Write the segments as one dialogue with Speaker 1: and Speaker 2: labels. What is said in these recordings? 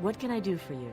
Speaker 1: What can I do for you?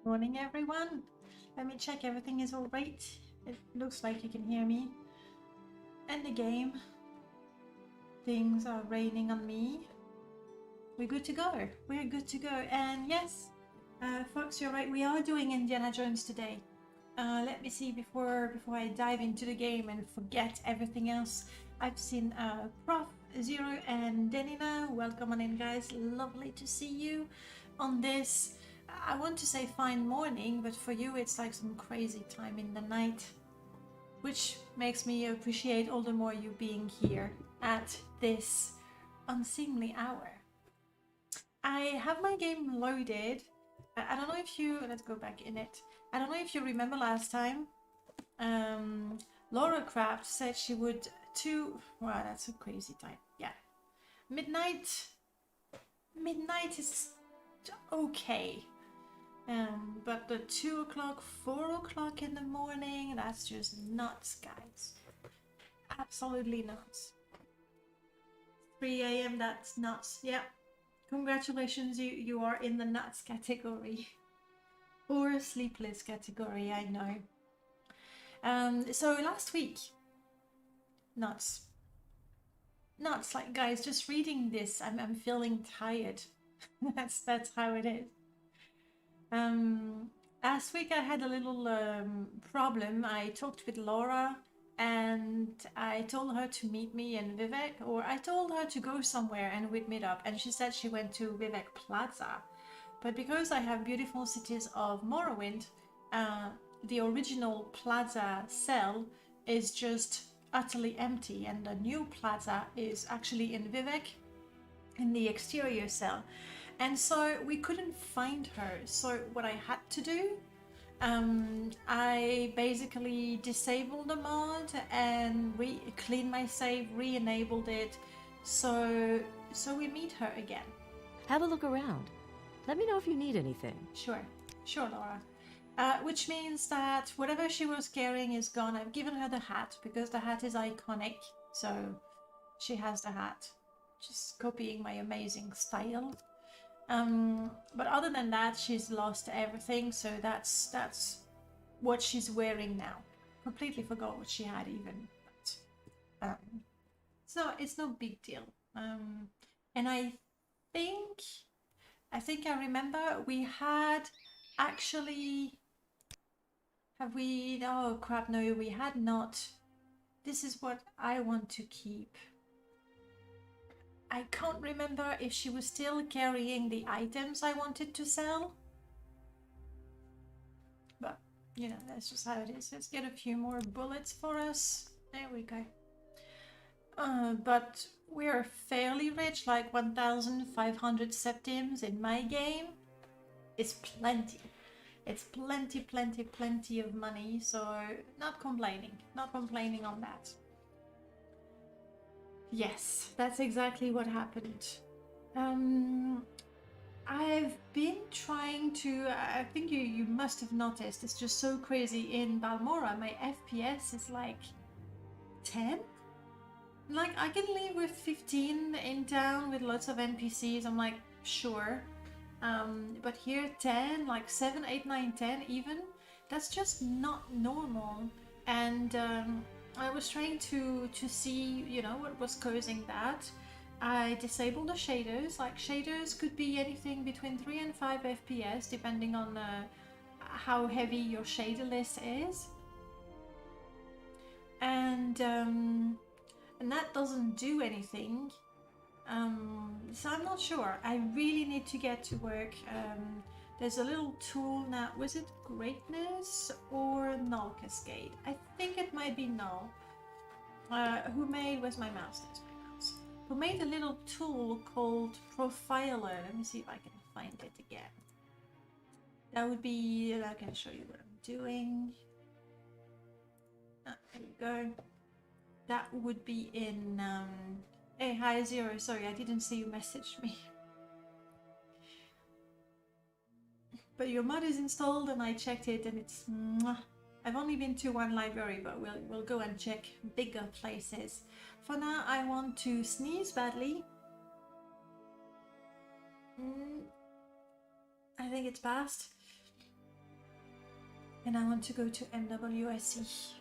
Speaker 2: Morning, everyone. Let me check everything is all right. It looks like you can hear me. And the game. Things are raining on me. We're good to go. We're good to go. And yes, folks, you're right. We are doing Indiana Jones today. Let me see before I dive into the game and forget everything else. I've seen Prof, Zero, and Denina. Welcome on in, guys. Lovely to see you on this. I want to say fine morning, but for you it's like some crazy time in the night, which makes me appreciate all the more you being here at this unseemly hour. I have my game loaded. I don't know if you... Let's go back in it. I don't know if you remember last time. Laura Craft said she would Wow, that's a crazy time. Yeah. Midnight is okay. But the 2 o'clock, 4 o'clock in the morning, that's just nuts, guys. Absolutely nuts. 3 a.m., that's nuts. Yeah. Congratulations, you are in the nuts category. Or sleepless category, I know. So last week, nuts. Nuts, like, guys, just reading this, I'm feeling tired. that's how it is. Last week I had a little problem. I talked with Laura and I told her to meet me in Vivek, or I told her to go somewhere and we'd meet up, and she said she went to Vivek Plaza. But because I have beautiful cities of Morrowind, the original plaza cell is just utterly empty, and the new plaza is actually in Vivek, in the exterior cell. And so we couldn't find her. So what I had to do, I basically disabled the mod and cleaned my save, re-enabled it, so we meet her again.
Speaker 1: Have a look around. Let me know if you need anything.
Speaker 2: Sure, Laura. Which means that whatever she was carrying is gone. I've given her the hat because the hat is iconic, so she has the hat. Just copying my amazing style. But other than that, she's lost everything, so that's what she's wearing now. Completely forgot what she had even. But, it's no big deal. And I think I remember we had actually. Have we? Oh crap! No, we had not. This is what I want to keep. I can't remember if she was still carrying the items I wanted to sell. But, you know, that's just how it is. Let's get a few more bullets for us. There we go. But we're fairly rich, like 1,500 septims in my game. It's plenty. It's plenty of money, so not complaining. Not complaining on that. Yes, that's exactly what happened. I've been trying to, I think you must have noticed, it's just so crazy in Balmora, my FPS is like 10? Like, I can live with 15 in town with lots of NPCs, I'm like, sure. But here 10, like 7, 8, 9, 10 even, that's just not normal. And I was trying to see, you know, what was causing that. I disabled the shaders. Like, shaders could be anything between 3 and 5 FPS depending on how heavy your shader list is. And that doesn't do anything. So I'm not sure. I really need to get to work. There's a little tool now. Was it Greatness or Null Cascade? I think it might be Null. Where's my mouse? There's my mouse. Who made a little tool called Profiler. Let me see if I can find it again. That would be, I can show you what I'm doing. There you go. That would be in, hey, hi Zero, sorry, I didn't see you message me. But your mod is installed and I checked it and it's mwah. I've only been to one library, but we'll go and check bigger places. For now, I want to sneeze badly. I think it's past. And I want to go to MWSE.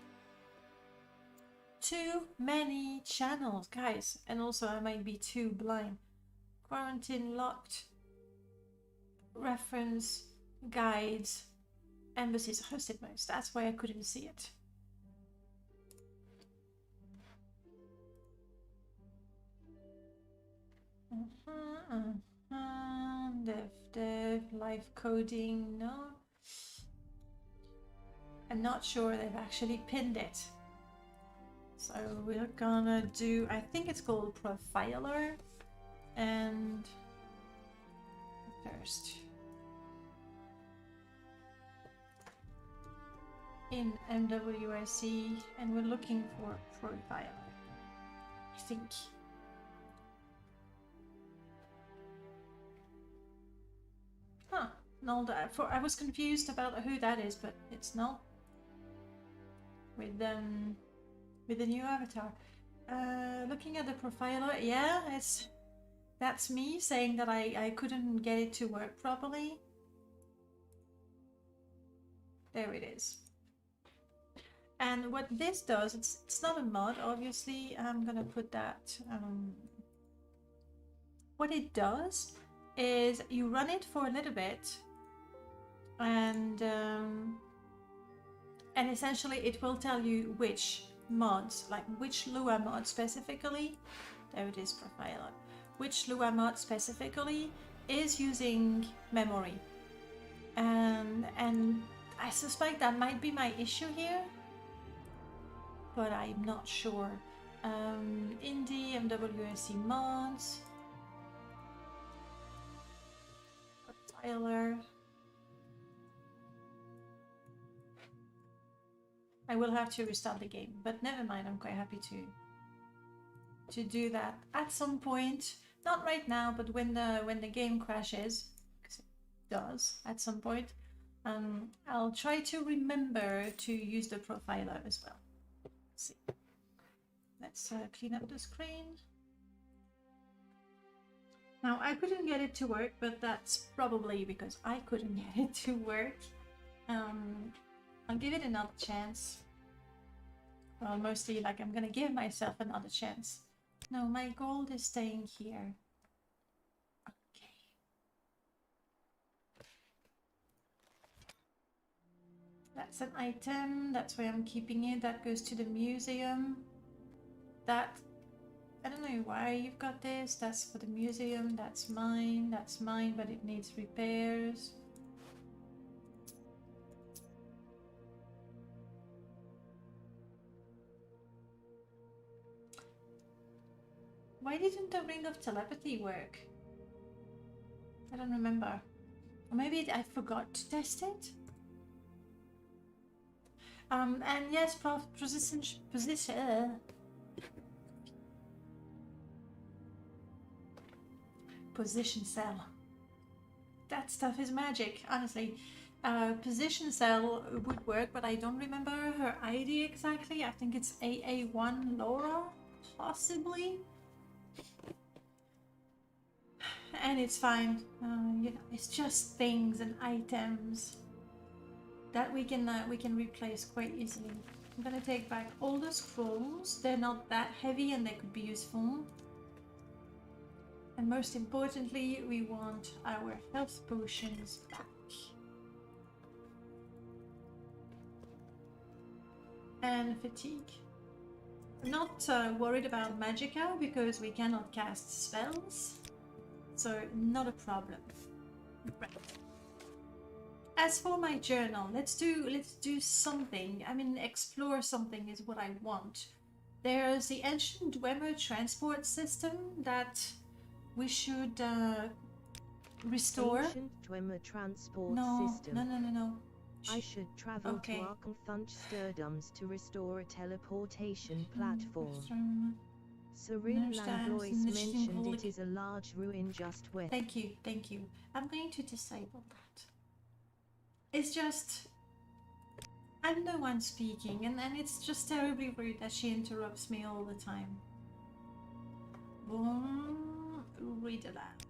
Speaker 2: Too many channels, guys. And also I might be too blind. Quarantine locked. Reference. Guides, embassies, hosted most. That's why I couldn't see it. Dev, live coding, no. I'm not sure they've actually pinned it. So we're gonna do, I think it's called Profiler, and first. In MWSE, and we're looking for Profiler, I think. Huh, no, I was confused about who that is, but it's not. With the new avatar. Looking at the Profiler, yeah, that's me saying that I couldn't get it to work properly. There it is. And what this does, it's not a mod, obviously. I'm gonna put that. What it does is you run it for a little bit, and essentially it will tell you which mods, like which Lua mod specifically, there it is, profiler, which Lua mod specifically is using memory. And I suspect that might be my issue here, but I'm not sure. Indie, MWSC mods, profiler. I will have to restart the game, but never mind, I'm quite happy to do that at some point. Not right now, but when the game crashes, because it does at some point, I'll try to remember to use the profiler as well. Let's see. Let's clean up the screen. Now, I couldn't get it to work, but that's probably because I couldn't get it to work. I'll give it another chance. Well, mostly like I'm gonna give myself another chance. No, my gold is staying here. Okay. That's an item. That's why I'm keeping it. That goes to the museum. That, I don't know why you've got this. That's for the museum. That's mine. That's mine, but it needs repairs. Why didn't the Ring of Telepathy work? I don't remember. Or maybe I forgot to test it? And yes, position cell. That stuff is magic, honestly. Position cell would work, but I don't remember her ID exactly. I think it's AA1 Laura, possibly. And it's fine. You know, it's just things and items that we can replace quite easily. I'm gonna take back all the scrolls. They're not that heavy and they could be useful. And most importantly, we want our health potions back. And fatigue. I'm not worried about magicka because we cannot cast spells. So not a problem. Right. As for my journal, let's do something. I mean, explore something is what I want. There's the ancient Dwemer transport system that we should restore.
Speaker 3: Ancient Dwemer transport system.
Speaker 2: No.
Speaker 3: I should travel to Arkanthunch to restore a teleportation platform. Cyril Langlois mentioned it is a large ruin just west.
Speaker 2: Thank you. I'm going to disable that. It's just, I'm the one speaking, and it's just terribly rude that she interrupts me all the time. Boom, read aloud.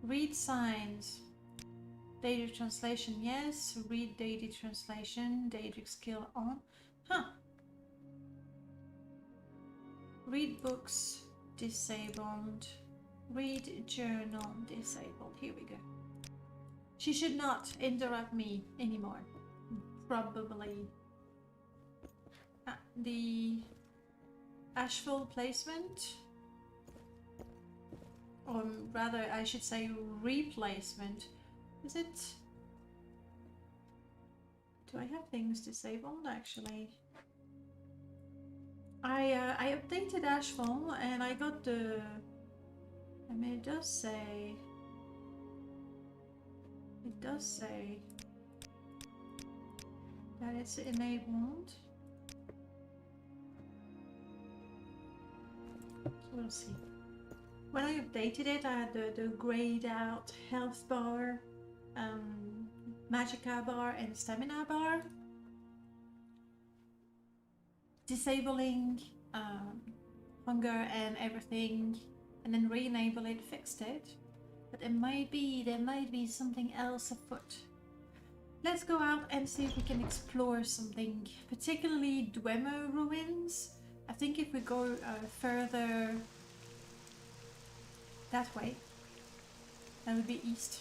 Speaker 2: Read signs. Daedra translation, yes. Read Daedra translation. Daedric skill on. Huh. Read books, disabled. Read journal, disabled. Here we go. She should not interrupt me anymore. Probably. The ashful placement, or rather I should say replacement. Is it? Do I have things disabled actually? I updated Ashfall and I got the, I mean it does say that it's enabled. So we'll see. When I updated it, I had the grayed out health bar, magicka bar and stamina bar. Disabling hunger and everything, and then re-enable it, fixed it. But there might be something else afoot. Let's go out and see if we can explore something, particularly Dwemer ruins. I think if we go further that way, that would be east.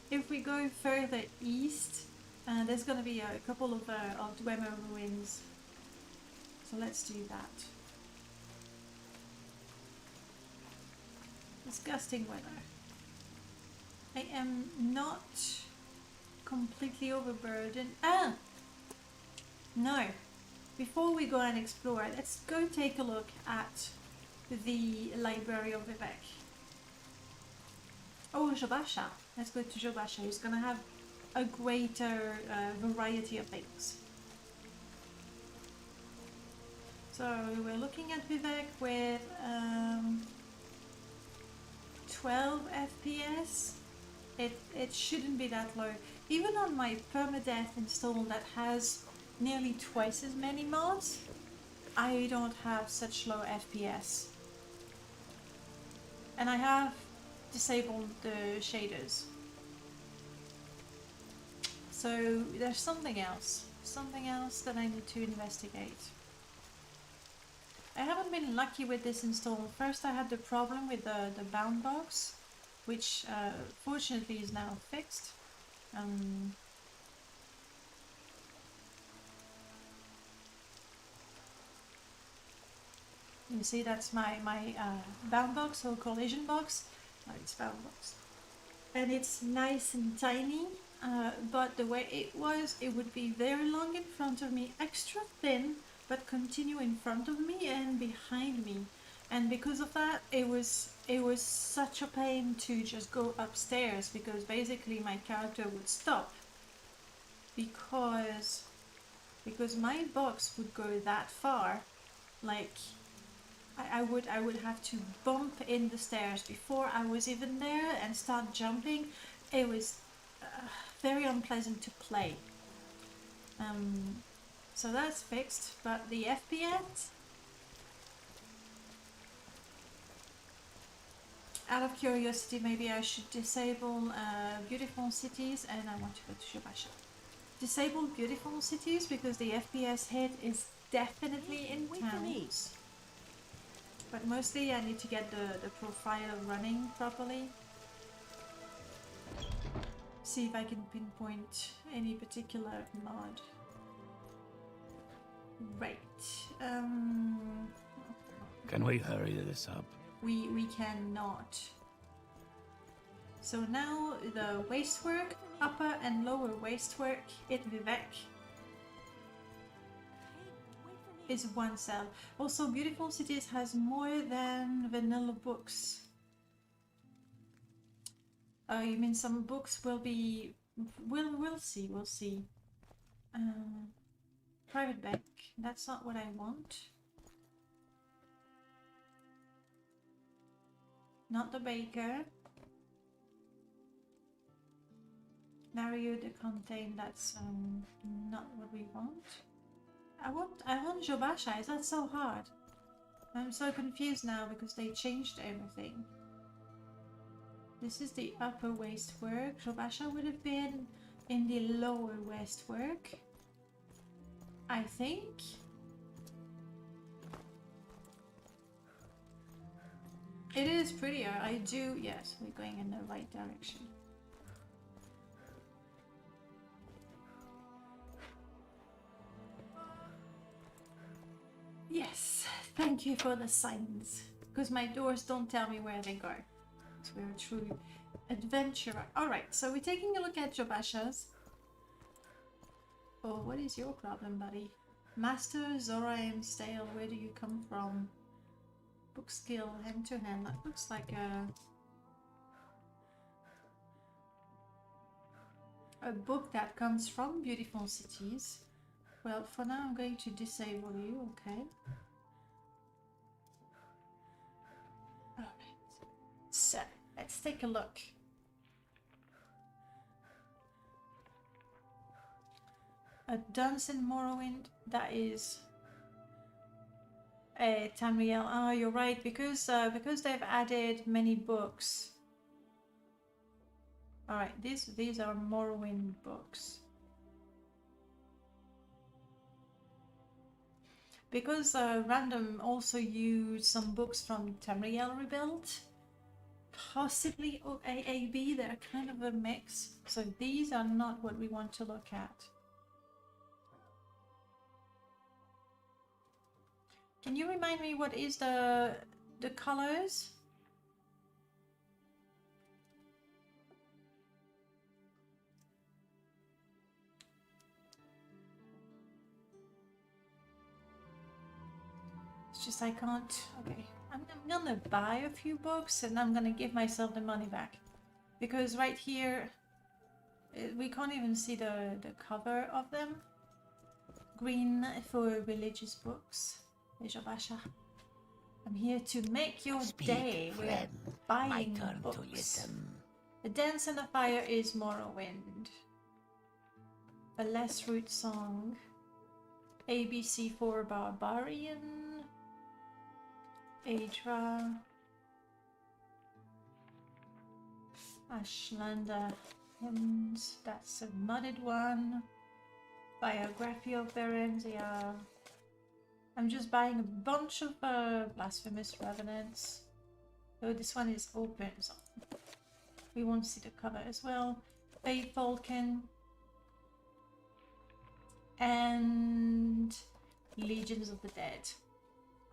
Speaker 2: If we go further east, There's gonna be a couple of Dwemer ruins. So let's do that. Disgusting weather. I am not completely overburdened. Ah! No. Before we go and explore, let's go take a look at the Library of Vivek. Oh, Jobasha. Let's go to Jobasha. He's gonna have a greater variety of things. So we're looking at Vivek with 12 FPS. It shouldn't be that low. Even on my permadeath install that has nearly twice as many mods, I don't have such low FPS. And I have disabled the shaders. So there's something else that I need to investigate. I haven't been lucky with this install. First I had the problem with the bound box, which fortunately is now fixed. You see, that's my bound box or collision box. No, it's bound box. And it's nice and tiny, but the way it was, it would be very long in front of me, extra thin, but continue in front of me and behind me. And because of that, it was such a pain to just go upstairs, because basically my character would stop because my box would go that far. Like I would have to bump in the stairs before I was even there and start jumping. It was very unpleasant to play. So that's fixed, but the FPS, out of curiosity, maybe I should disable beautiful cities, and I want to go to Shobasha. Disable beautiful cities because the FPS hit is definitely in towns. But mostly I need to get the profile running properly. See if I can pinpoint any particular mod. Right.
Speaker 4: Can we hurry this up?
Speaker 2: We cannot. So now the waste work, upper and lower waste work in Vivek is one cell. Also, Beautiful Cities has more than vanilla books. You mean some books will be... We'll see. Private bank, that's not what I want. Not the baker. Mario the contain, that's not what we want. I want Jobasha. Is that so hard? I'm so confused now because they changed everything. This is the upper waste work. Jobasha would have been in the lower waste work, I think. It is prettier. I do. Yes, we're going in the right direction. Yes, thank you for the signs, because my doors don't tell me where they go. So we're a true adventurer. Alright, so we're taking a look at Jobasha's. Oh, what is your problem, buddy? Master Zora M. Stale, where do you come from? Book skill, hand to hand. That looks like a book that comes from Beautiful Cities. Well, for now I'm going to disable you, okay? Alright, so let's take a look. A Dunce in Morrowind, that is Tamriel. Oh, you're right, because they've added many books. Alright, these are Morrowind books. Because Random also used some books from Tamriel Rebuilt, possibly AAB. They're kind of a mix. So these are not what we want to look at. Can you remind me what is the colors? It's just I can't. Okay, I'm gonna buy a few books and I'm gonna give myself the money back, because right here we can't even see the cover of them. Green for religious books. I'm here to make your day. We're buying books. The Dance and the Fire is Morrowind. A Less Root Song. ABC for Barbarian. Daedra. Ashlander Hymns. That's a mudded one. Biography of Berenzia. I'm just buying a bunch of Blasphemous Revenants. Oh, this one is open, so we won't see the cover as well. Faith Vulcan. And Legions of the Dead.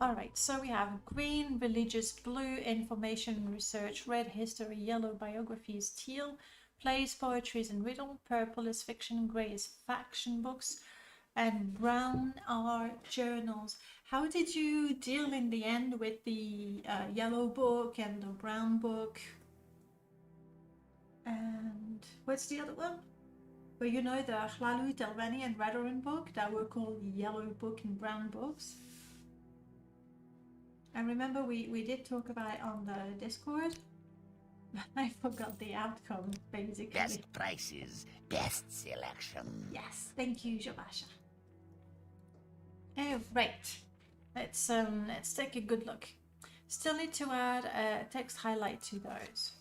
Speaker 2: Alright, so we have green, religious, blue, information research, red, history, yellow, biographies, teal, plays, poetries and riddle, purple is fiction, grey is faction books, and brown are journals. How did you deal in the end with the yellow book and the brown book? And what's the other one? Well, you know, the Hlalu, Telveni and Radoran book that were called yellow book and brown books. I remember we did talk about it on the Discord. I forgot the outcome, basically.
Speaker 5: Best prices, best selection.
Speaker 2: Yes, thank you, Jabasha. Oh, right. Let's take a good look. Still need to add a text highlight to those.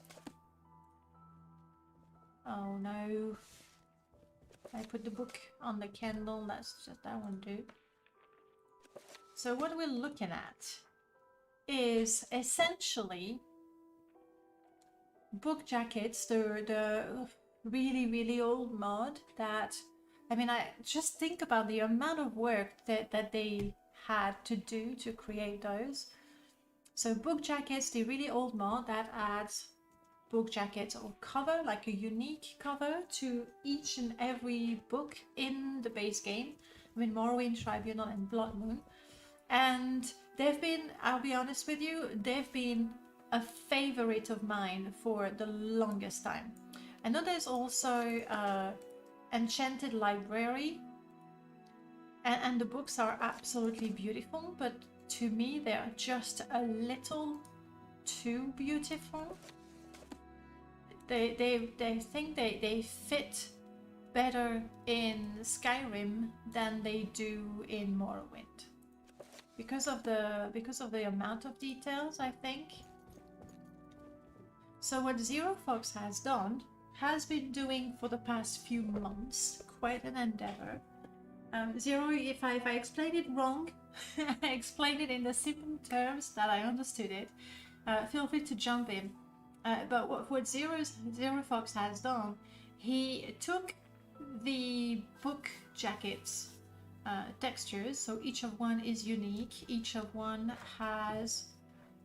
Speaker 2: Oh no. I put the book on the Kindle, that won't do. So what we're looking at is essentially book jackets, the really old mod that, I mean, I just think about the amount of work that they had to do to create those. So book jackets, the really old mod that adds book jackets or cover, like a unique cover to each and every book in the base game. I mean, Morrowind, Tribunal and Blood Moon. And they've been, I'll be honest with you, they've been a favorite of mine for the longest time. I know there's also Enchanted Library, and the books are absolutely beautiful, but to me they are just a little too beautiful. They think they fit better in Skyrim than they do in Morrowind, because of the amount of details, I think. So what Zero Fox has been doing for the past few months, quite an endeavor. Zero, if I explained it wrong, I explained it in the simple terms that I understood it, feel free to jump in. But what Zero Fox has done, he took the book jackets textures, so each of one is unique, each of one has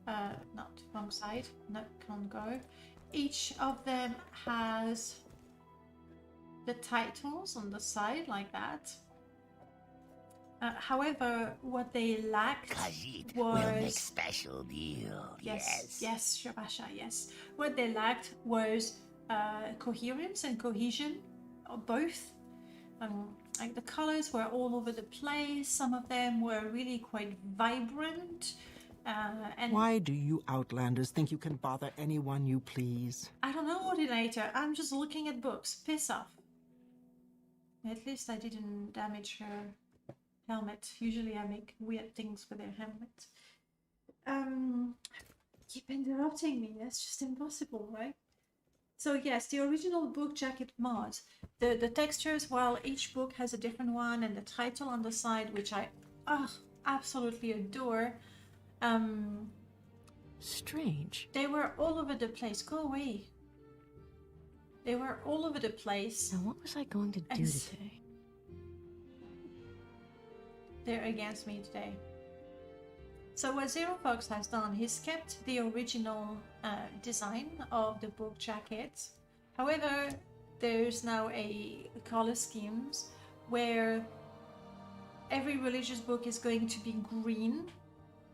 Speaker 2: not wrong side, no, can't go. Each of them has the titles on the side like that. However, what they lacked
Speaker 5: Khajiit
Speaker 2: was...
Speaker 5: will make special deal. Yes.
Speaker 2: Yes, Shabasha, yes. What they lacked was coherence and cohesion, or both. Like the colors were all over the place. Some of them were really quite vibrant. And
Speaker 6: why do you Outlanders think you can bother anyone you please?
Speaker 2: I don't know, Ordinator. I'm just looking at books. Piss off. At least I didn't damage her helmet. Usually I make weird things with their helmet. Keep interrupting me. That's just impossible, right? So yes, the original book jacket mod. The textures, while each book has a different one, and the title on the side, which I absolutely adore.
Speaker 1: Strange.
Speaker 2: They were all over the place. Go away. They were all over the place.
Speaker 1: Now, what was I going to do today?
Speaker 2: They're against me today. So what Zero Fox has done, he's kept the original design of the book jacket. However, there's now a color schemes where every religious book is going to be green.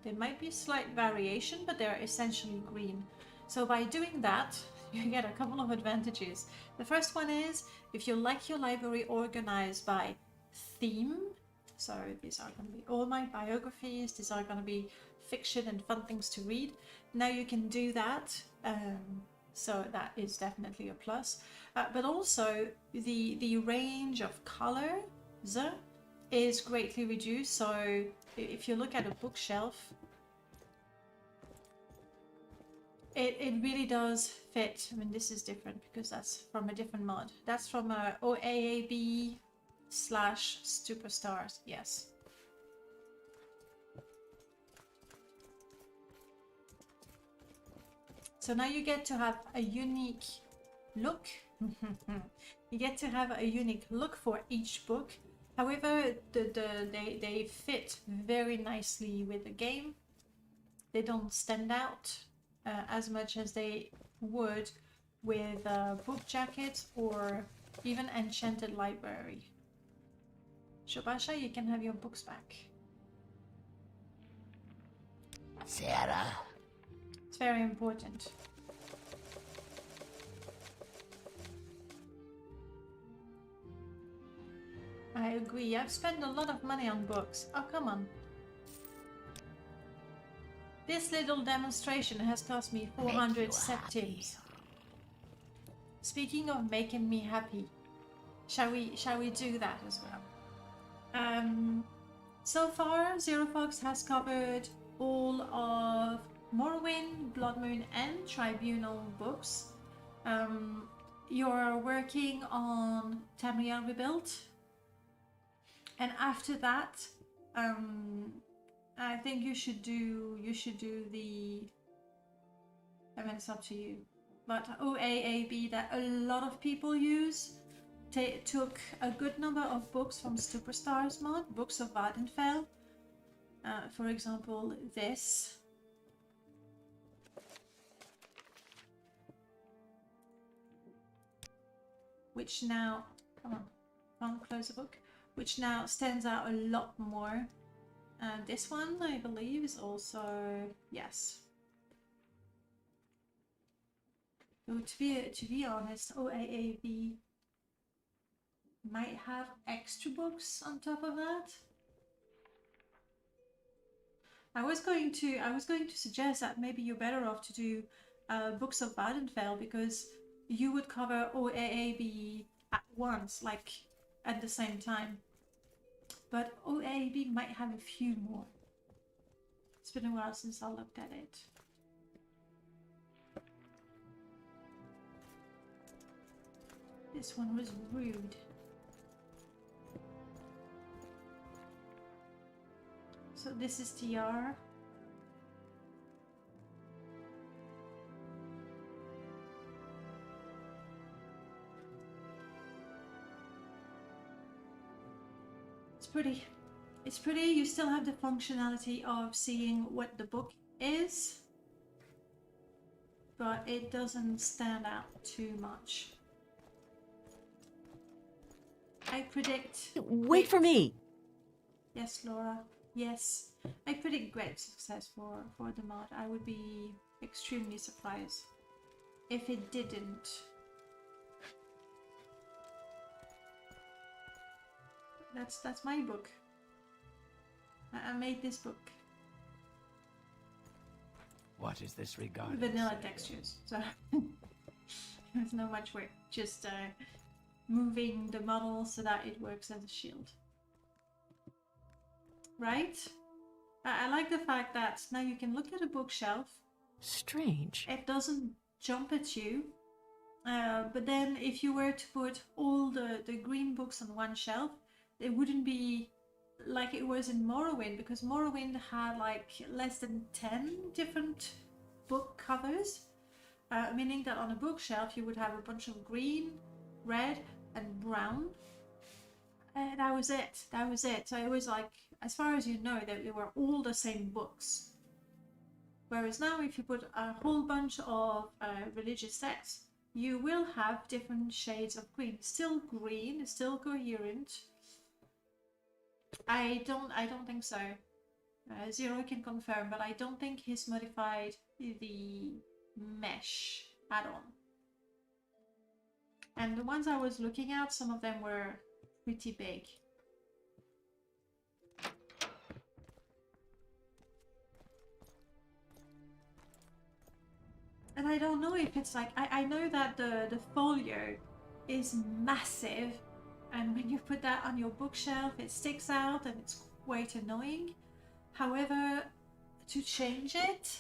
Speaker 2: There might be a slight variation, but they're essentially green. So by doing that, you get a couple of advantages. The first one is, if you like your library organized by theme, so these are going to be all my biographies, these are going to be fiction and fun things to read. Now you can do that, so that is definitely a plus. But also the range of colors is greatly reduced. So if you look at a bookshelf, it really does fit. I mean, this is different because that's from a different mod. That's from a OAAB/Superstars, yes. So now you get to have a unique look. You get to have a unique look for each book. However, they fit very nicely with the game. They don't stand out as much as they would with book jackets or even Enchanted Library. Shobasha, you can have your books back.
Speaker 5: Sarah?
Speaker 2: It's very important. I agree. I've spent a lot of money on books. Oh, come on. This little demonstration has cost me 400 septims. Speaking of making me happy, shall we do that as well? So far, Zero Fox has covered all of Morrowind, Blood Moon, and Tribunal books. You're working on Tamriel Rebuilt, and after that, I think you should do the. I mean, it's up to you. But OAAB that a lot of people use took a good number of books from Superstars mod, Books of Vardenfell. For example, this. Which now, come on, close the book. Which now stands out a lot more. This one, I believe, is also, yes. So to be honest, OAAB might have extra books on top of that. I was going to suggest that maybe you're better off to do Books of Vardenfell, because you would cover OAAB at once, like at the same time. But OAAB might have a few more. It's been a while since I looked at it. This one was rude. So this is TR. It's pretty. It's pretty. You still have the functionality of seeing what the book is, but it doesn't stand out too much. I predict...
Speaker 1: Wait for me!
Speaker 2: Yes, Laura. Yes. I predict great success for the mod. I would be extremely surprised if it didn't. That's my book. I made this book.
Speaker 4: What is this regarding?
Speaker 2: Vanilla textures. So there's not much work. Just moving the model so that it works as a shield. Right? I like the fact that now you can look at a bookshelf.
Speaker 1: Strange.
Speaker 2: It doesn't jump at you. But then if you were to put all the green books on one shelf, it wouldn't be like it was in Morrowind, because Morrowind had like less than 10 different book covers, meaning that on a bookshelf you would have a bunch of green, red, and brown. And that was it. That was it. So it was like, as far as you know, they were all the same books. Whereas now, if you put a whole bunch of religious texts, you will have different shades of green. Still green, still coherent. I don't think so. Zero can confirm, but I don't think he's modified the mesh at all. And the ones I was looking at, some of them were pretty big. And I don't know if it's like, I know that the folio is massive, and when you put that on your bookshelf it sticks out and it's quite annoying. However, to change it,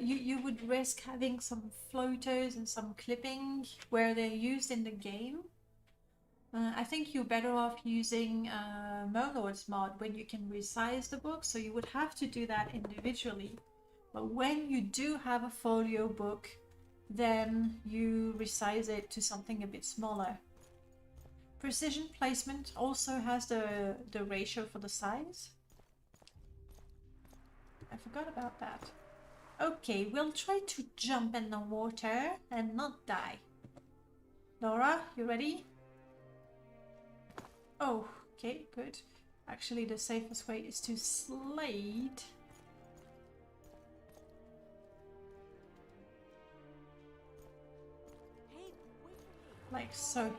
Speaker 2: you would risk having some floaters and some clipping where they're used in the game. I think you're better off using Morrowind's mod when you can resize the book, so you would have to do that individually. But when you do have a folio book, then you resize it to something a bit smaller. Precision placement also has the ratio for the size. I forgot about that. Okay, we'll try to jump in the water and not die. Laura, you ready? Oh, okay, good. Actually, the safest way is to slide. Like so.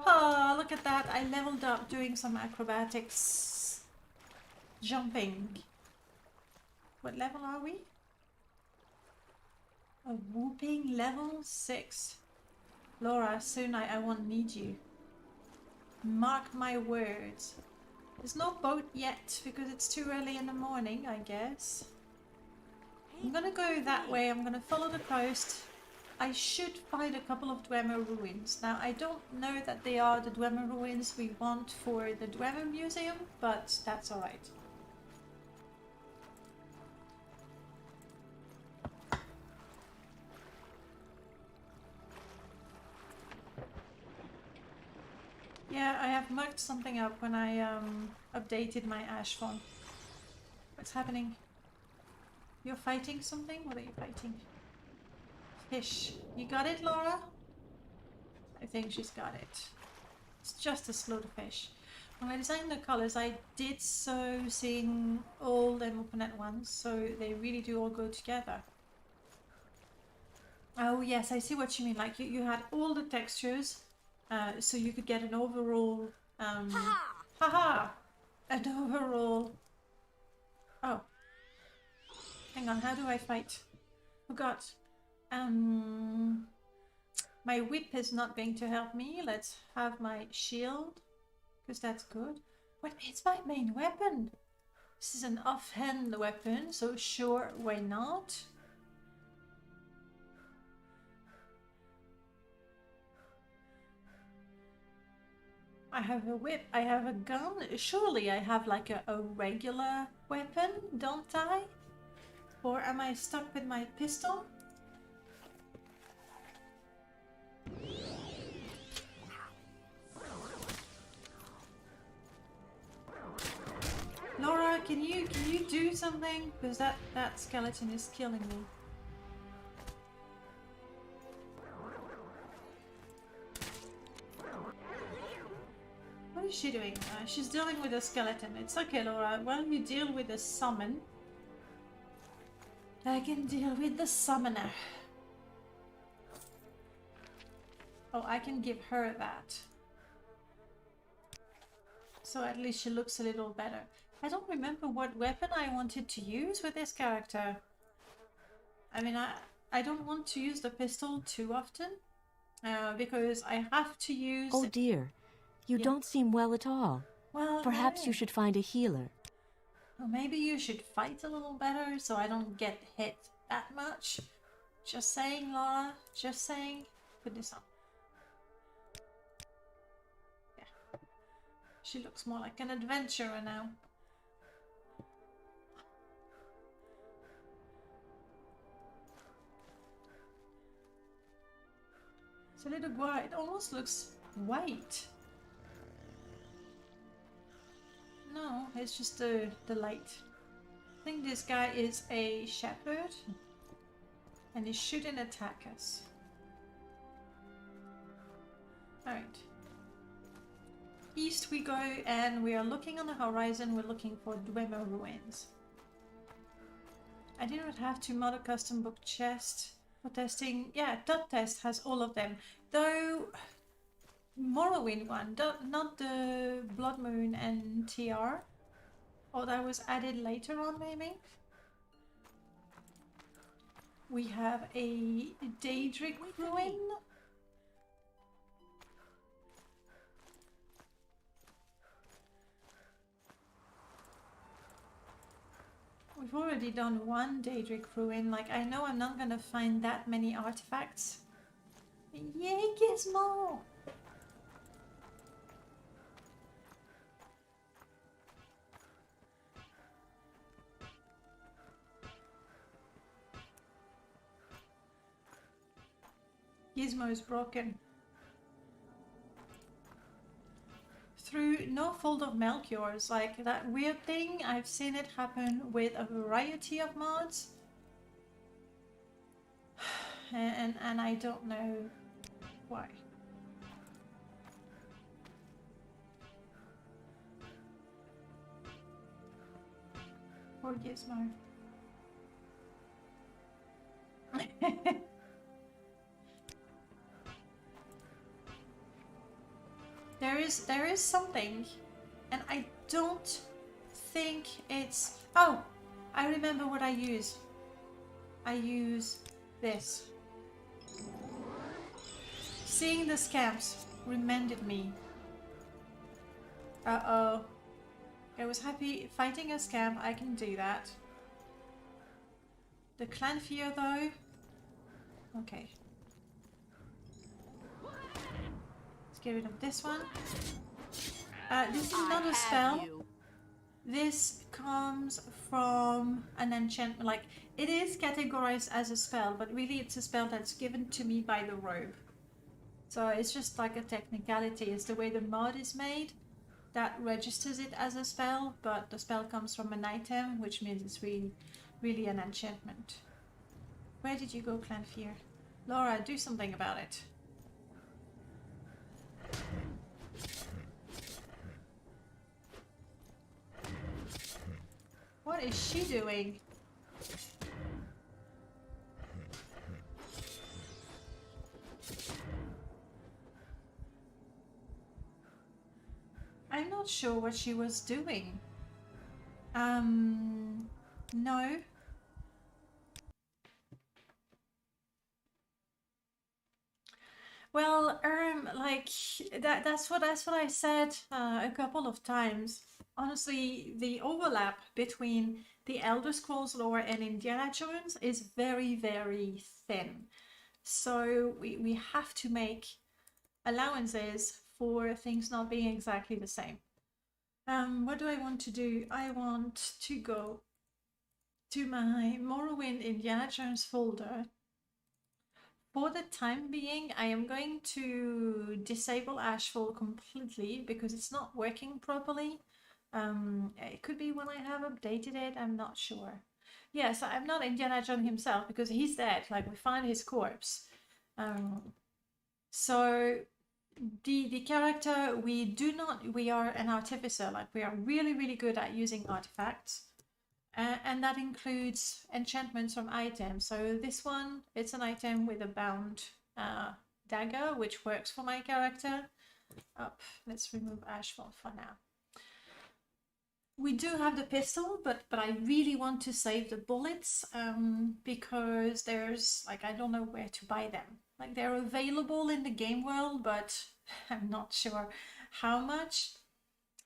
Speaker 2: Oh, look at that. I leveled up doing some acrobatics. Jumping. What level are we? A whooping level 6. Laura, soon I won't need you. Mark my words. There's no boat yet because it's too early in the morning, I guess. I'm gonna go that way. I'm gonna follow the coast. I should find a couple of Dwemer ruins. Now, I don't know that they are the Dwemer ruins we want for the Dwemer Museum, but that's alright. Yeah, I have mucked something up when I updated my ash font. What's happening? You're fighting something? What are you fighting? Fish. You got it, Laura? I think she's got it. It's just a slaughterfish. When I designed the colors, I did so seeing all them open at once, so they really do all go together. Oh yes, I see what you mean. Like you had all the textures, so you could get an overall haha! An overall. Oh. Hang on, how do I fight? Forgot. My whip is not going to help me. Let's have my shield, because that's good. Wait, it's my main weapon. This is an offhand weapon, so sure, why not? I have a whip, I have a gun. Surely I have like a regular weapon, don't I? Or am I stuck with my pistol? Laura, can you do something? Because that skeleton is killing me. What is she doing? She's dealing with a skeleton. It's okay, Laura. While you deal with the summon, I can deal with the summoner. Oh, I can give her that. So at least she looks a little better. I don't remember what weapon I wanted to use with this character. I mean, I don't want to use the pistol too often. Because I have to use...
Speaker 1: Oh dear, you don't seem well at all.
Speaker 2: Well,
Speaker 1: Perhaps you should find a healer.
Speaker 2: Well, maybe you should fight a little better so I don't get hit that much. Just saying, Laura. Just saying. Put this on. Yeah. She looks more like an adventurer now. It's a little white. It almost looks white. No, it's just the light. I think this guy is a shepherd. And he shouldn't attack us. Alright. East we go, and we are looking on the horizon. We're looking for Dwemer ruins. I did not have to mod a custom book chest for testing. Yeah, Dot Test has all of them. Though Morrowind one, not the Blood Moon and TR. Or that was added later on, maybe. We have a Daedra ruin. We've already done one Daedric ruin. Like, I know I'm not gonna find that many artifacts. Yay, Gizmo! Gizmo is broken. Through no fault of Melchior's, like that weird thing, I've seen it happen with a variety of mods. And I don't know why. Poor Gizmo. There is something, and I don't think it's... Oh! I remember what I use. I use this. Seeing the scamps reminded me. Uh-oh. I was happy fighting a scamp, I can do that. The clan fear though? Okay. Get rid of this one. This is not a spell. This comes from an enchantment. Like, it is categorized as a spell, but really it's a spell that's given to me by the robe. So it's just like a technicality. It's the way the mod is made that registers it as a spell, but the spell comes from an item, which means it's really an enchantment. Where did you go, Clan Fear? Laura, do something about it. What is she doing? I'm not sure what she was doing. No. Well, like that's what I said a couple of times. Honestly, the overlap between the Elder Scrolls lore and Indiana Jones is very, very thin. So we have to make allowances for things not being exactly the same. What do I want to do? I want to go to my Morrowind Indiana Jones folder. For the time being, I am going to disable Ashfall completely because it's not working properly. It could be when I have updated it, I'm not sure. Yes, I'm not Indiana Jones himself because he's dead, like we find his corpse. So the character, we are an artificer, like we are really, really good at using artifacts. And that includes enchantments from items. So this one, it's an item with a bound dagger, which works for my character. Let's remove Ashfall for now. We do have the pistol, but I really want to save the bullets because there's, like, I don't know where to buy them. Like, they're available in the game world, but I'm not sure how much.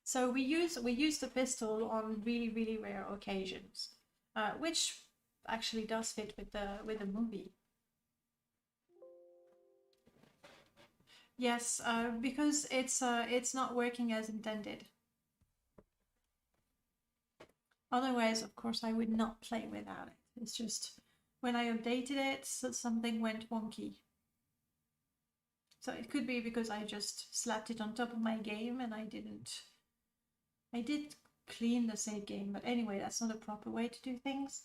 Speaker 2: So we use the pistol on really, really rare occasions, which actually does fit with the movie. Yes, because it's not working as intended. Otherwise, of course, I would not play without it. It's just when I updated it, something went wonky. So it could be because I just slapped it on top of my game and I didn't. I did clean the save game, but anyway, that's not a proper way to do things.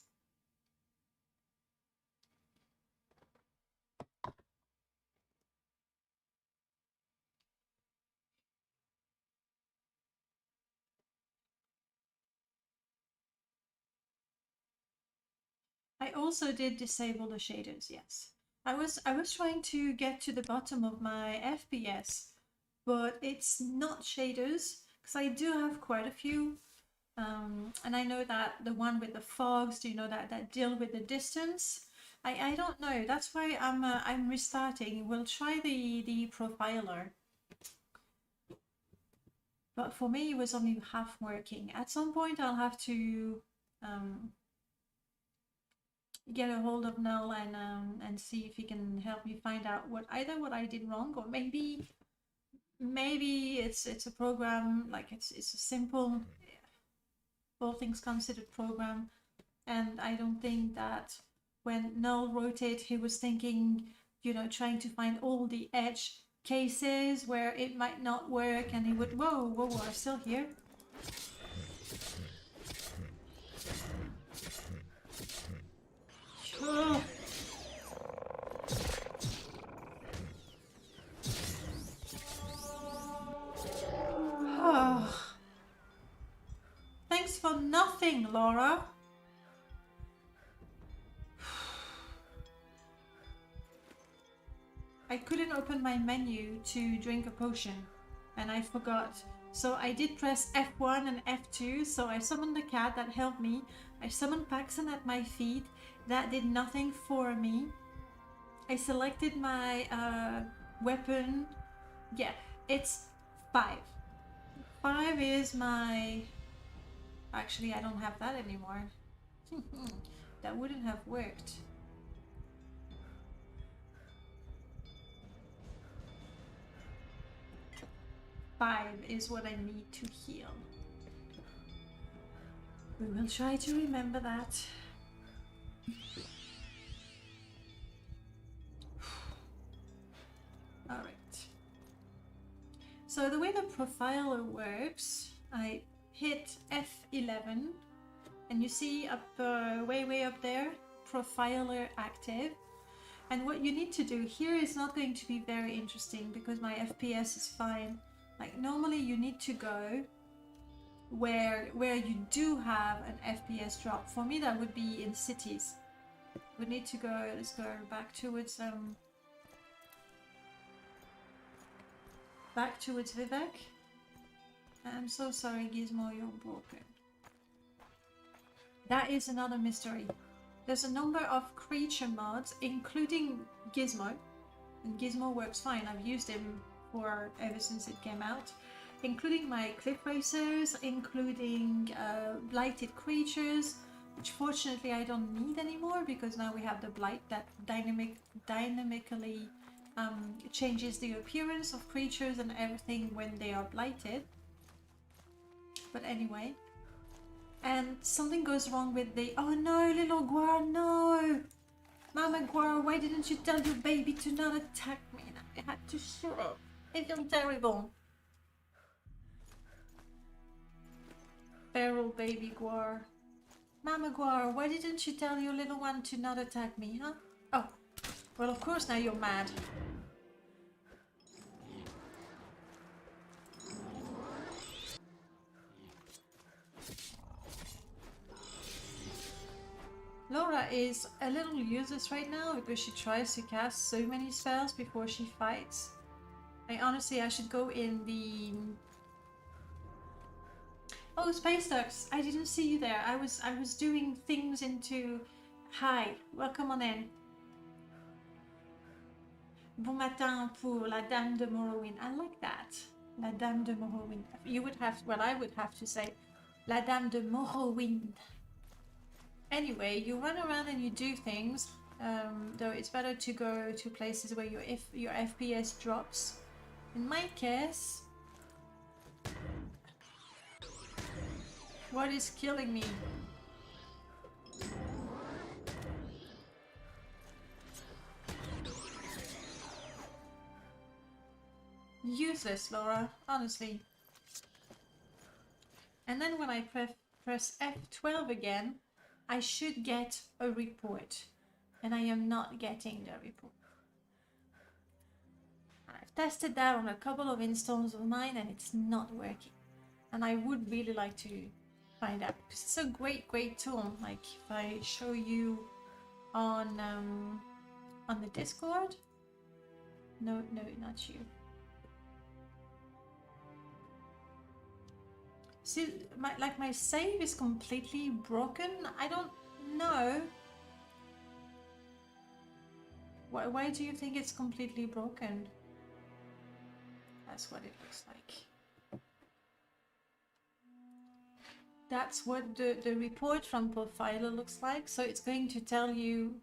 Speaker 2: I also did disable the shaders, yes. I was trying to get to the bottom of my FPS, but it's not shaders, because I do have quite a few. And I know that the one with the fogs, you know, that deal with the distance. I don't know. That's why I'm restarting. We'll try the profiler. But for me, it was only half working. At some point, I'll have to get a hold of Null and see if he can help me find out either what I did wrong, or maybe it's a program, like it's a simple, all things considered program, and I don't think that when Null wrote it, he was thinking, you know, trying to find all the edge cases where it might not work, and he would, whoa, I'm still here. Oh. Oh. Thanks for nothing, Laura. I couldn't open my menu to drink a potion, and I forgot. So I did press F1 and F2, so I summoned the cat, that helped me. I summoned Paxson at my feet, that did nothing for me. I selected my weapon. Yeah, it's 5. 5 is my... Actually, I don't have that anymore. That wouldn't have worked. Five is what I need to heal. We will try to remember that. Alright. So the way the profiler works, I hit F11 and you see up way up there, profiler active. And what you need to do here is not going to be very interesting because my FPS is fine. Like normally you need to go where you do have an FPS drop. For me that would be in cities. We need to go, let's go back towards Vivek. I'm so sorry, Gizmo, you're broken. That is another mystery. There's a number of creature mods, including Gizmo, and Gizmo works fine. I've used him for ever since it came out, including my cliff racers, including blighted creatures, which fortunately I don't need anymore because now we have the blight that dynamically changes the appearance of creatures and everything when they are blighted. But anyway, and something goes wrong with the... Oh no, little Guar, no! Mama Guar, why didn't you tell your baby to not attack me? I had to shut up. I feel terrible. Feral baby Guar. Mama Guar, why didn't you tell your little one to not attack me, huh? Oh, well of course now you're mad. Laura is a little useless right now because she tries to cast so many spells before she fights. I should go in the... Oh, Space Ducks! I didn't see you there. I was doing things into... Hi, welcome on in. Bon matin pour la Dame de Morrowind. I like that. La Dame de Morrowind. You would have... Well, I would have to say La Dame de Morrowind. Anyway, you run around and you do things, though it's better to go to places where your FPS drops. In my case... What is killing me? useless, Laura, honestly. And then when I press F12 again, I should get a report. And I am not getting the report. And I've tested that on a couple of installs of mine and it's not working. And I would really like to find out. Because it's a great tool. Like if I show you on the Discord. No, not you. See, my save is completely broken. I don't know. Why do you think it's completely broken? That's what it looks like. That's what the report from Profiler looks like. So it's going to tell you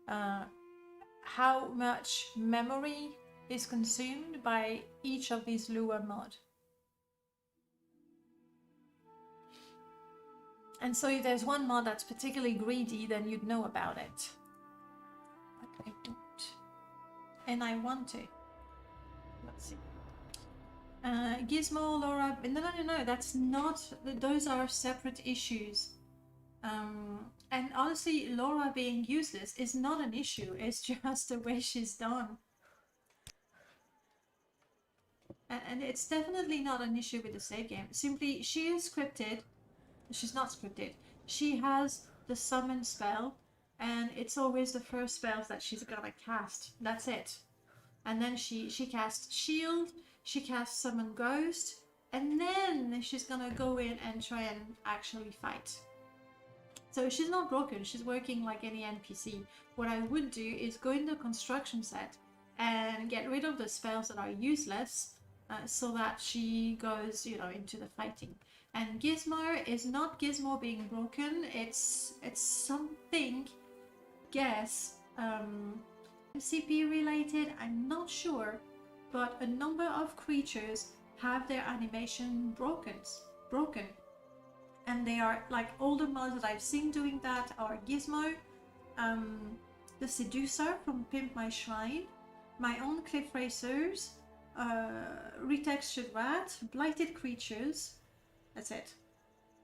Speaker 2: how much memory is consumed by each of these Lua mod. And so if there's one mod that's particularly greedy, then you'd know about it. But I don't. And I want to. Let's see. Gizmo, Laura, no, that's not, those are separate issues. And honestly, Laura being useless is not an issue, it's just the way she's done. And it's definitely not an issue with the save game. Simply, she is scripted. She's not scripted. She has the summon spell, and it's always the first spells that she's gonna cast. That's it. And then she casts Shield, she casts Summon Ghost, and then she's gonna go in and try and actually fight. So she's not broken, she's working like any NPC. What I would do is go in the construction set and get rid of the spells that are useless, so that she goes, you know, into the fighting. And Gizmo is not Gizmo being broken, it's something, guess, MCP related, I'm not sure, but a number of creatures have their animation broken. And they are, like, all the mods that I've seen doing that are Gizmo, the Seducer from Pimp My Shrine, my own Cliff Racers, Retextured Rat, Blighted Creatures, that's it.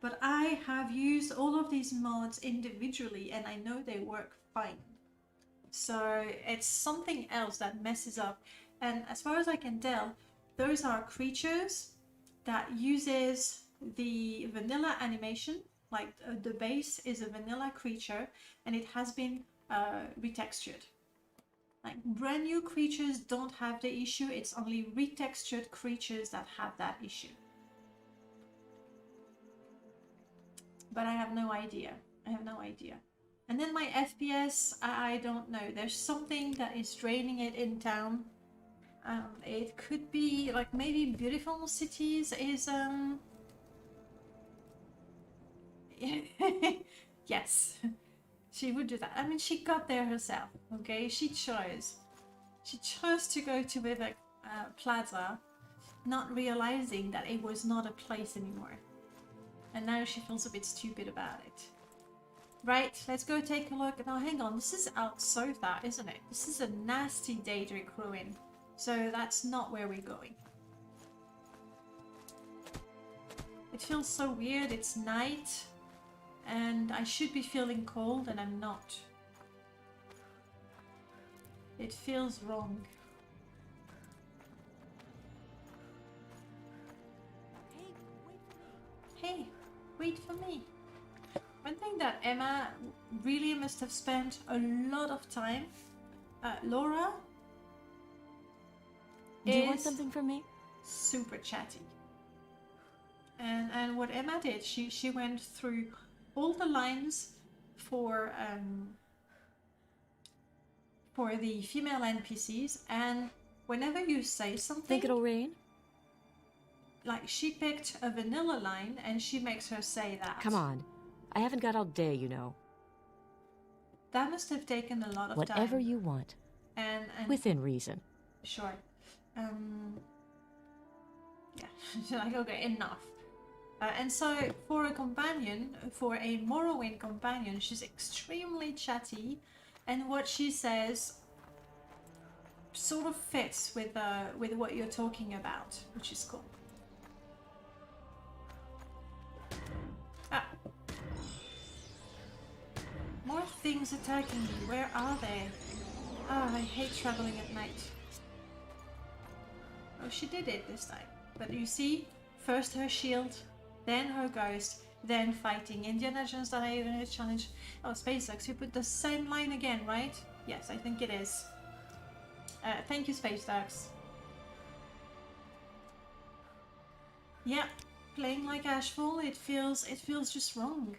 Speaker 2: But I have used all of these mods individually and I know they work fine. So it's something else that messes up. And as far as I can tell, those are creatures that uses the vanilla animation, like the base is a vanilla creature and it has been retextured. Like brand new creatures don't have the issue, it's only retextured creatures that have that issue. But I have no idea. And then my FPS, I don't know. There's something that is draining it in town. It could be like maybe Beautiful Cities is yes, she would do that. I mean, she got there herself, okay? She chose to go to Vivek Plaza, not realizing that it was not a place anymore. And now she feels a bit stupid about it. Right, let's go take a look. Now, hang on, this is Al-Sotha, isn't it? This is a nasty Daedric ruin. So that's not where we're going. It feels so weird, it's night. And I should be feeling cold and I'm not. It feels wrong. Hey, wait for me. One thing that Emma really must have spent a lot of time, Laura,
Speaker 1: Do you want something from me?
Speaker 2: Super chatty. And what Emma did, she went through all the lines for the female NPCs, and whenever you say something,
Speaker 1: Think it'll rain?
Speaker 2: like she picked a vanilla line and she makes her say that.
Speaker 1: Come on. I haven't got all day, you know.
Speaker 2: That must have taken a lot of time.
Speaker 1: Whatever you want.
Speaker 2: And
Speaker 1: Within reason.
Speaker 2: sure. Yeah, like, okay, enough. And so for a companion, for a Morrowind companion, she's extremely chatty, and what she says sort of fits with what you're talking about, which is cool. Ah. More things attacking me. Where are they? Oh, I hate traveling at night. Oh, she did it this time. But you see, first her shield, then her ghost, then fighting. Indiana Jones that I even challenge. Oh, SpaceX, you put the same line again, right? Yes, I think it is. Thank you, SpaceX. Yeah, playing like Ashfall, it feels just wrong.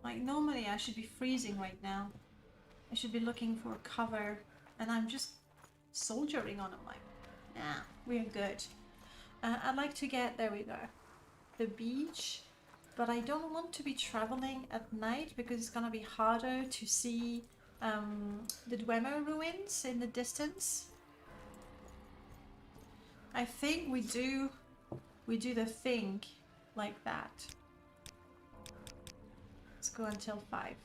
Speaker 2: Like normally I should be freezing right now. I should be looking for cover, and I'm just soldiering on them like, nah, we're good. I'd like to get, there we go, the beach, but I don't want to be traveling at night because it's gonna be harder to see the Dwemer ruins in the distance. I think we do the thing like that. Let's go until 5.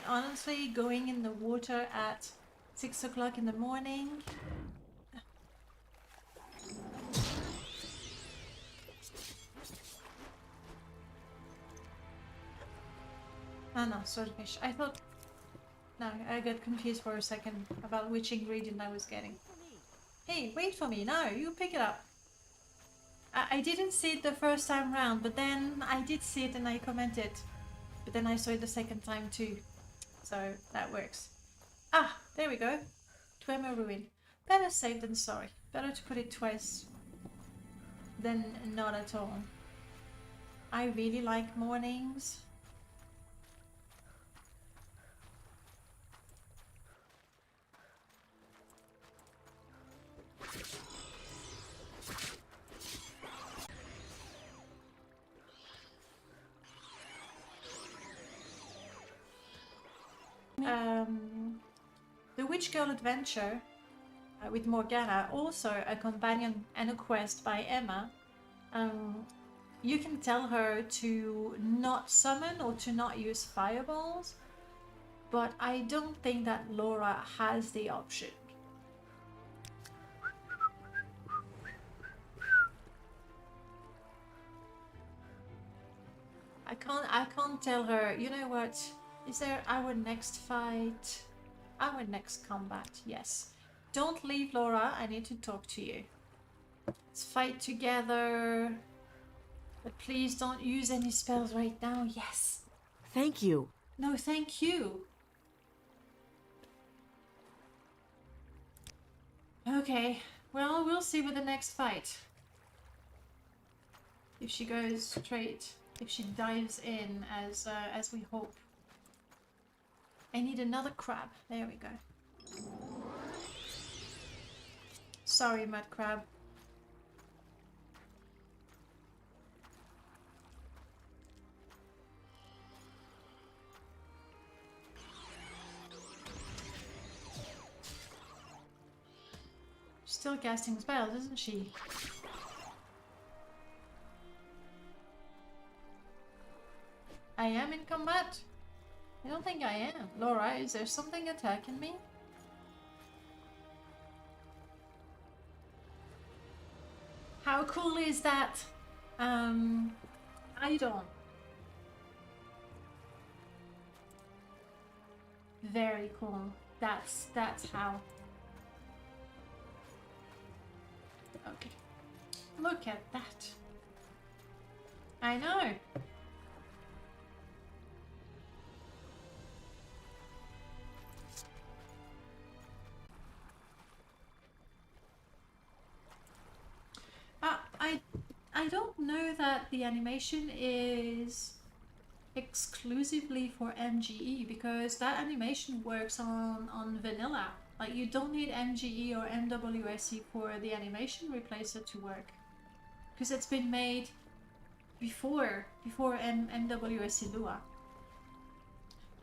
Speaker 2: Honestly, going in the water at 6 o'clock in the morning. Ah no, swordfish. I thought... No, I got confused for a second about which ingredient I was getting. Hey, wait for me. No, you pick it up. I didn't see it the first time round, but then I did see it and I commented. But then I saw it the second time too. So that works. Ah, there we go. Dwemer ruin. Better safe than sorry. Better to put it twice than not at all. I really like mornings. The Witch Girl Adventure with Morgana, also a companion and a quest by Emma. You can tell her to not summon or to not use fireballs, but I don't think that Laura has the option. I can't tell her, you know what, is there our next fight? Our next combat, yes. Don't leave, Laura, I need to talk to you. Let's fight together. But please don't use any spells right now, yes.
Speaker 1: Thank you.
Speaker 2: No, thank you. Okay, well, we'll see with the next fight. If she goes straight, if she dives in as we hope. I need another crab. There we go. Sorry, mud crab. Still casting spells, isn't she? I am in combat? I don't think I am. Laura, is there something attacking me? How cool is that? I don't. Very cool. That's how. Okay. Look at that. I know. I don't know that the animation is exclusively for MGE, because that animation works on vanilla. Like, you don't need MGE or MWSE for the animation replacer to work, because it's been made before MWSE Lua.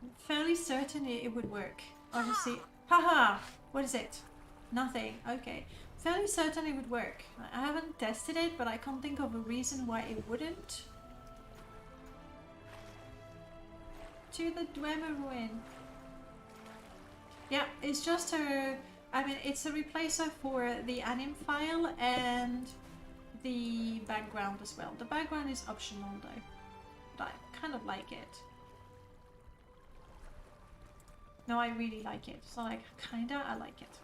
Speaker 2: I'm fairly certain it would work. Obviously, Haha! What is it? Nothing. Okay. Fairly certain it would work. I haven't tested it, but I can't think of a reason why it wouldn't. To the Dwemer ruin. Yeah, it's just a... I mean, it's a replacer for the anim file and the background as well. The background is optional though, but I kind of like it. No, I really like it. So like, kinda, I like it.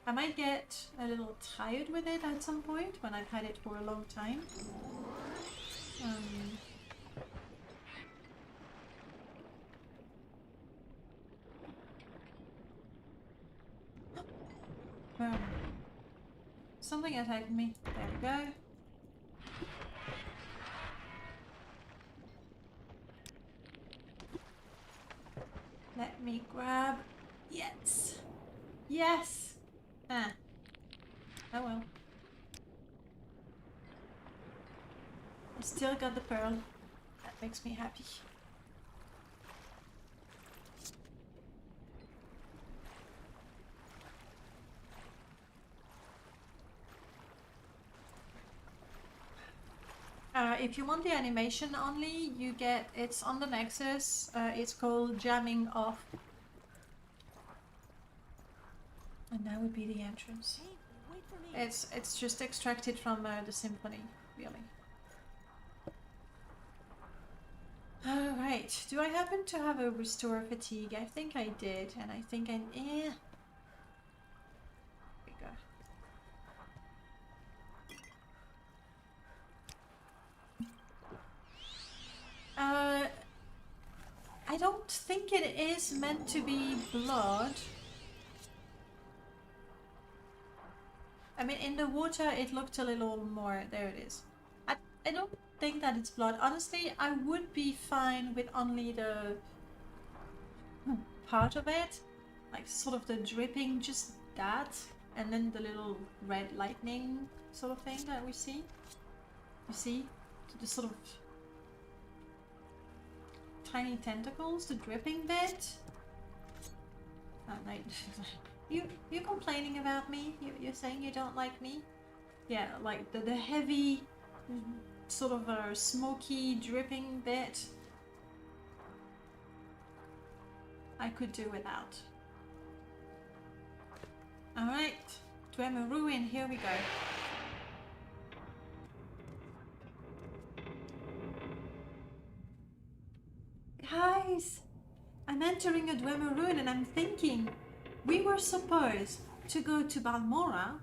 Speaker 2: I might get a little tired with it at some point when I've had it for a long time. Something attacked me. There we go. Let me grab. Yes. Yes. Ah. Oh well. I still got the pearl. That makes me happy. If you want the animation only, you get, it's on the Nexus, it's called Jamming Off. And that would be the entrance.
Speaker 1: Hey, wait for me.
Speaker 2: It's just extracted from the symphony, really. Alright, do I happen to have a restore fatigue? I think I did, and I think I... There we go. I don't think it is meant to be blood. I mean, in the water it looked a little more... There it is. I don't think that it's blood. Honestly, I would be fine with only the part of it. Like, sort of the dripping, just that. And then the little red lightning sort of thing that we see. You see? The sort of... tiny tentacles, the dripping bit. Oh, no. You complaining about me? You're saying you don't like me? Yeah, like the heavy, sort of a smoky, dripping bit. I could do without. Alright, Dwemer ruin, here we go. Guys, I'm entering a Dwemer ruin and I'm thinking we were supposed to go to Balmora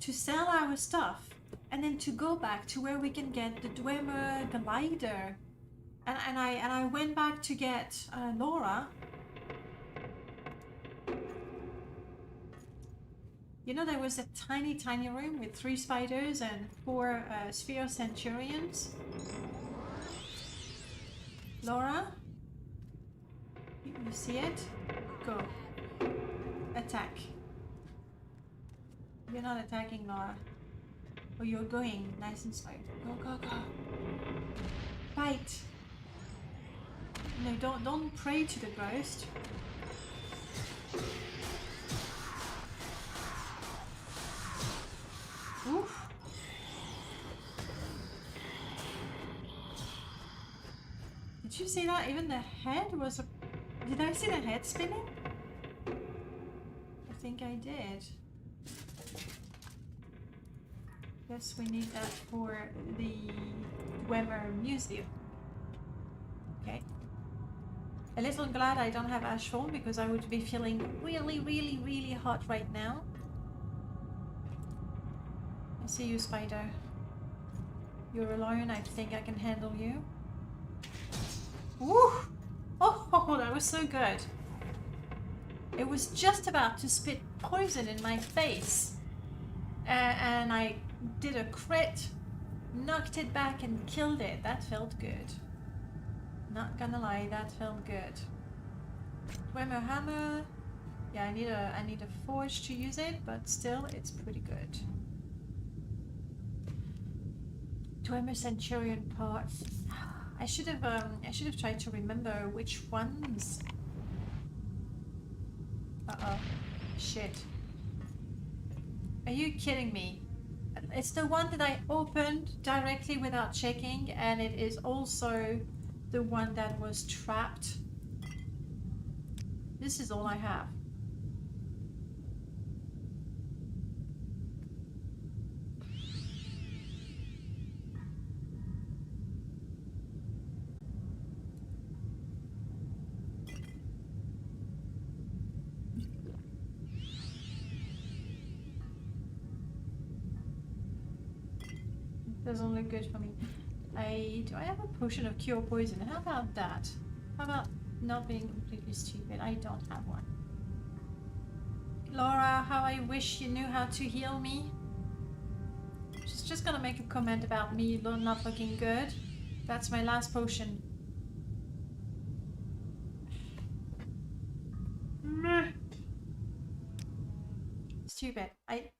Speaker 2: to sell our stuff and then to go back to where we can get the Dwemer glider. And I went back to get Laura. You know, there was a tiny room with 3 spiders and 4 sphere centurions. Laura? You see it? Go. Attack. You're not attacking, Laura. Oh, you're going nice and slow. Go. Fight. No, don't pray to the ghost. Oof. Did you see that? Even the head was a... Did I see the head spinning? I think I did. Yes, we need that for the Dwemer Museum. Okay. A little glad I don't have Ashfall because I would be feeling really hot right now. I see you, spider. You're alone. I think I can handle you. Woo! Oh, that was so good. It was just about to spit poison in my face. And I did a crit, knocked it back and killed it. That felt good. Not gonna lie, that felt good. Dwemer hammer. Yeah, I need a forge to use it, but still, it's pretty good. Dwemer Centurion parts. I should have tried to remember which ones. Oh, Shit. Are you kidding me? It's the one that I opened directly without checking, and it is also the one that was trapped. This is all I have. Doesn't look good for me. Do I have a potion of cure poison? How about that? How about not being completely stupid? I don't have one. Laura, how I wish you knew how to heal me. She's just gonna make a comment about me not looking good. That's my last potion. Stupid. Okay.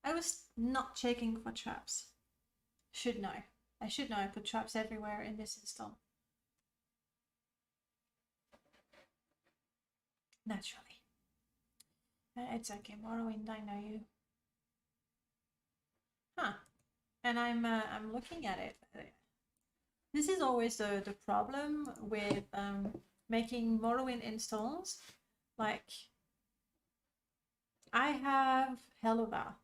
Speaker 2: I was not checking for traps. Should know. I should know I put traps everywhere in this install. Naturally. It's okay, Morrowind, I know you. Huh. And I'm looking at it. This is always the problem with making Morrowind installs. Like, I have Helluva,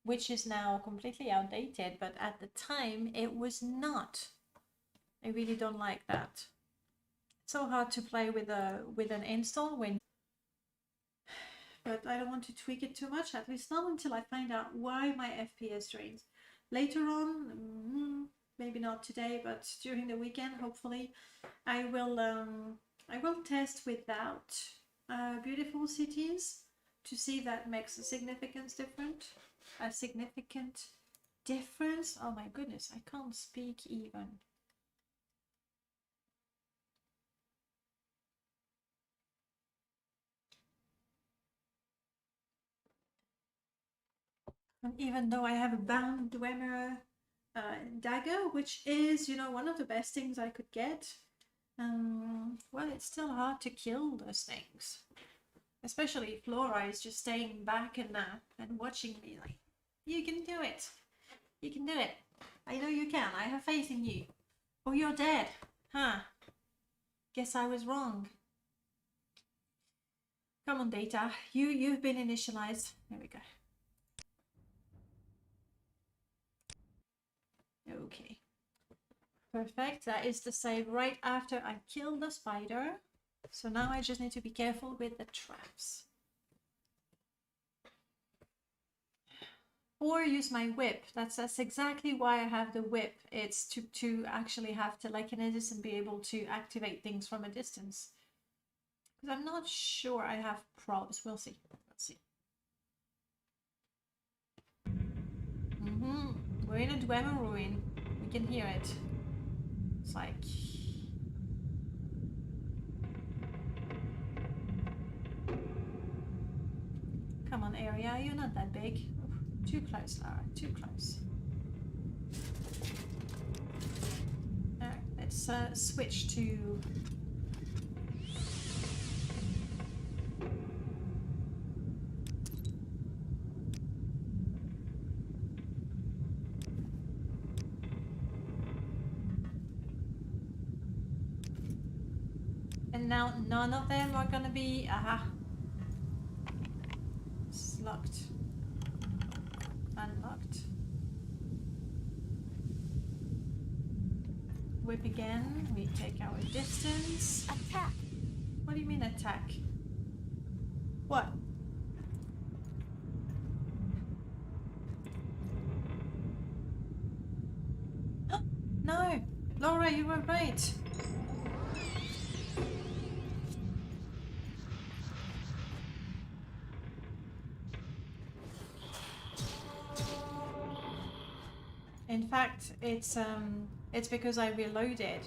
Speaker 2: which is now completely outdated, but at the time it was not. I really don't like that. It's so hard to play with an install when, but I don't want to tweak it too much, at least not until I find out why my FPS drains. Later on, maybe not today, but during the weekend, hopefully, I will test without beautiful cities to see if that makes a significant difference. Oh my goodness, I can't speak even. And even though I have a bound Dwemer dagger, which is, you know, one of the best things I could get, well, it's still hard to kill those things. Especially if Laura is just staying back and watching me like, you can do it. You can do it. I know you can. I have faith in you. Oh, you're dead. Huh. Guess I was wrong. Come on, Daedra. You've been initialized. There we go. Okay. Perfect. That is the save right after I kill the spider. So now I just need to be careful with the traps. Or use my whip. That's exactly why I have the whip. It's to actually have telekinesis and be able to activate things from a distance. Because I'm not sure I have probs. We'll see. Let's see. We're in a Dwemer ruin. We can hear it. It's like... Come on, area, you're not that big. Too close, Lara, too close. Alright, let's switch to... And now none of them are gonna be... Aha. It's locked. Unlocked. Whip again. We take our distance.
Speaker 1: Attack!
Speaker 2: What do you mean attack? What? No! Laura, you were right! In fact, it's because I reloaded.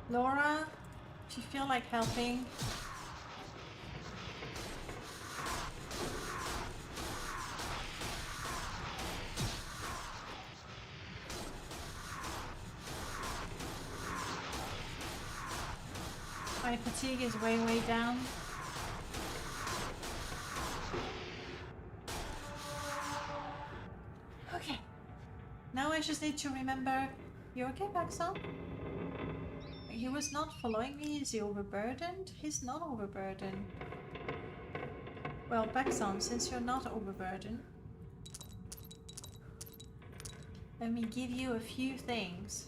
Speaker 2: Laura, if you feel like helping. My fatigue is way down. Okay. Now I just need to remember... You okay, Baxon? He was not following me. Is he overburdened? He's not overburdened. Well, Baxon, since you're not overburdened, let me give you a few things.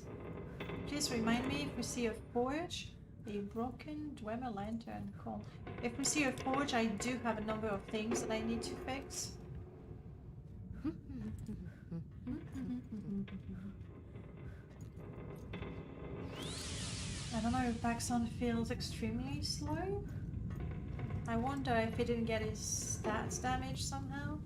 Speaker 2: Please remind me if we see a forge, a broken Dwemer lantern. Cool. If we see a forge, I do have a number of things that I need to fix. I don't know if Baxon feels extremely slow. I wonder if he didn't get his stats damaged somehow.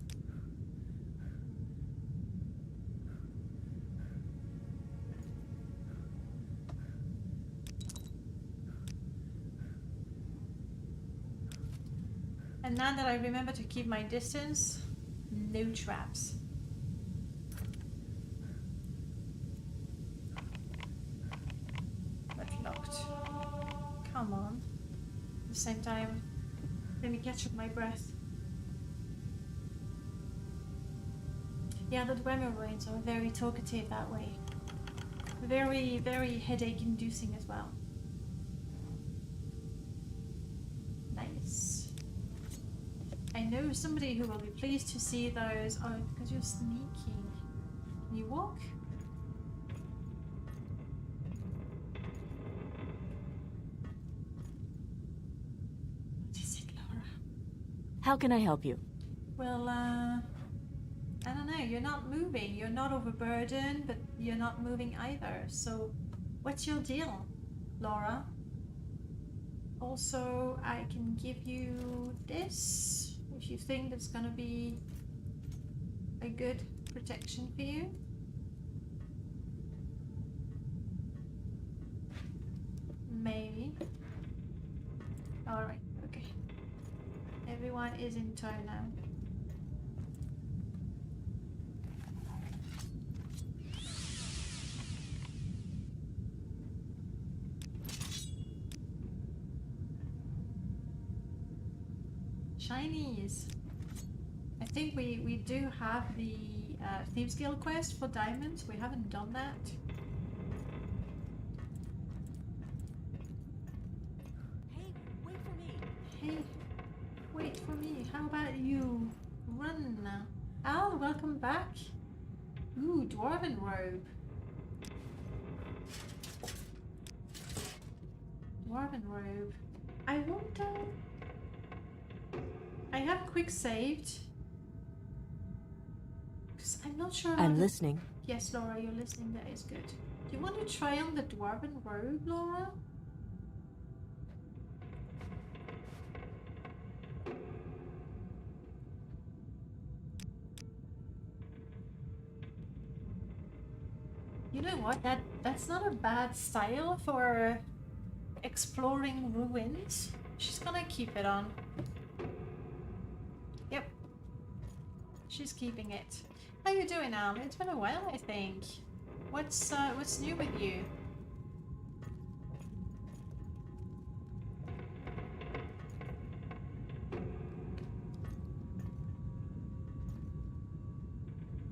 Speaker 2: And now that I remember to keep my distance, no traps. But locked. Come on. At the same time, let me catch up my breath. Yeah, the Dwemer ruins are very talkative that way. Very headache inducing as well. Nice. I know somebody who will be pleased to see those. Oh, because you're sneaking. Can you walk? What is it, Laura?
Speaker 1: How can I help you?
Speaker 2: Well, I don't know. You're not moving. You're not overburdened, but you're not moving either. So, what's your deal, Laura? Also, I can give you this if you think that's gonna be a good protection for you. Maybe. Alright, okay. Everyone is in turn now. Shinies. I think we do have the Thieves Guild quest for diamonds. We haven't done that.
Speaker 1: Hey, wait for me.
Speaker 2: Hey, wait for me. How about you run now? Al, welcome back. Ooh, Dwarven robe. Dwarven robe. I wonder... I have quick saved. Because I'm not sure.
Speaker 1: I'm listening.
Speaker 2: Yes, Laura, you're listening. That is good. Do you want to try on the Dwarven robe, Laura? You know what? That's not a bad style for exploring ruins. She's gonna keep it on. Yep. She's keeping it. How you doing, Al? It's been a while, I think. What's new with you?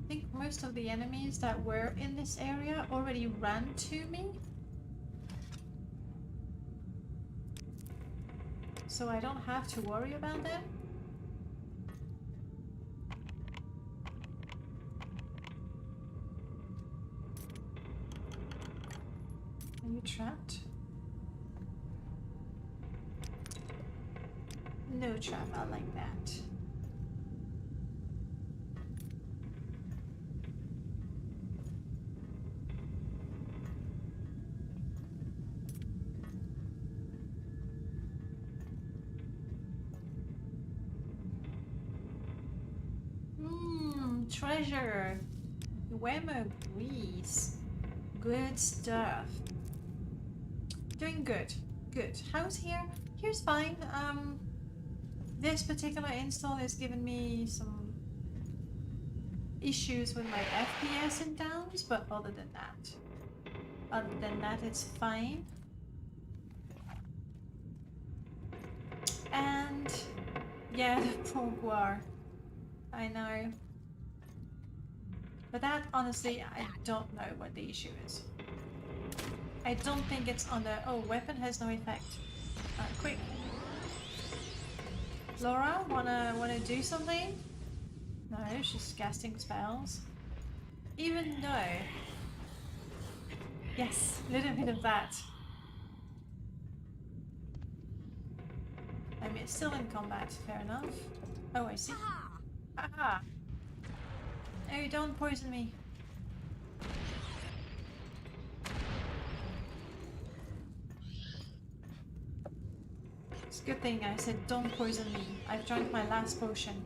Speaker 2: I think most of the enemies that were in this area already ran to me. So I don't have to worry about them. Are you trapped? No trap, I like that. Treasure. Dwemer Grease. Good stuff. Doing good. Good. How's here? Here's fine. This particular install is giving me some issues with my FPS and downs, but other than that, it's fine. And yeah, the pourboire. I know. But that, honestly, I don't know what the issue is. I don't think it's on the... Oh, weapon has no effect. Quick. Laura, wanna do something? No, she's casting spells. Even though... Yes, a little bit of that. I mean, it's still in combat, fair enough. Oh, I see. Aha! Oh, don't poison me. It's a good thing I said don't poison me. I've drank my last potion.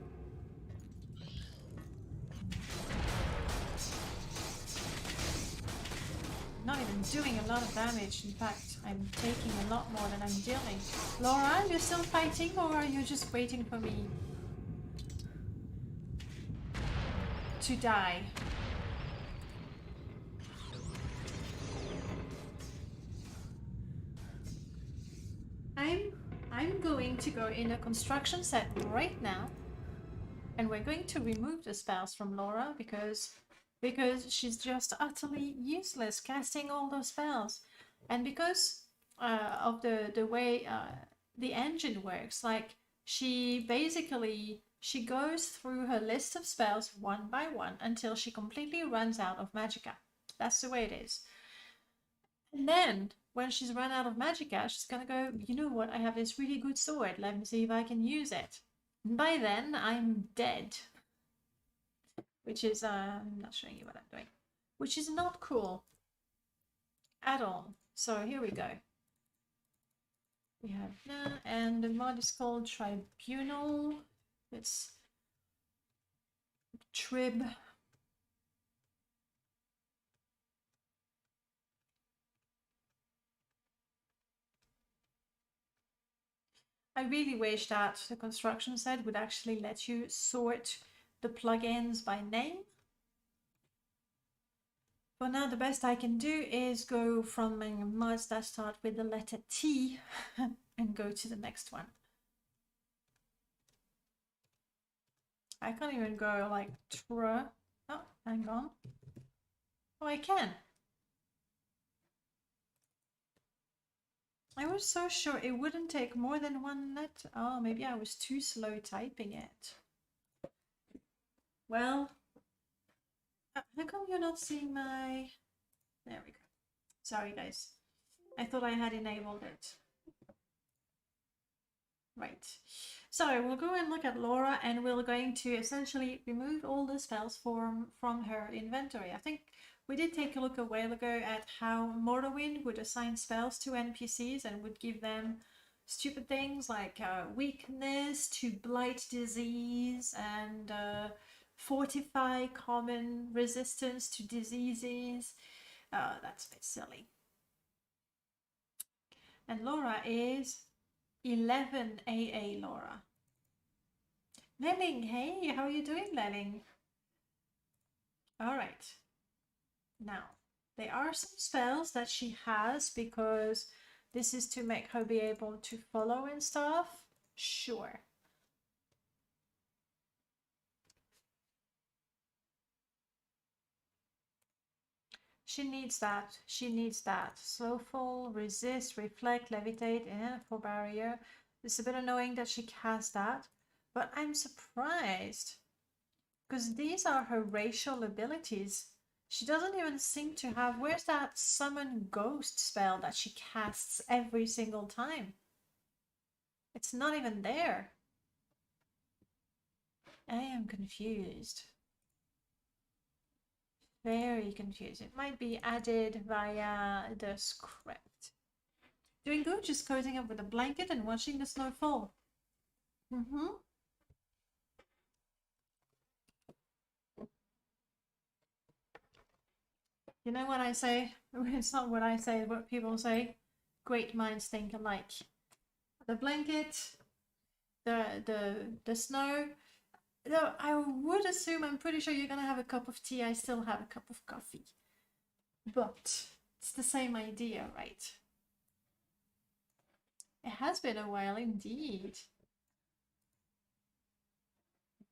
Speaker 2: Not even doing a lot of damage. In fact, I'm taking a lot more than I'm dealing. Laura, you're still fighting, or are you just waiting for me to die? I'm going to go in a construction set right now, and we're going to remove the spells from Laura because she's just utterly useless casting all those spells, and because of the way the engine works. Like, she goes through her list of spells one by one until she completely runs out of magicka. That's the way it is. And then when she's run out of magicka, she's gonna go, you know what, I have this really good sword, let me see if I can use it. And by then I'm dead. Which is, I'm not showing you what I'm doing. Which is not cool. At all. So here we go. We have, and the mod is called Tribunal. It's Trib. I really wish that the construction set would actually let you sort the plugins by name. For now, the best I can do is go from mods that start with the letter T and go to the next one. I can't even go like tra. Oh, hang on. Oh, I can. I was so sure it wouldn't take more than one letter. Oh, maybe I was too slow typing it. Well, how come you're not seeing my... There we go. Sorry, guys. I thought I had enabled it. Right. So we'll go and look at Laura, and we're going to essentially remove all the spells from her inventory. I think we did take a look a while ago at how Morrowind would assign spells to NPCs and would give them stupid things like weakness to blight disease and fortify common resistance to diseases. That's a bit silly. And Laura is 11 AA Laura. Lelling, hey, how are you doing, Lelling? All right. Now, there are some spells that she has because this is to make her be able to follow and stuff. Sure. She needs that. She needs that. Slowful, resist, reflect, levitate, and for barrier. It's a bit annoying that she has that, but I'm surprised because these are her racial abilities. She doesn't even seem to have... Where's that summon ghost spell that she casts every single time? It's not even there. I am confused. Very confused. It might be added via the script. Doing good, just cozying up with a blanket and watching the snow fall. You know what I say? It's not what I say, what people say. Great minds think alike. The blanket, the snow. No, I would assume, I'm pretty sure you're gonna have a cup of tea. I still have a cup of coffee. But it's the same idea, right? It has been a while indeed.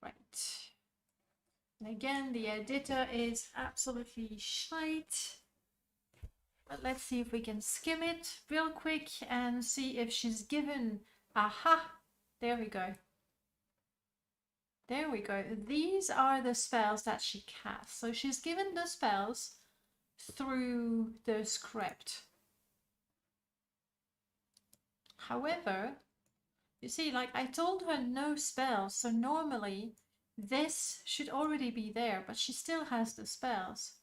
Speaker 2: Right. And again, the editor is absolutely shite. But let's see if we can skim it real quick and see if she's given... Aha! There we go. There we go. These are the spells that she casts. So she's given the spells through the script. However, you see, like I told her no spells, so normally this should already be there, but she still has the spells.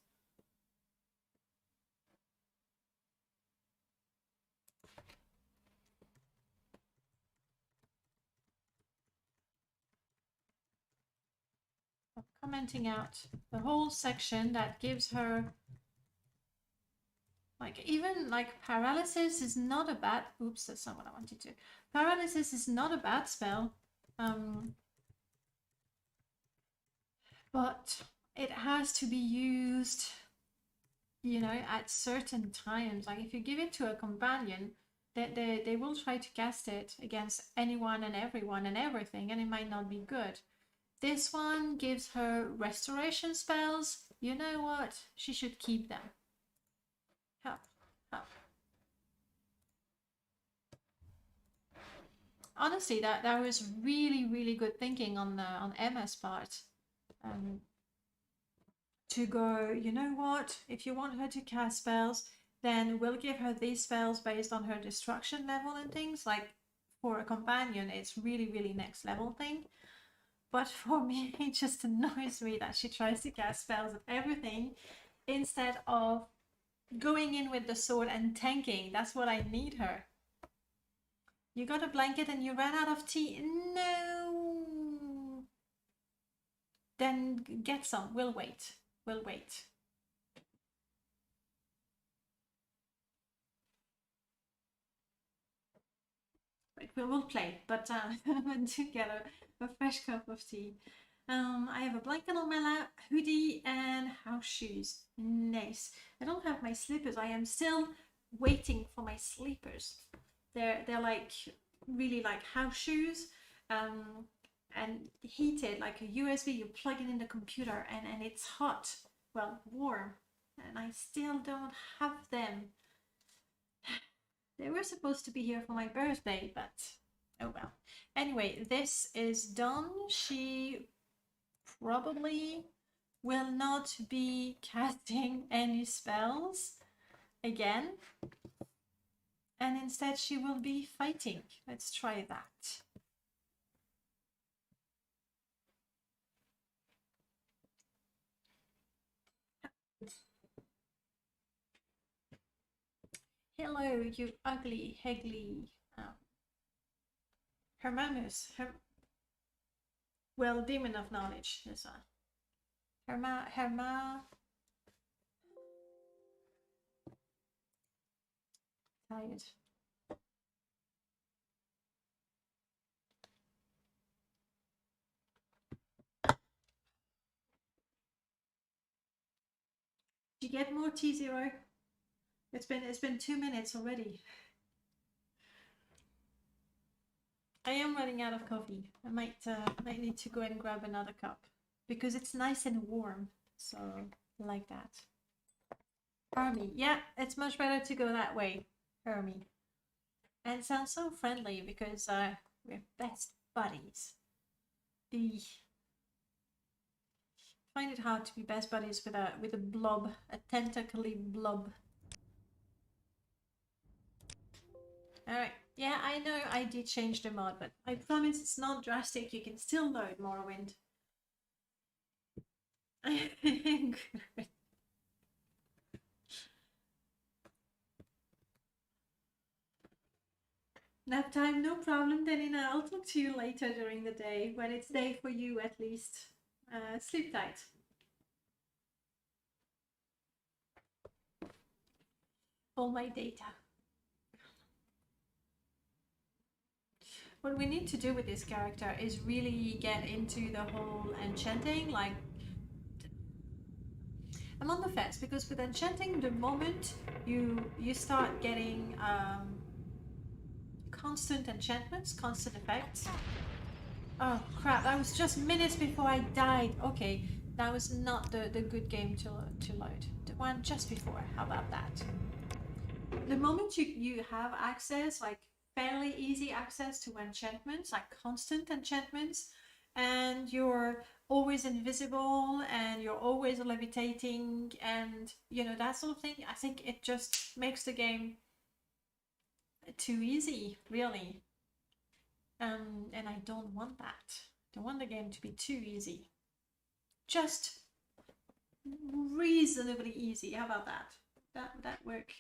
Speaker 2: I'm commenting out the whole section that gives her, like, even like paralysis is not a bad, oops, that's not what I wanted to. Paralysis is not a bad spell, but it has to be used, you know, at certain times. Like if you give it to a companion, they will try to cast it against anyone and everyone and everything, and it might not be good. This one gives her restoration spells. You know what? She should keep them. Help, help. Honestly, that was really good thinking on Emma's part. To go, you know what? If you want her to cast spells, then we'll give her these spells based on her destruction level and things. Like for a companion, it's really next level thing. But for me, it just annoys me that she tries to cast spells at everything instead of going in with the sword and tanking. That's what I need her. You got a blanket and you ran out of tea? No! Then get some. We'll wait. We'll wait. Right, we'll play, but to get a fresh cup of tea. I have a blanket on my lap, hoodie, and house shoes. Nice. I don't have my slippers. I am still waiting for my slippers. They're like really like house shoes, and heated, like a USB. You plug it in the computer, and it's hot. Well, warm. And I still don't have them. They were supposed to be here for my birthday, but oh well. Anyway, this is done. She probably will not be casting any spells again. And instead she will be fighting. Let's try that. Hello, you ugly, higgly, Hermanus, well, demon of knowledge, this one. Herma, tired. Did you get more T0? It's been 2 minutes already. I am running out of coffee. I might need to go and grab another cup because it's nice and warm. So like that. Hermie, yeah, it's much better to go that way. Hermie, and it sounds so friendly because we're best buddies. Find it hard to be best buddies with a blob, a tentacly blob. Alright, yeah, I know I did change the mod, but I promise it's not drastic. You can still load Morrowind. Nap time, no problem, Denina. I'll talk to you later during the day, when it's day for you at least. Sleep tight. All my data. What we need to do with this character is really get into the whole enchanting. Like, I'm on the fence because with enchanting, the moment you start getting constant enchantments, constant effects, Oh crap, that was just minutes before I died. Okay, that was not the good game to load. The one just before, how about that? The moment you have access, like fairly easy access to enchantments, like constant enchantments, and you're always invisible and you're always levitating and you know that sort of thing, I think it just makes the game too easy, really. And I don't want that. I don't want the game to be too easy. Just reasonably easy. How about that? That work.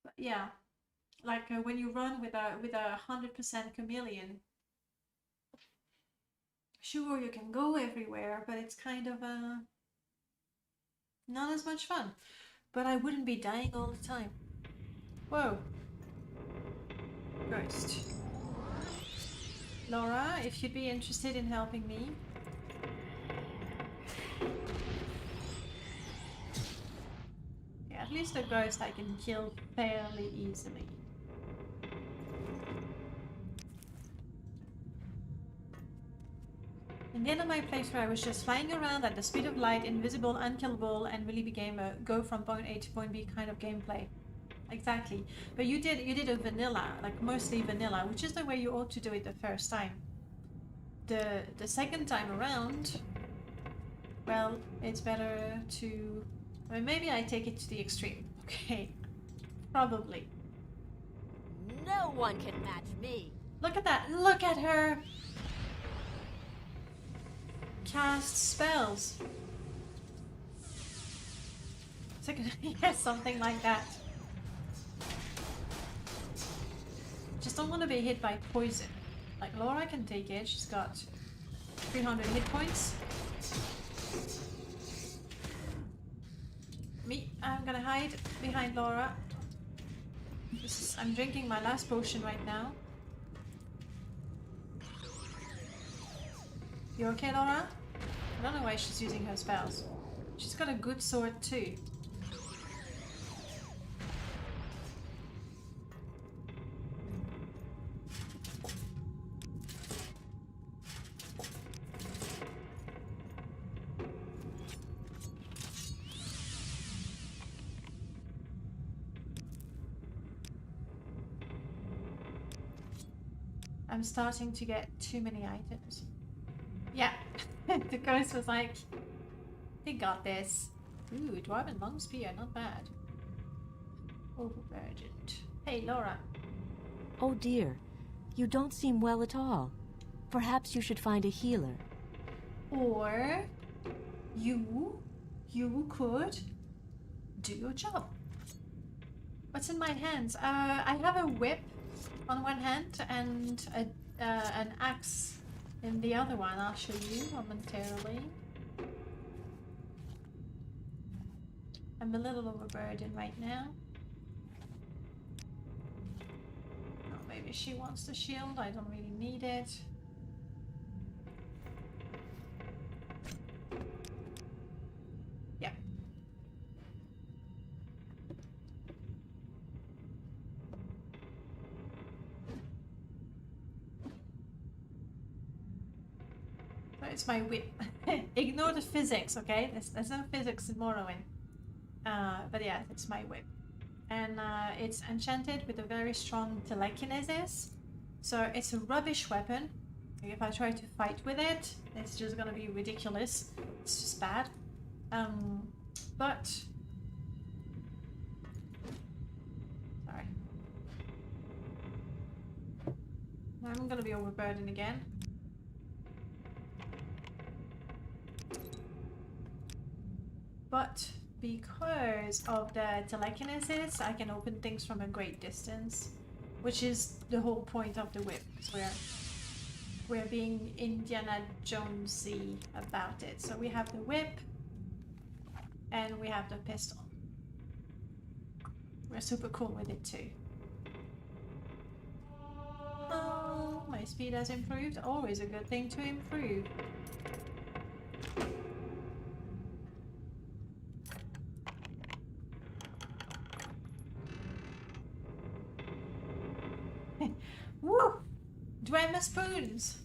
Speaker 2: But yeah, like when you run with a 100% chameleon, sure you can go everywhere, but it's kind of not as much fun. But I wouldn't be dying all the time. Whoa. Ghost. Laura, if you'd be interested in helping me. Yeah, at least a ghost I can kill fairly easily. In the end of my playthrough, I was just flying around at the speed of light, invisible, unkillable, and really became a go from point A to point B kind of gameplay. Exactly. But you did a vanilla, like mostly vanilla, which is the way you ought to do it the first time. The second time around, well, it's better to... I mean, maybe I take it to the extreme. Okay. Probably.
Speaker 7: No one can match me.
Speaker 2: Look at that. Look at her cast spells. So, yeah, something like that. Just don't want to be hit by poison. Like, Laura can take it. She's got 300 hit points. Me, I'm gonna hide behind Laura. I'm drinking my last potion right now. You okay, Laura? I don't know why she's using her spells. She's got a good sword too. I'm starting to get too many items. Yeah, the ghost was like, they got this. Ooh, Dwarven long spear, not bad. Overburdened. Hey, Laura.
Speaker 1: Oh dear, you don't seem well at all. Perhaps you should find a healer.
Speaker 2: Or you could do your job. What's in my hands? I have a whip on one hand and an axe in the other one. I'll show you momentarily. I'm a little overburdened right now. Oh, maybe she wants the shield. I don't really need it. Yeah. So it's my whip. Ignore the physics, okay? There's no physics in Morrowind. But yeah, it's my whip. And it's enchanted with a very strong telekinesis. So it's a rubbish weapon. If I try to fight with it, it's just gonna be ridiculous. It's just bad. But... Sorry. I'm gonna be overburdened again. But because of the telekinesis, I can open things from a great distance, which is the whole point of the whip. We're being Indiana Jonesy about it. So we have the whip and we have the pistol. We're super cool with it too. Oh, my speed has improved. Always a good thing to improve. Woo! Dwemer spoons!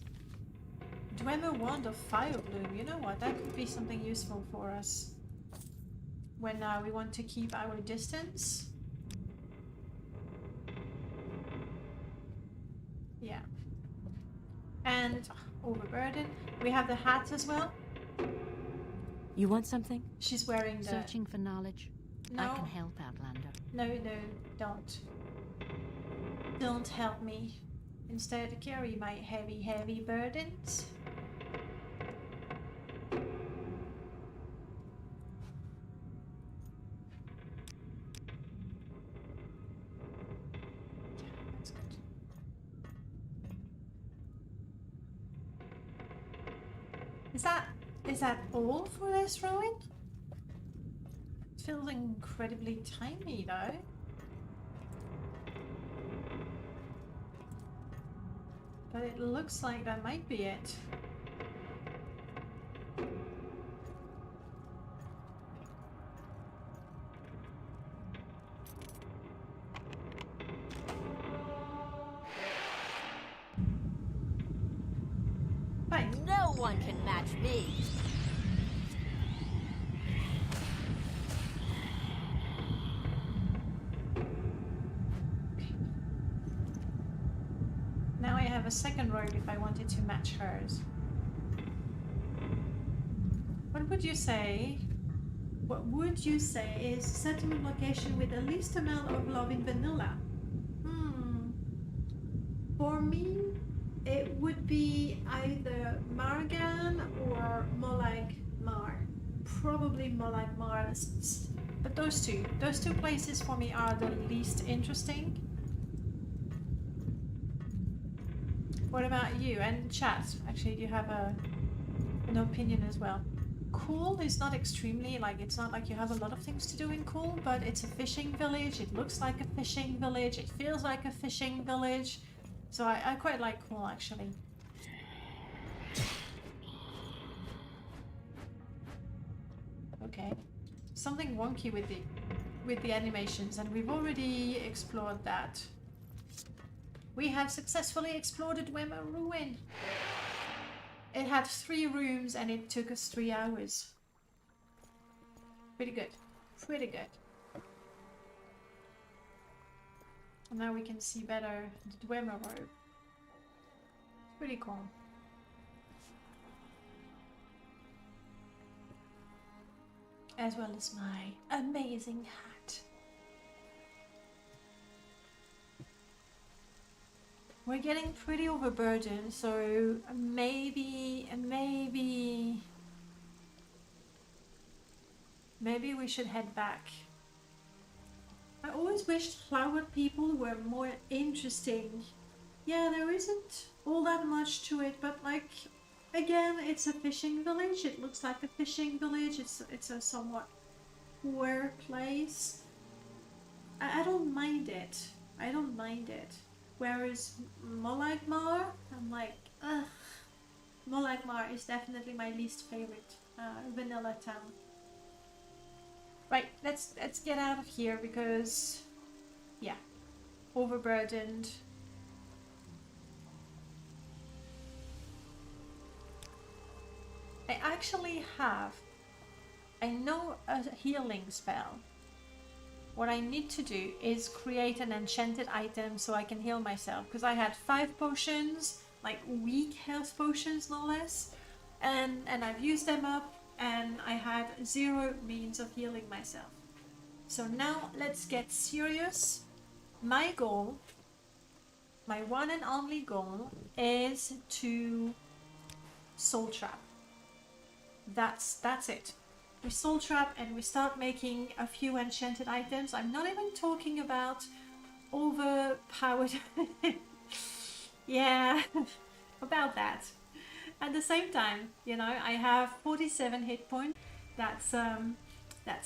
Speaker 2: Dwemer wand of fire bloom. You know what? That could be something useful for us when we want to keep our distance. Yeah. And overburden. We have the hat as well.
Speaker 1: You want something?
Speaker 2: She's wearing the...
Speaker 1: Searching for knowledge?
Speaker 2: No.
Speaker 1: I can help, Outlander.
Speaker 2: No, don't. Don't help me. Instead, carry my heavy, heavy burdens. That's good. Is that all for this ruin? It feels incredibly tiny though. But it looks like that might be it. Right.
Speaker 7: No one can match me.
Speaker 2: Now I have a second robe if I wanted to match hers. What would you say? What would you say is settlement location with the least amount of love in vanilla? For me, it would be either Margan or Molag Mar. Probably Molag Mar. But those two places for me are the least interesting. What about you? And chat, actually, do you have an opinion as well? Cool is not extremely, like, it's not like you have a lot of things to do in Cool, but it's a fishing village. It looks like a fishing village. It feels like a fishing village. So I quite like Cool, actually. Okay. Something wonky with the animations, and we've already explored that. We have successfully explored Dwemer ruin. It had 3 rooms and it took us 3 hours. Pretty good. Pretty good. And now we can see better the Dwemer robe. Pretty cool. As well as my amazing hat. We're getting pretty overburdened, so maybe we should head back. I always wished flowered people were more interesting. Yeah, there isn't all that much to it, but like, again, it's a fishing village. It looks like a fishing village. It's a somewhat poor place. I don't mind it. I don't mind it. Whereas Molag Mar, I'm like, ugh. Molag Mar is definitely my least favorite vanilla town. Right, let's get out of here because, yeah, overburdened. I actually have, I know a healing spell. What I need to do is create an enchanted item so I can heal myself, because I had 5 potions, like weak health potions no less, and I've used them up and I had 0 means of healing myself. So now let's get serious. My goal, my one and only goal, is to soul trap. That's it. We soul trap and we start making a few enchanted items. I'm not even talking about overpowered. Yeah, about that. At the same time, you know, I have 47 hit points. That's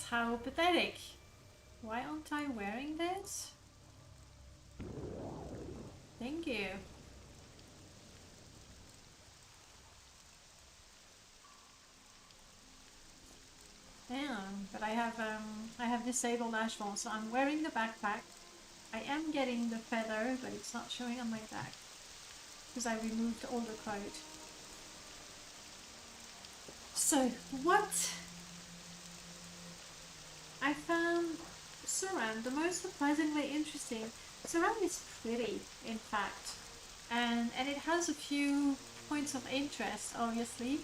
Speaker 2: how pathetic. Why aren't I wearing this? Thank you. Yeah, but I have disabled Ashfall, so I'm wearing the backpack. I am getting the feather, but it's not showing on my back. because I removed all the code. So, what I found Suran the most surprisingly interesting. Suran is pretty, in fact, and it has a few points of interest, obviously.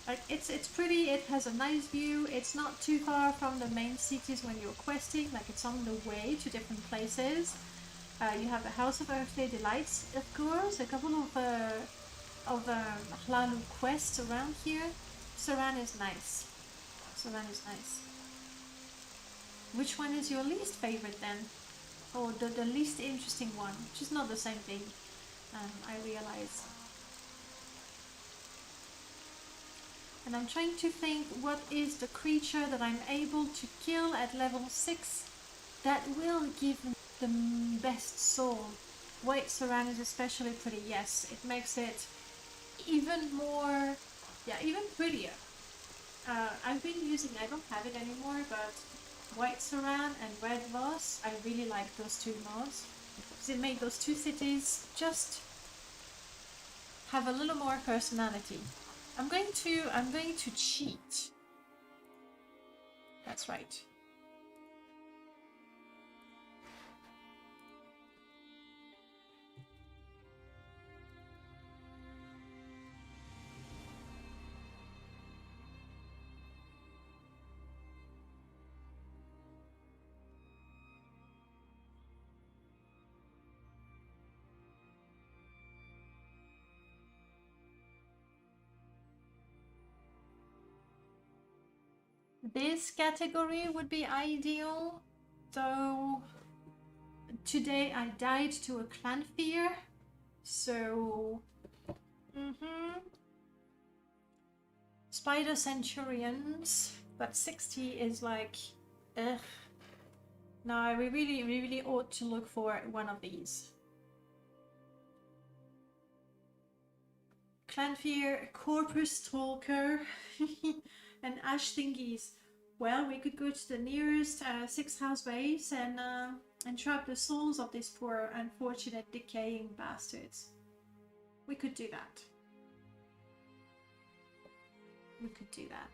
Speaker 2: Like it's pretty. It has a nice view. It's not too far from the main cities when you're questing. Like it's on the way to different places. You have the House of Earthly Delights, of course. A couple of Hlalu quests around here. Suran is nice. Suran is nice. Which one is your least favorite then? Or the least interesting one? Which is not the same thing, I realize. And I'm trying to think what is the creature that I'm able to kill at level 6 that will give me the best soul. White Suran is especially pretty, yes. It makes it even more, yeah, even prettier. I've been using, I don't have it anymore, but White Suran and Red Voss, I really like those two mods. Because it made those two cities just have a little more personality. I'm going to cheat. That's right. This category would be ideal, though today I died to a clan fear, so Spider Centurions, but 60 is like, ugh. No, we really ought to look for one of these. Clan fear, Corpus Stalker, and Ash Thingies. Well, we could go to the nearest 6th house base and trap the souls of these poor, unfortunate, decaying bastards. We could do that. We could do that.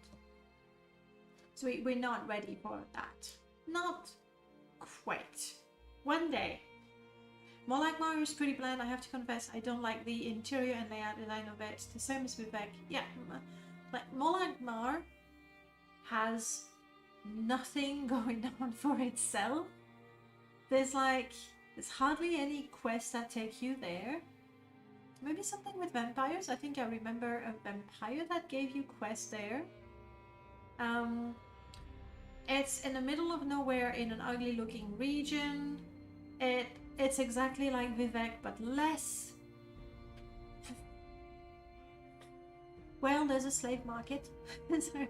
Speaker 2: So we're not ready for that. Not quite. One day. Molagmar is pretty bland, I have to confess. I don't like the interior and layout design of it. The same as Vivek. Yeah, like Molagmar has nothing going on for itself. There's hardly any quests that take you there. Maybe something with vampires. I think I remember a vampire that gave you quests there. It's in the middle of nowhere in an ugly looking region. It's exactly like Vivek, but less. Well, there's a slave market. So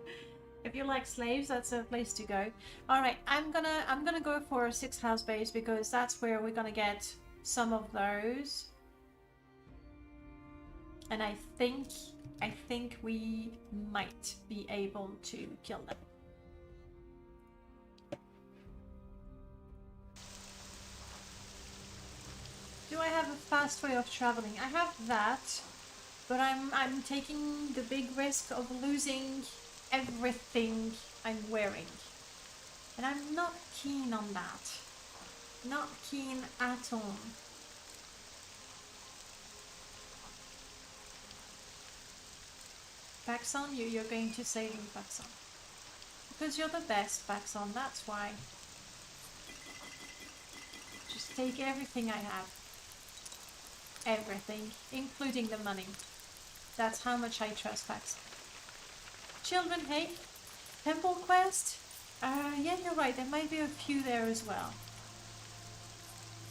Speaker 2: if you like slaves, that's a place to go. All right, I'm gonna go for a 6th house base because that's where we're gonna get some of those. And I think we might be able to kill them. Do I have a fast way of traveling? I have that, but I'm taking the big risk of losing everything I'm wearing. And I'm not keen on that. Not keen at all. Paxson, you're going to save me, Paxson. Because you're the best, Paxson, that's why. Just take everything I have. Everything, including the money. That's how much I trust Paxson. Children, hey? Temple quest? Yeah, you're right, there might be a few there as well.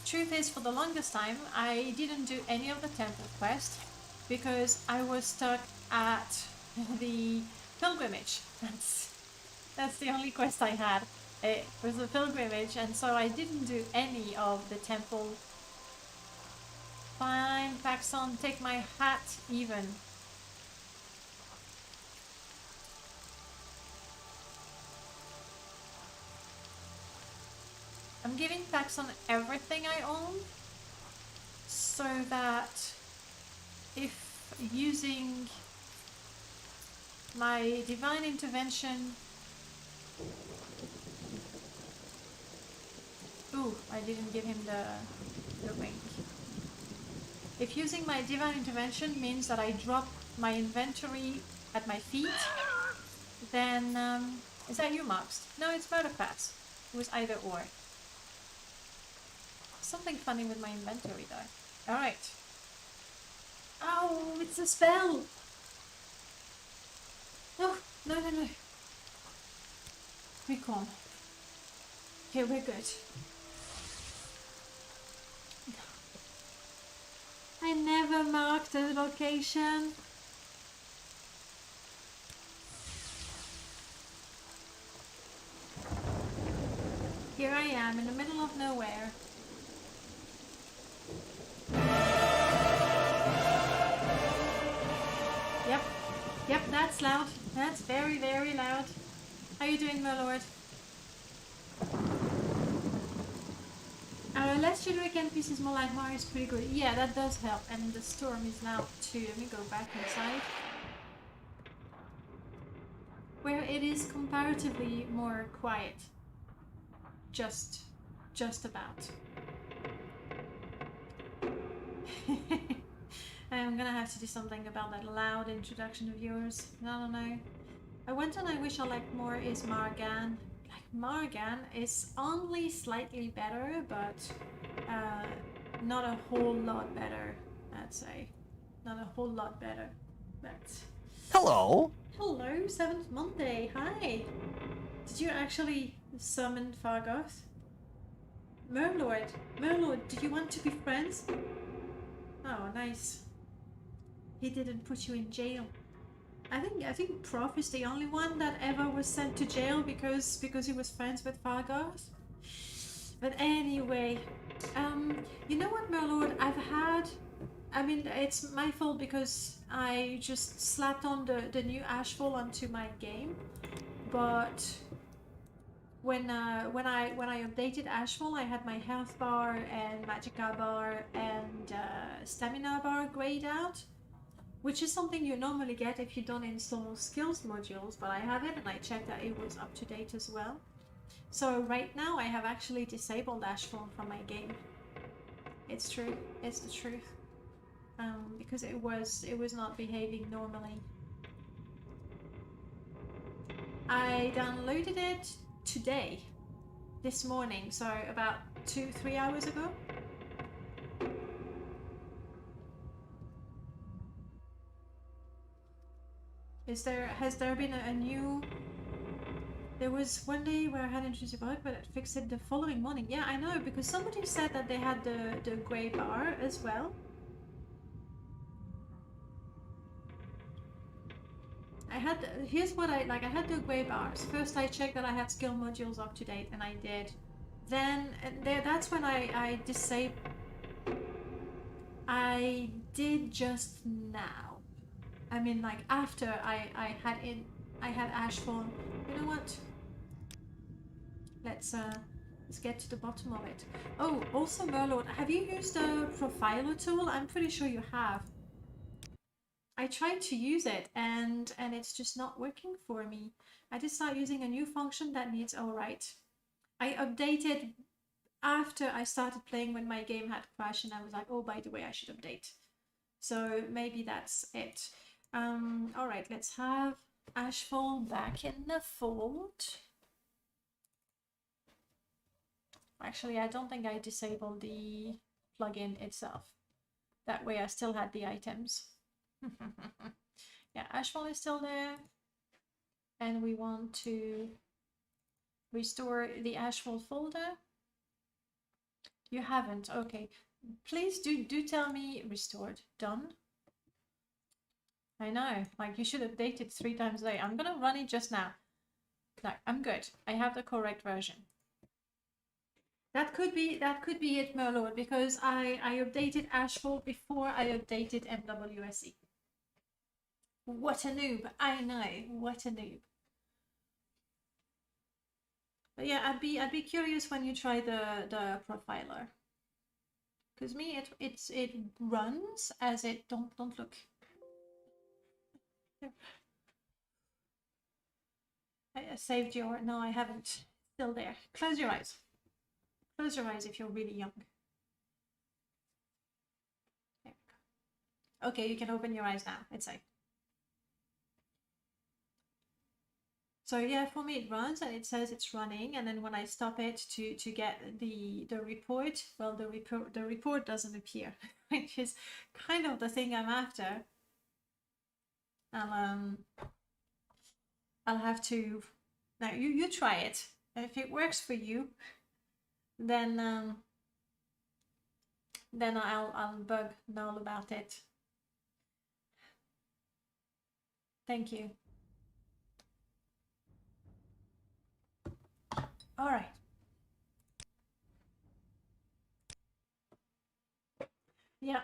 Speaker 2: Truth is, for the longest time, I didn't do any of the temple quest because I was stuck at the pilgrimage. That's the only quest I had. It was a pilgrimage, and so I didn't do any of the temple. Fine, Paxson, take my hat even. I'm giving Paxson everything I own. so that if using my divine intervention... Ooh, I didn't give him the wink. If using my divine intervention means that I drop my inventory at my feet, then is that you, Mox? No, it's Murdercrafts. It was either or. Something funny with my inventory though. Alright. Oh, it's a spell! Oh, no, no, no. Recon. Okay, we're good. I never marked the location. Here I am in the middle of nowhere. Yep, that's loud. That's very, very loud. How you doing, my lord? Last year the weekend piece is more like Mario is pretty good. Yeah, that does help. And the storm is loud too. Let me go back inside. Where it is comparatively more quiet. Just about. I'm gonna have to do something about that loud introduction of yours. I don't know. I went on I Wish I Liked More is Margan. Like Margan is only slightly better, but not a whole lot better, I'd say. Not a whole lot better. But
Speaker 5: Hello.
Speaker 2: hello, 7th Monday. Hi. Did you actually summon Fargoth? Merlord, did you want to be friends? Oh, nice. He didn't put you in jail. I think Prof is the only one that ever was sent to jail because he was friends with Fargoth. But anyway, you know what, Merlord? It's my fault because I just slapped on the new Ashfall onto my game. But when I updated Ashfall, I had my health bar and magicka bar and stamina bar grayed out, which is something you normally get if you don't install skills modules, but I have it and I checked that it was up to date as well. So right now I have actually disabled Ashfall from my game. It's true, it's the truth. Because it was not behaving normally. I downloaded it today, this morning, so about 2-3 hours ago. Has there been a new... There was one day where I had an intrusive bug, but it fixed it the following morning. Yeah, I know, because somebody said that they had the grey bar as well. Here's what I had the grey bars. First I checked that I had skill modules up to date, and I did. Then that's when I disabled. I did just now. I mean, like after I had Ashfall. You know what? Let's get to the bottom of it. Oh, also Merlord, have you used the profiler tool? I'm pretty sure you have. I tried to use it and it's just not working for me. I just started using a new function that needs alright. I updated after I started playing when my game had crashed, and I was like, oh, by the way, I should update. So maybe that's it. Alright, let's have Ashfall back in the fold. Actually, I don't think I disabled the plugin itself. That way I still had the items. Yeah, Ashfall is still there. And we want to restore the Ashfall folder. You haven't, okay. Please do tell me restored. Done. I know, like you should update it 3 times a day. I'm gonna run it just now. No, I'm good. I have the correct version. That could be it, Merlord, because I updated Ashfall before I updated MWSE. What a noob! I know, what a noob. But yeah, I'd be curious when you try the profiler. Because me, it runs as it don't look. I saved your. No, I haven't. Still there. Close your eyes. Close your eyes if you're really young. There we go. Okay, you can open your eyes now. It's safe. So yeah, for me it runs and it says it's running, and then when I stop it to get the report, well, the report doesn't appear, which is kind of the thing I'm after. I'll have to. Now you try it. If it works for you, then I'll bug Noel about it. Thank you. All right. Yeah,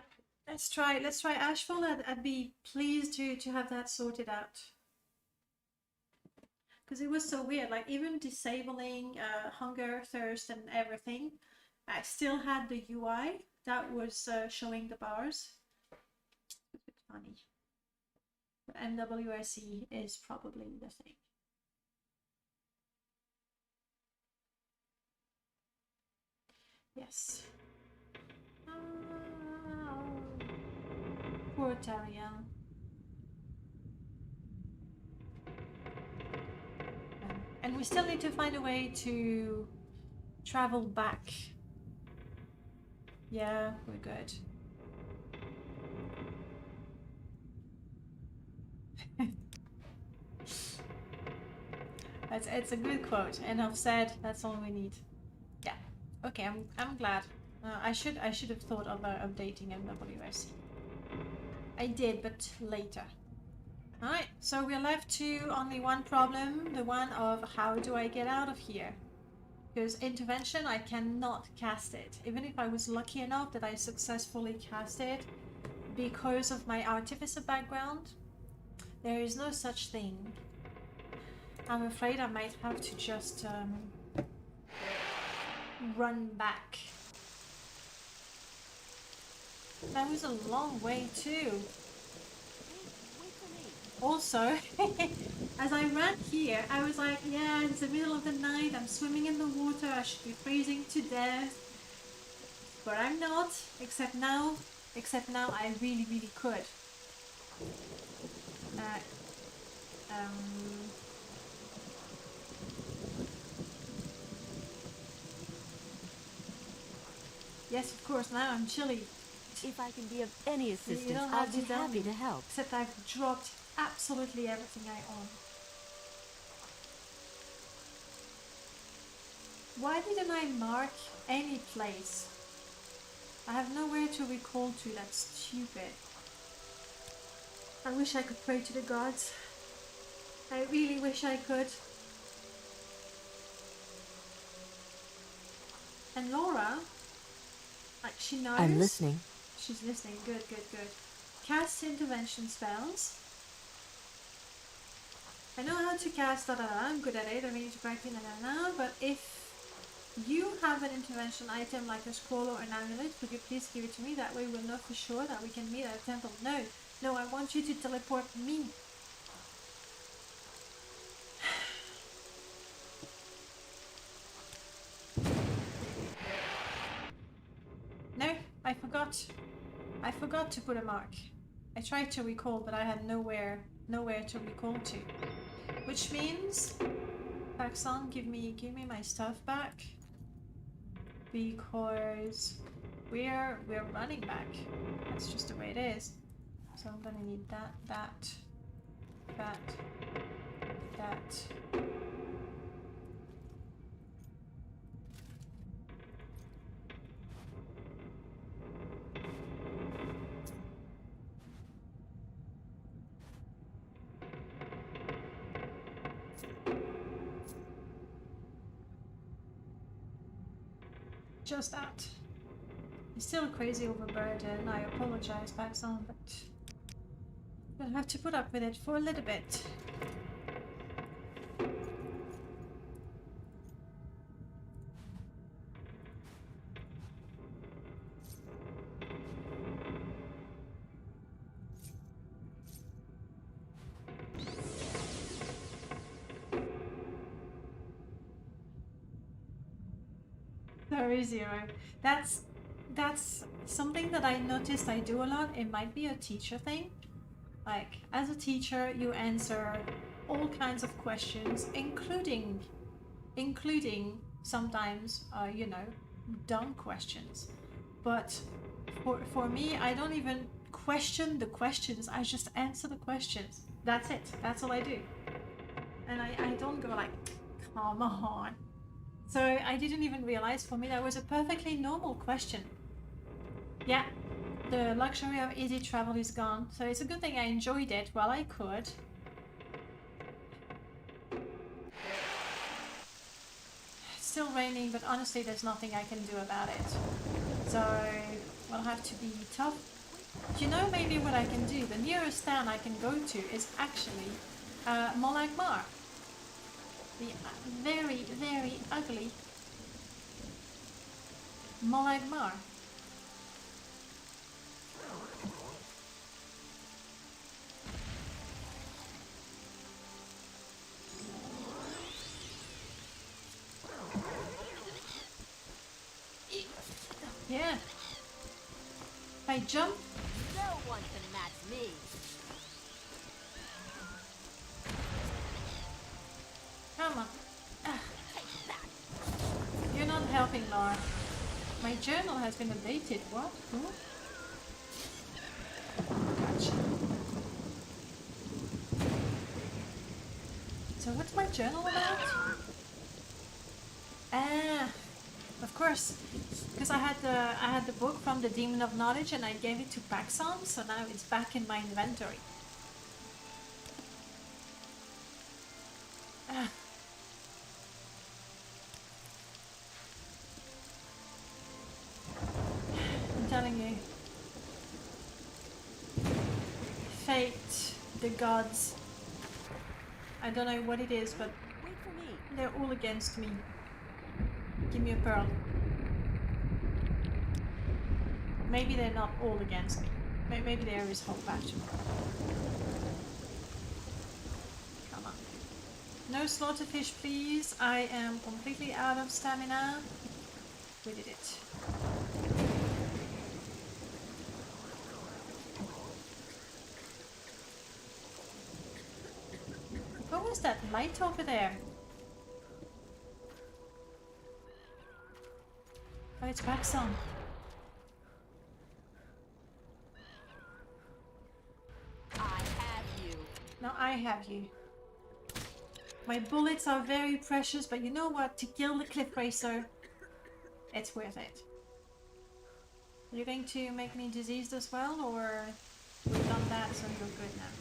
Speaker 2: let's try Ashfall. I'd be pleased to have that sorted out. Because it was so weird, like even disabling hunger, thirst, and everything, I still had the UI that was showing the bars. It's a bit funny. But MWSE is probably the thing. Yes. Poor Tariel. And we still need to find a way to travel back. Yeah, we're good. It's a good quote. Enough said. That's all we need. Yeah. Okay. I'm glad. I should have thought of updating MWSC. I did, but later. Alright, so we're left to only one problem, the one of how do I get out of here? Because intervention, I cannot cast it. Even if I was lucky enough that I successfully cast it, because of my Artificer background, there is no such thing. I'm afraid I might have to just run back. That was a long way too. Also, as I ran here, I was like, yeah, it's the middle of the night, I'm swimming in the water, I should be freezing to death. But I'm not, except now I really, really could. Yes, of course, now I'm chilly.
Speaker 1: If I can be of any assistance, I'll be happy to help.
Speaker 2: Except I've dropped absolutely everything I own. Why didn't I mark any place? I have nowhere to recall to, that's stupid. I wish I could pray to the gods. I really wish I could. And Laura, like, she knows.
Speaker 1: I'm listening.
Speaker 2: She's listening. Good, good, good. Cast intervention spells. I know how to cast I'm good at it. I need to practice but if you have an intervention item like a scroll or an amulet, could you please give it to me? That way we'll know for sure that we can meet at a temple. No, I want you to teleport me. No, I forgot to put a mark. I tried to recall, but I had nowhere to recall to. Which means, Paxson, give me my stuff back, because we're running back. That's just the way it is. So I'm gonna need that. Just that. It's still a crazy overburden. I apologize, Paxson, but we'll have to put up with it for a little bit. Sorry, Zero. That's something that I noticed I do a lot. It might be a teacher thing. Like, as a teacher, you answer all kinds of questions, including sometimes, you know, dumb questions. But for me, I don't even question the questions. I just answer the questions. That's it. That's all I do. And I don't go like, come on. So I didn't even realize for me that was a perfectly normal question. Yeah, the luxury of easy travel is gone. So it's a good thing I enjoyed it while I could. It's still raining, but honestly there's nothing I can do about it. So we'll have to be tough. You know, maybe what I can do, the nearest town I can go to is actually Molagmar. The very, very ugly Molagmar. Yeah. If I jump,
Speaker 7: No one can match me.
Speaker 2: come on. You're not helping, Laura. My journal has been updated. What? Who? Gotcha. So what's my journal about? Ah, of course, because I had the book from the Demon of Knowledge and I gave it to Paxson, so now it's back in my inventory. Ah. I'm telling you, fate, the gods. I don't know what it is, but
Speaker 7: Wait for me.
Speaker 2: they're all against me. Give me a pearl. Maybe they're not all against me. Maybe there is hope actually. Come on. No slaughterfish, please. I am completely out of stamina. We did it. What was that light over there? Oh, it's Paxson.
Speaker 7: I have you.
Speaker 2: Now I have you. My bullets are very precious, but you know what? To kill the cliff racer, it's worth it. You're going to make me diseased as well, or we've done that, so you're good now.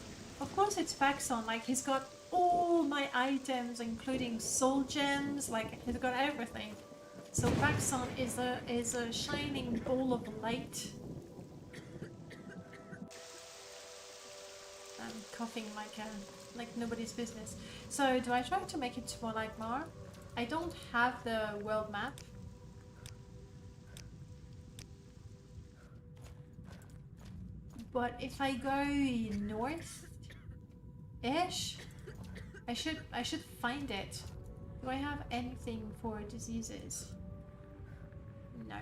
Speaker 2: Of course it's Paxson, like he's got all my items, including soul gems, like he's got everything. So Paxson is a shining ball of light. I'm coughing like nobody's business. So do I try to make it more like Mar? I don't have the world map. But if I go north-ish, I should find it. Do I have anything for diseases? No.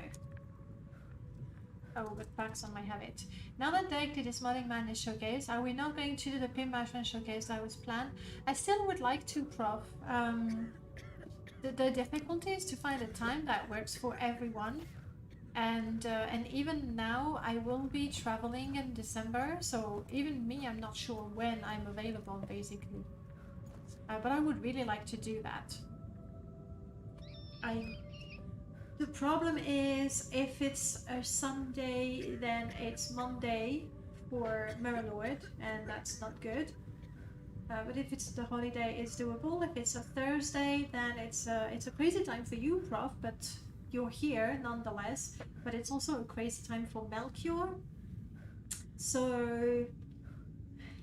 Speaker 2: Oh, but Paxson might have it. Now that Derek did his modding madness showcase, are we not going to do the Pimp Management showcase that was planned? I still would like to, Prof. The difficulty is to find a time that works for everyone. And even now, I will be traveling in December, so even me, I'm not sure when I'm available, basically. But I would really like to do that. The problem is, if it's a Sunday, then it's Monday for Merlord, and that's not good. But if it's the holiday, it's doable. If it's a Thursday, then it's a crazy time for you, Prof, but you're here nonetheless. But it's also a crazy time for Melchior. So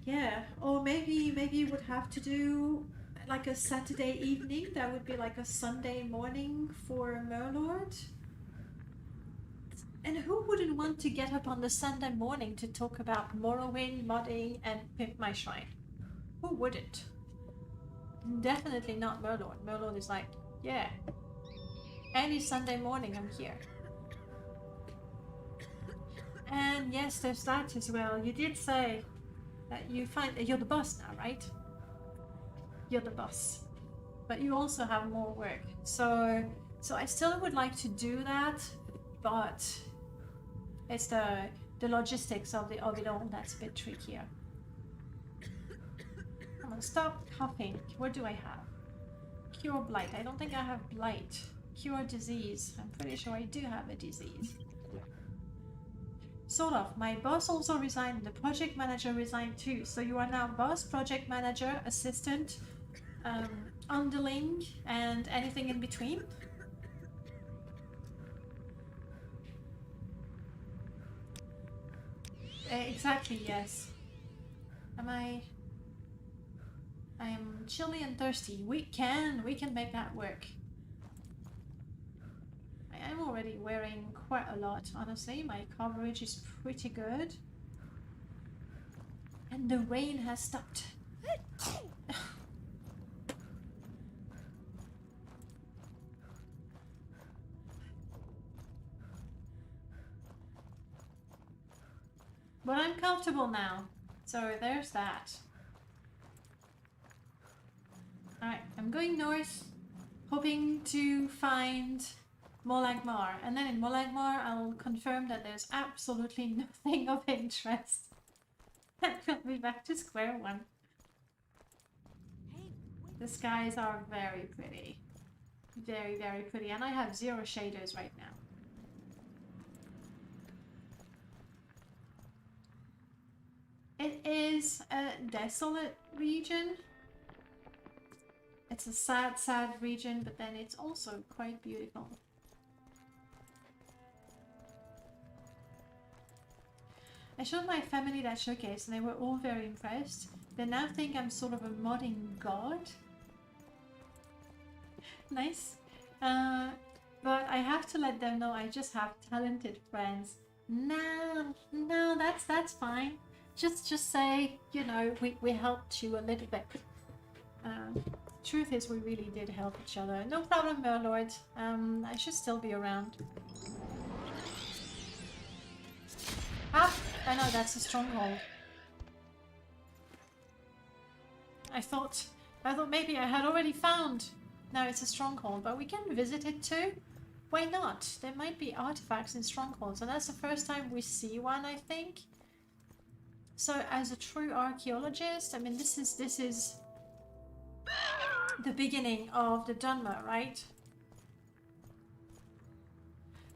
Speaker 2: yeah, or maybe you would have to do like a Saturday evening. That would be like a Sunday morning for Merlord. And who wouldn't want to get up on the Sunday morning to talk about Morrowind, modding, and Pimp My Shrine? Who wouldn't? Definitely not Merlord. Merlord is like, yeah, Any Sunday morning I'm here. And yes, there's that as well. You did say that you find you're the boss now, right? You're the boss. But you also have more work. So I still would like to do that, but it's the logistics of it all that's a bit trickier. Come on, stop coughing. What do I have? Cure blight. I don't think I have blight. Cure disease. I'm pretty sure I do have a disease. Sort of. My boss also resigned. The project manager resigned too. So you are now boss, project manager, assistant, underling, and anything in between. Exactly, yes. I am chilly and thirsty. We can make that work. I am already wearing quite a lot, honestly. My coverage is pretty good. And the rain has stopped. But I'm comfortable now, so there's that. Alright, I'm going north, hoping to find Molagmar, and then in Molagmar I'll confirm that there's absolutely nothing of interest. And we'll be back to square one. The skies are very pretty. Very, very pretty, and I have 0 shaders right now. It is a desolate region. It's a sad, sad region, but then it's also quite beautiful. I showed my family that showcase and they were all very impressed. They now think I'm sort of a modding god. Nice. But I have to let them know I just have talented friends. No, that's fine. Just say, you know, we helped you a little bit. Truth is, we really did help each other. No problem, Merlord. I should still be around. Ah, I know that's a stronghold. I thought maybe I had already found. No, it's a stronghold, but we can visit it too. Why not? There might be artifacts in strongholds, and that's the first time we see one, I think. So, as a true archaeologist, I mean, this is the beginning of the Dwemer, right?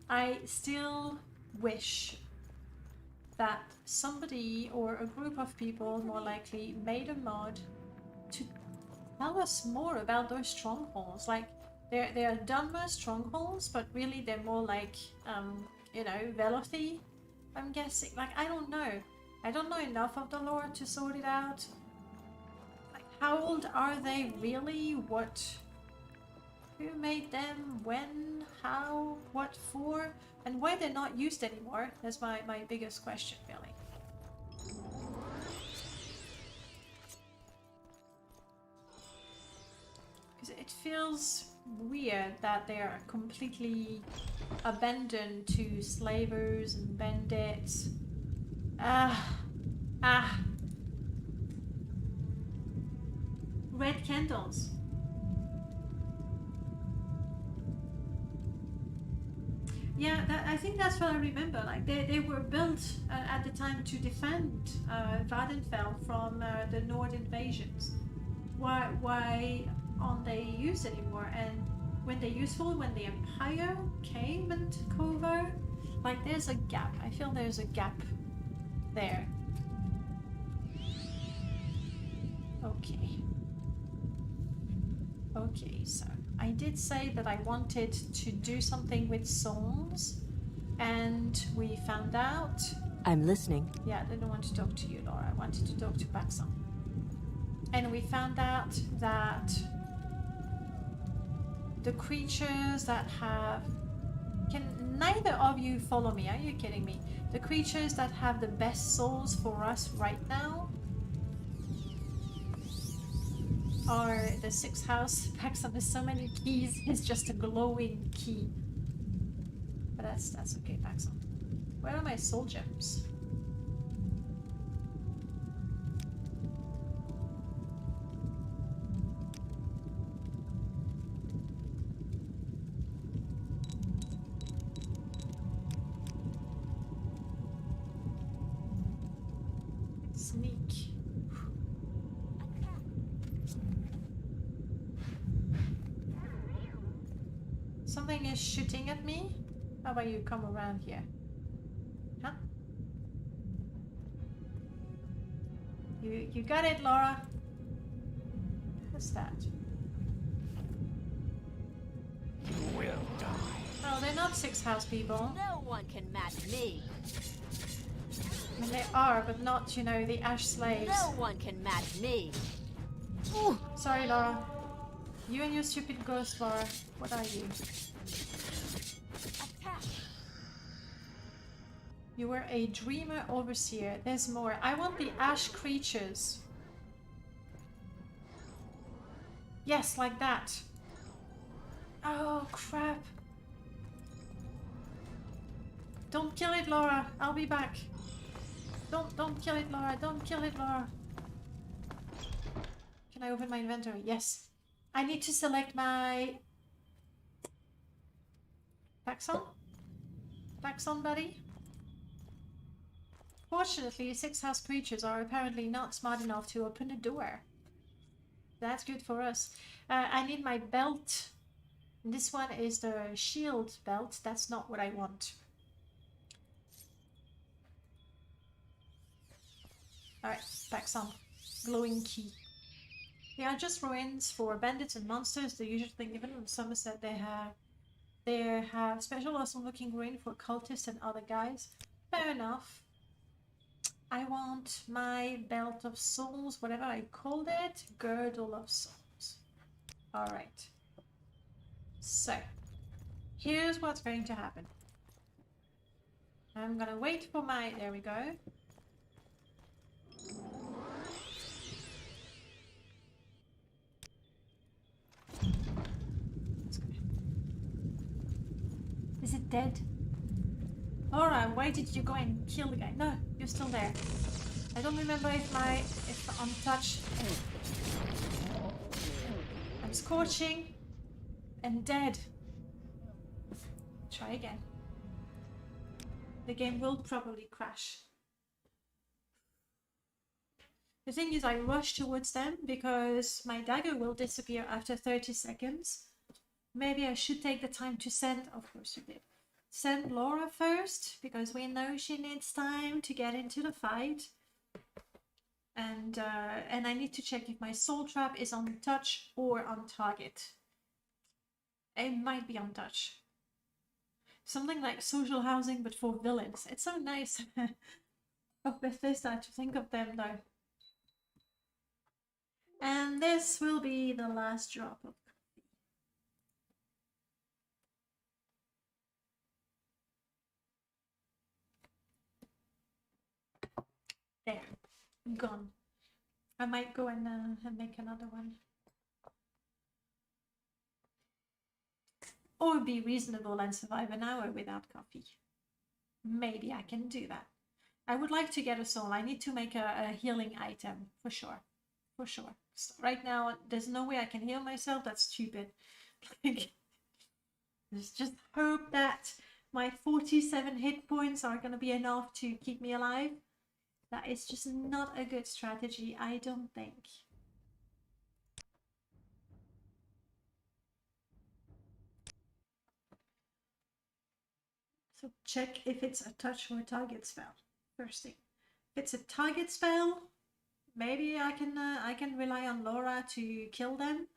Speaker 2: I still wish that somebody or a group of people, more likely, made a mod to tell us more about those strongholds. Like, they're Dwemer strongholds, but really they're more like, you know, Velothi, I'm guessing. Like, I don't know. I don't know enough of the lore to sort it out. Like, how old are they really? What? Who made them? When? How? What for? And why they're not used anymore? That's my biggest question, really. Because it feels weird that they are completely abandoned to slavers and bandits. Red candles. Yeah, I think that's what I remember. Like they were built at the time to defend Vvardenfell from the Nord invasions. Why aren't they used anymore? And when they're useful, when the Empire came and took over, like there's a gap. I feel there's a gap there. Okay, so I did say that I wanted to do something with souls, and we found out.
Speaker 1: I'm listening.
Speaker 2: Yeah, I didn't want to talk to you, Laura. I wanted to talk to Baxon. And we found out that the creatures that have... Can neither of you follow me? Are you kidding me? The creatures that have the best souls for us right now are the 6th house. Paxton with so many keys is just a glowing key. But that's okay, Paxton. Where are my soul gems? Sneak. Something is shooting at me. How about you come around here? Huh? You got it, Laura. What's that?
Speaker 4: You will die.
Speaker 2: Oh, they're not 6th house people.
Speaker 7: No one can match me.
Speaker 2: I mean, they are, but not, you know, the Ash slaves.
Speaker 7: No one can match me.
Speaker 2: Ooh, sorry, Laura. You and your stupid ghost, Laura. What are you?
Speaker 7: Attack.
Speaker 2: You were a Dwemer overseer. There's more. I want the Ash creatures. Yes, like that. Oh, crap. Don't kill it, Laura. I'll be back. Don't kill it, Laura. Don't kill it, Laura. Can I open my inventory? Yes. I need to select my... Paxton? Paxton, buddy? Fortunately, 6th house creatures are apparently not smart enough to open the door. That's good for us. I need my belt. This one is the shield belt. That's not what I want. Alright, Paxton. Glowing key. They are just ruins for bandits and monsters. The usual thing given in Somerset. They have special awesome looking ruin for cultists and other guys. Fair enough. I want my belt of souls, whatever I called it. Girdle of souls. Alright. So, here's what's going to happen. I'm gonna wait for my... There we go. Is it dead? Laura, why did you go and kill the guy? No, you're still there. I don't remember if I'm touched. I'm scorching and dead. Try again. The game will probably crash. The thing is, I rush towards them because my dagger will disappear after 30 seconds. Maybe I should take the time to send, of course you did, send Laura first, because we know she needs time to get into the fight. And I need to check if my soul trap is on touch or on target. It might be on touch. Something like social housing, but for villains. It's so nice of Bethesda to think of them, though. And this will be the last drop of there, gone. I might go and make another one. Or be reasonable and survive an hour without coffee. Maybe I can do that. I would like to get a soul. I need to make a healing item, for sure. For sure. So right now, there's no way I can heal myself. That's stupid. Let's just hope that my 47 hit points are going to be enough to keep me alive. That is just not a good strategy, I don't think. So check if it's a touch or target spell. First thing. If it's a target spell, maybe I can rely on Laura to kill them,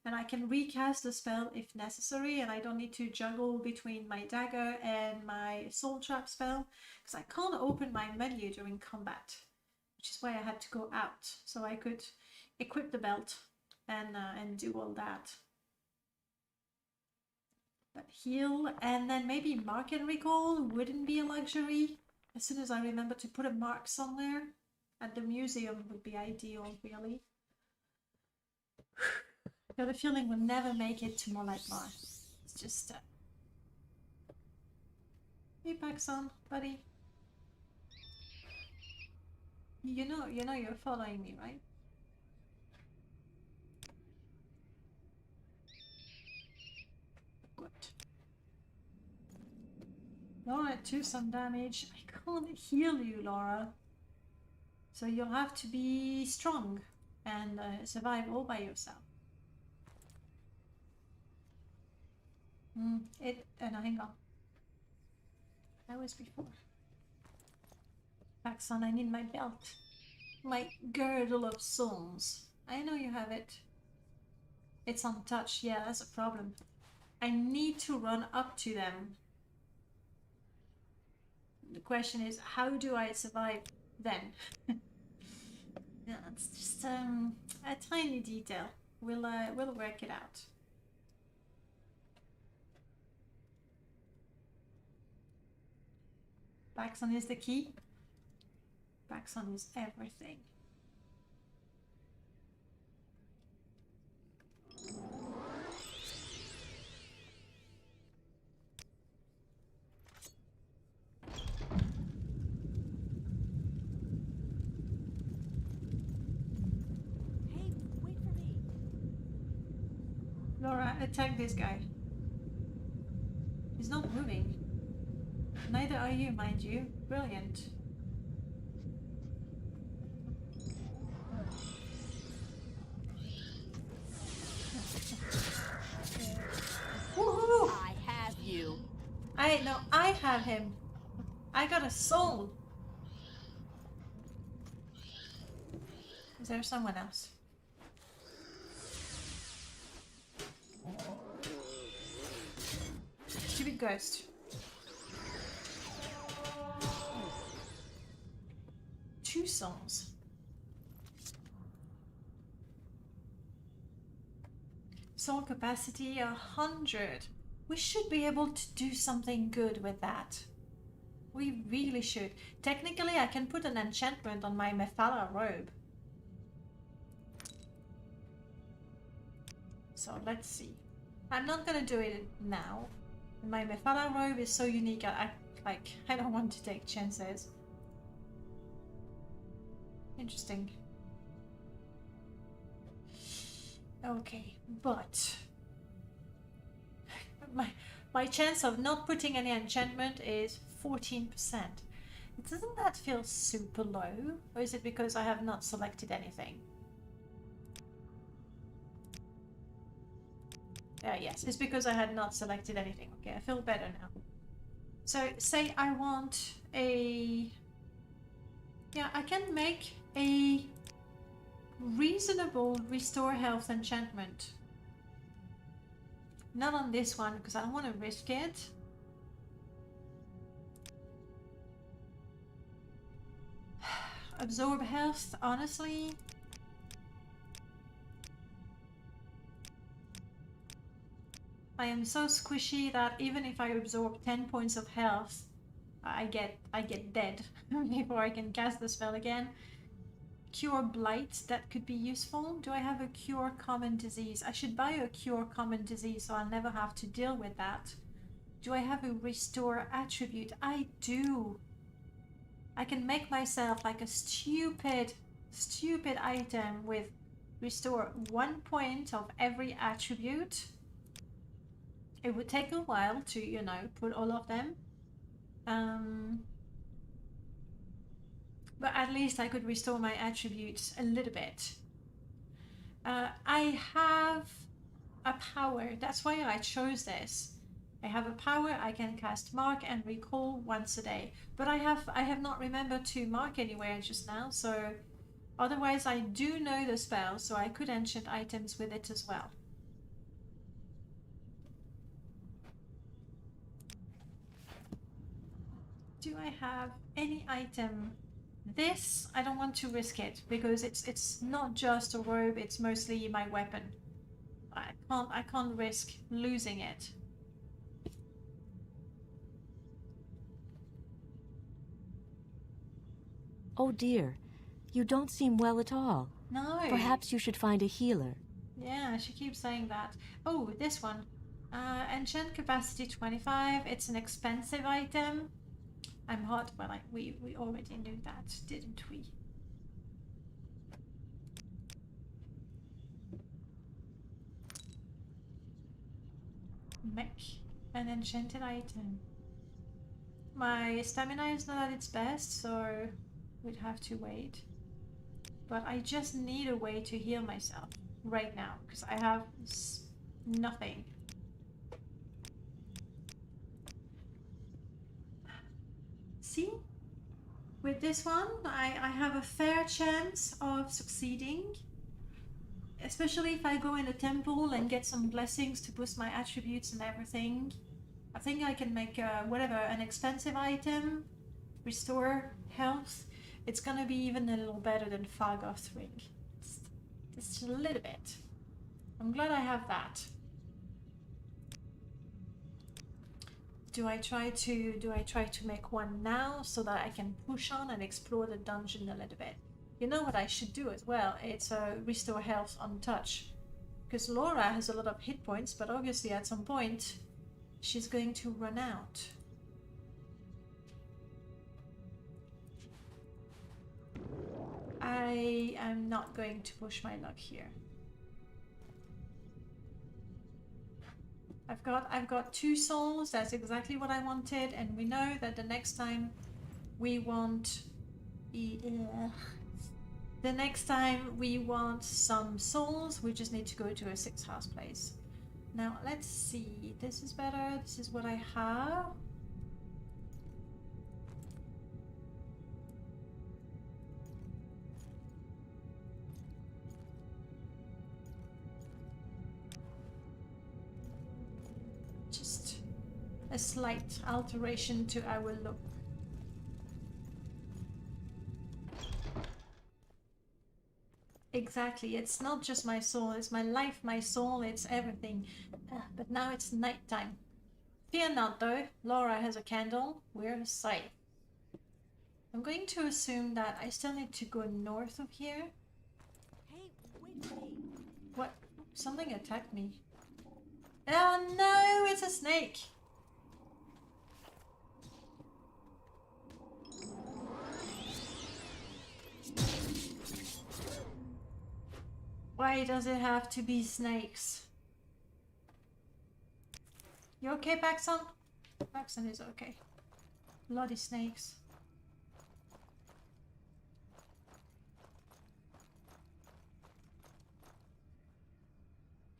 Speaker 2: and I can recast the spell if necessary, and I don't need to juggle between my dagger and my soul trap spell, because I can't open my menu during combat, which is why I had to go out, so I could equip the belt and do all that. But heal, and then maybe mark and recall wouldn't be a luxury. As soon as I remember to put a mark somewhere, at the museum would be ideal, really. Got a feeling we'll never make it to more like Mar. It's just hey Paxson, buddy. You know you're following me, right? Good. Laura took some damage. I can't heal you, Laura. So you'll have to be strong and survive all by yourself. No, hang on. That was before. Paxson, I need my belt. My girdle of souls. I know you have it. It's untouched. Yeah, that's a problem. I need to run up to them. The question is, how do I survive then? Yeah, it's just a tiny detail. We'll work it out. Paxson is the key. Paxson is everything.
Speaker 1: Hey, wait for me.
Speaker 2: Laura, attack this guy. He's not moving. Neither are you, mind you. Brilliant. Woohoo!
Speaker 7: I have you.
Speaker 2: I have him. I got a soul. Is there someone else? Stupid ghost. Two souls. Soul capacity 100. We should be able to do something good with that. We really should. Technically, I can put an enchantment on my Mephala robe. So let's see. I'm not gonna do it now. My Mephala robe is so unique. I don't want to take chances. Interesting. Okay, but my chance of not putting any enchantment is 14%. Doesn't that feel super low? Or is it because I have not selected anything? Yes, it's because I had not selected anything. Okay, I feel better now. So say I want a... Yeah, I can make a reasonable restore health enchantment. Not on this one, because I don't want to risk it. Absorb health, honestly. I am so squishy that even if I absorb 10 points of health, I get dead before I can cast the spell again. Cure blight, that could be useful. Do I have a cure common disease? I should buy a cure common disease so I'll never have to deal with that. Do I have a restore attribute? I do. I can make myself like a stupid item with restore 1 point of every attribute. It would take a while to, you know, put all of them. But at least I could restore my attributes a little bit. I have a power. That's why I chose this. I have a power. I can cast mark and recall once a day. But I have not remembered to mark anywhere just now. So otherwise I do know the spell. So I could enchant items with it as well. Do I have any item? This, I don't want to risk it because it's not just a robe, it's mostly my weapon. I can't risk losing it.
Speaker 1: Oh dear, you don't seem well at all.
Speaker 2: No.
Speaker 1: Perhaps you should find a healer.
Speaker 2: Yeah, she keeps saying that. Oh, this one. Enchant capacity 25. It's an expensive item. I'm hot. Well, we already knew that, didn't we? Mech. An enchanted item. My stamina is not at its best, so we'd have to wait. But I just need a way to heal myself right now, because I have nothing. See? With this one, I have a fair chance of succeeding. Especially if I go in a temple and get some blessings to boost my attributes and everything. I think I can make whatever, an expensive item, restore health. It's gonna be even a little better than Fargoth Ring. Just a little bit. I'm glad I have that. Do I try to make one now so that I can push on and explore the dungeon a little bit? You know what I should do as well? It's restore health on touch. Because Laura has a lot of hit points, but obviously at some point she's going to run out. I am not going to push my luck here. I've got 2 souls. That's exactly what I wanted, and we know that the next time we want some souls, we just need to go to a 6 house place. Now let's see. This is better. This is what I have. Just a slight alteration to our look. Exactly, it's not just my soul, it's my life, my soul, it's everything. But now it's nighttime. Fear not though, Laura has a candle, we're safe. I'm going to assume that I still need to go north of here.
Speaker 7: Hey, wait for me.
Speaker 2: What? Something attacked me. Oh no, it's a snake! Why does it have to be snakes? You okay, Paxson? Paxson is okay. Bloody snakes.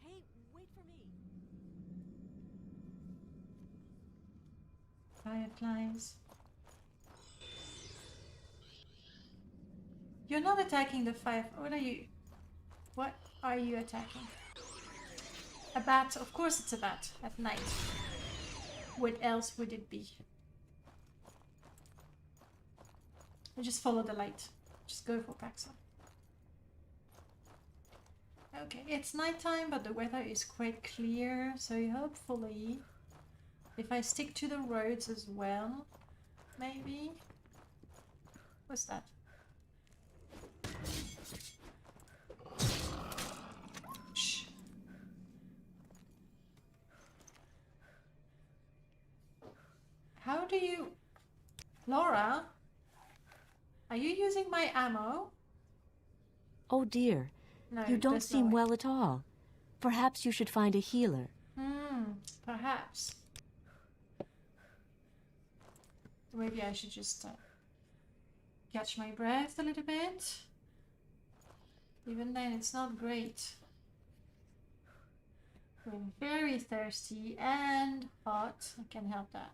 Speaker 7: Hey, wait for me.
Speaker 2: Fireflies. You're not attacking the fire. What are you? What are you attacking? A bat. Of course it's a bat. At night. What else would it be? I just follow the light. Just go for Paxson. Okay, it's nighttime, but the weather is quite clear, so hopefully, if I stick to the roads as well, maybe. What's that? Shh. How do you... Laura? Are you using my ammo?
Speaker 1: Oh dear,
Speaker 2: No,
Speaker 1: you don't
Speaker 2: there's no
Speaker 1: seem
Speaker 2: way.
Speaker 1: well at all. Perhaps you should find a healer.
Speaker 2: Perhaps. Maybe I should just catch my breath a little bit. Even then, it's not great. We're very thirsty and hot. I can help that.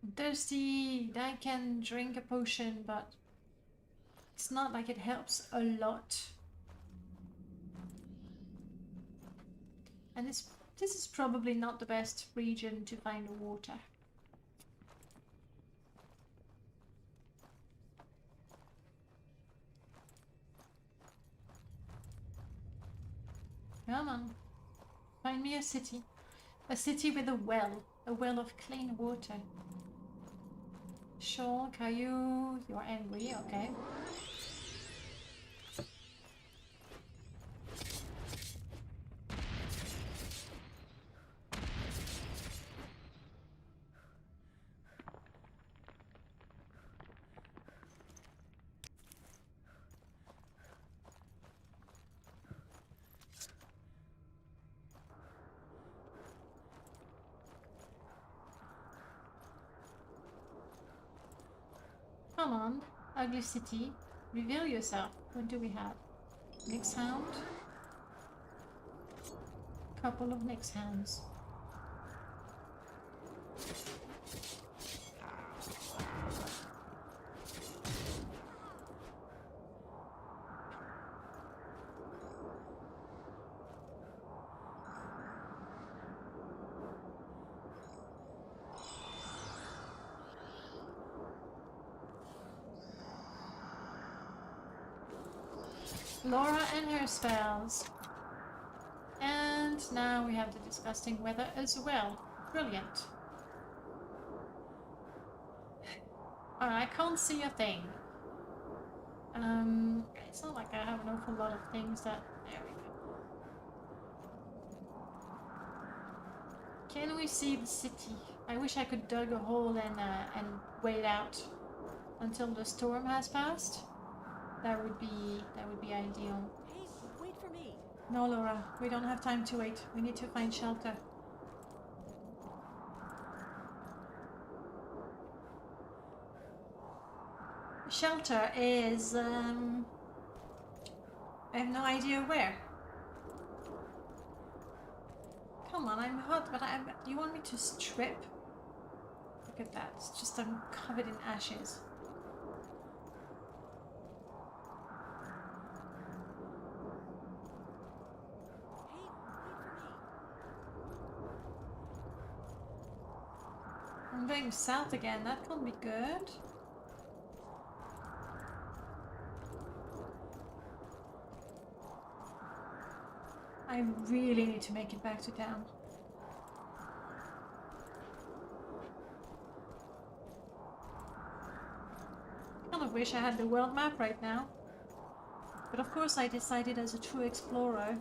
Speaker 2: I'm thirsty. I can drink a potion, but it's not like it helps a lot. And this is probably not the best region to find water. Come on. Find me a city. A city with a well of clean water. Sure, Caillou, you're angry, okay. Come on, ugly city. Reveal yourself. What do we have? Nyx hound? Couple of Nyx hounds. Laura and her spells. And now we have the disgusting weather as well. Brilliant. I can't see a thing. It's not like I have an awful lot of things that... There we go. Can we see the city? I wish I could dig a hole and wait out until the storm has passed. That would be ideal.
Speaker 7: Hey, wait for me.
Speaker 2: No, Laura, we don't have time to wait. We need to find shelter. Shelter is, I have no idea where. Come on, I'm hot, but you want me to strip? Look at that, it's just I'm covered in ashes. I'm going south again, that can't be good. I really need to make it back to town. I kind of wish I had the world map right now. But of course I decided as a true explorer,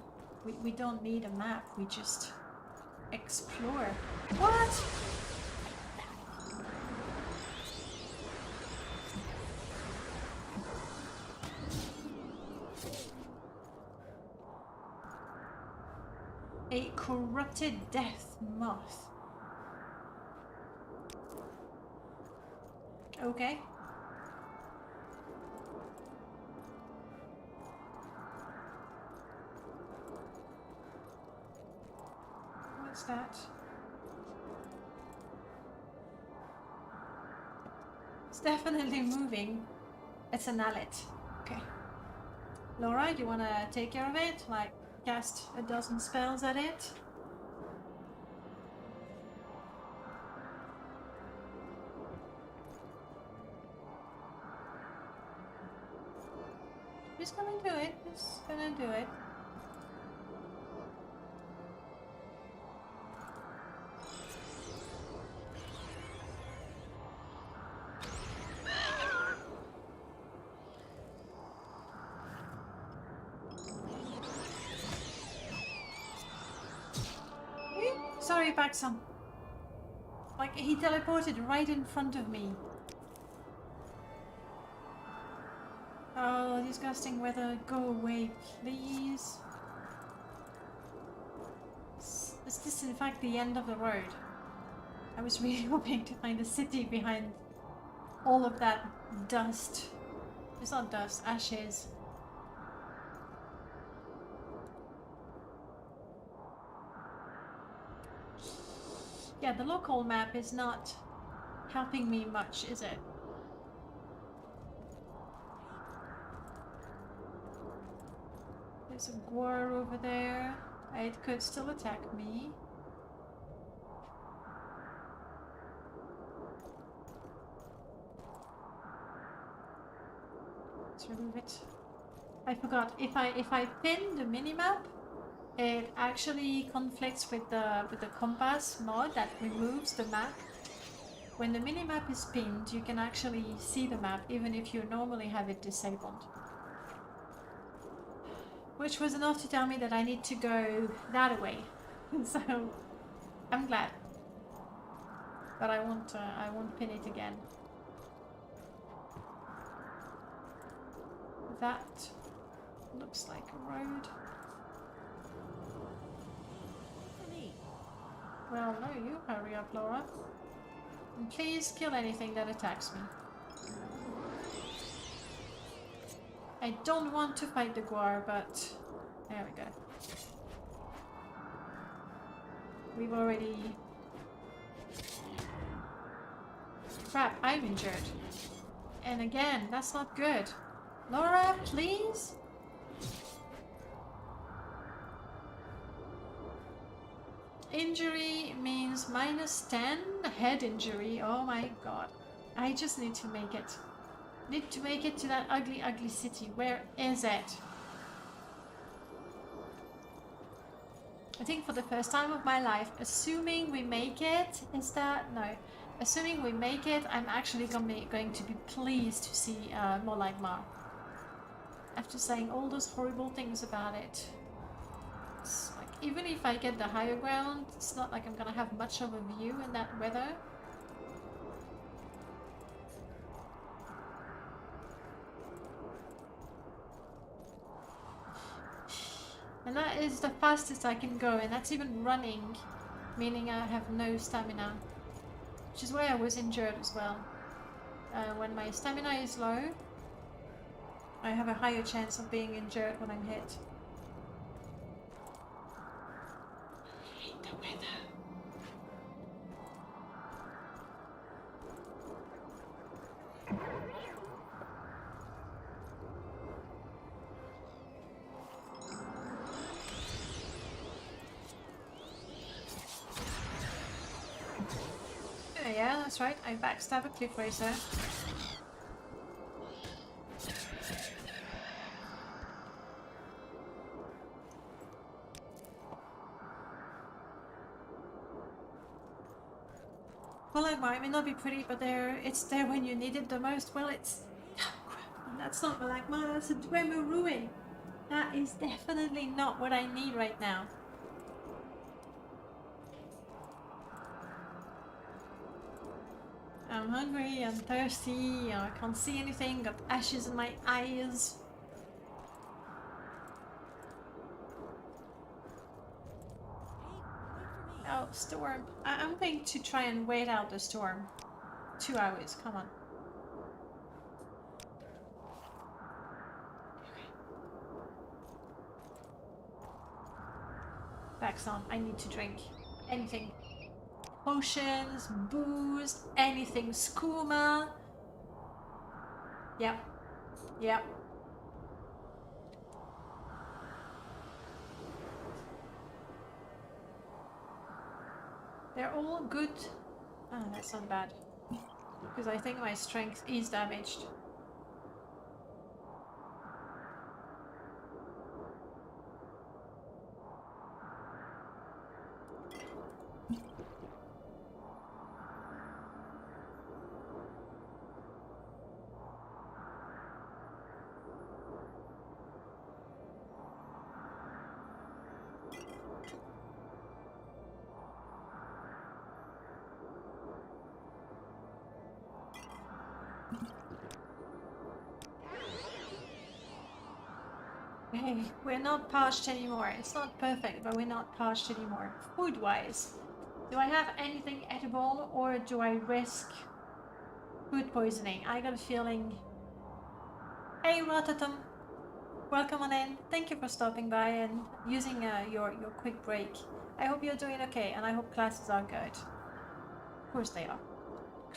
Speaker 2: we don't need a map, we just explore. What? A corrupted death moth. Okay. What's that? It's definitely moving. It's an allet. Okay. Laura, you wanna take care of it? Like, cast a dozen spells at it? Who's gonna do it? Who's gonna do it? Sorry, Baxam. Like, he teleported right in front of me. Oh, disgusting weather. Go away, please. Is this in fact the end of the road? I was really hoping to find a city behind all of that dust. It's not dust, ashes. Yeah, the local map is not helping me much, is it? There's a Gwar over there. It could still attack me. Let's remove it. I forgot, if I pin the minimap, it actually conflicts with the compass mod that removes the map. When the minimap is pinned, you can actually see the map even if you normally have it disabled. Which was enough to tell me that I need to go that way. So I'm glad. But I won't pin it again. That looks like a road. Well, no, you hurry up, Laura. And please kill anything that attacks me. I don't want to fight the Guar, but there we go. We've already... Crap, I'm injured. And again, that's not good. Laura, please? Injury means -10. Head injury, oh my god. I just need to make it. Need to make it to that ugly, ugly city. Where is it? I think for the first time of my life, assuming we make it, is that? No. Assuming we make it, I'm actually going to be pleased to see more like Mar. After saying all those horrible things about it. It's like, even if I get the higher ground, it's not like I'm gonna have much of a view in that weather. And that is the fastest I can go, and that's even running, meaning I have no stamina. Which is why I was injured as well. When my stamina is low, I have a higher chance of being injured when I'm hit. I hate the weather. Yeah, that's right. I backstab a cliff racer. Well, like mine may not be pretty, but it's there when you need it the most. Well, it's... Oh, crap. That's not like mine, that's a Dwemer ruin. That is definitely not what I need right now. I'm hungry, I'm thirsty, I can't see anything, got ashes in my eyes. Oh, storm. I'm going to try and wait out the storm. 2 hours, come on. Back's on, I need to drink. Anything. Potions, booze, anything, skooma. Yep. Yep. They're all good. Oh, that's not bad. Because I think my strength is damaged. Hey, we're not parched anymore. It's not perfect, but we're not parched anymore. Food-wise, do I have anything edible, or do I risk food poisoning? I got a feeling... Hey, Rotatum! Welcome on in. Thank you for stopping by and using your quick break. I hope you're doing okay, and I hope classes are good. Of course they are.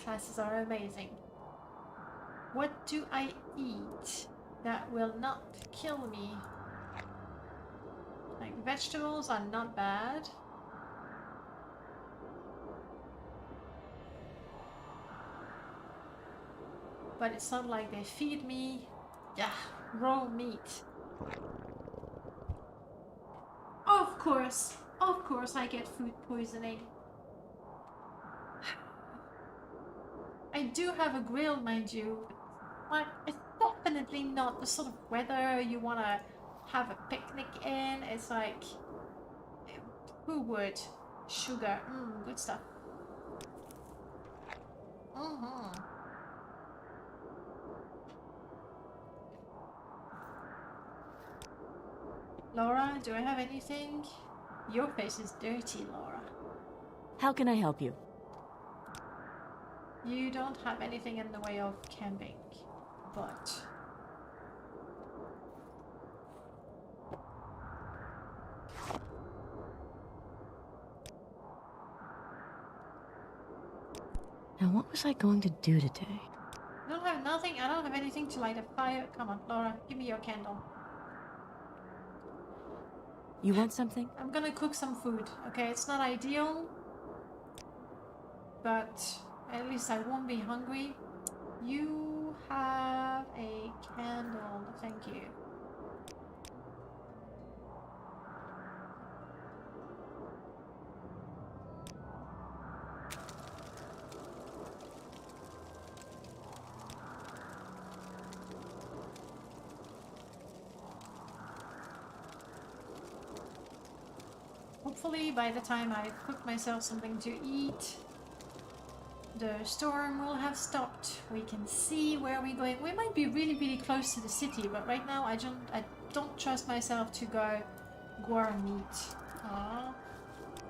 Speaker 2: Classes are amazing. What do I eat that will not kill me? Like, vegetables are not bad. But it's not like they feed me, yeah, raw meat. Of course I get food poisoning. I do have a grill, mind you, but it's definitely not the sort of weather you want to have a picnic in. It's like, who would? Sugar, good stuff. Laura, do I have anything? Your face is dirty, Laura.
Speaker 1: How can I help you?
Speaker 2: You don't have anything in the way of camping, but
Speaker 1: Now, what was I going to do today?
Speaker 2: I don't have nothing. I don't have anything to light a fire. Come on, Laura, give me your candle.
Speaker 1: You want something?
Speaker 2: I'm gonna cook some food. Okay, it's not ideal, but at least I won't be hungry. You have a candle. Thank you. Hopefully by the time I cook myself something to eat, the storm will have stopped. We can see where we're going. We might be really, really close to the city, but right now I don't trust myself to go guar meat. Aww.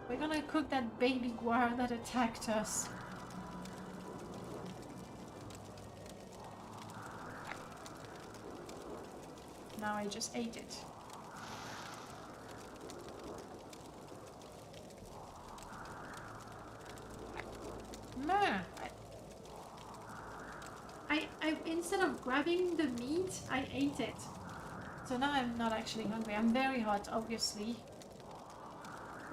Speaker 2: We're gonna cook that baby guar that attacked us. Now I just ate it. I instead of grabbing the meat, I ate it. So now I'm not actually hungry. I'm very hot, obviously.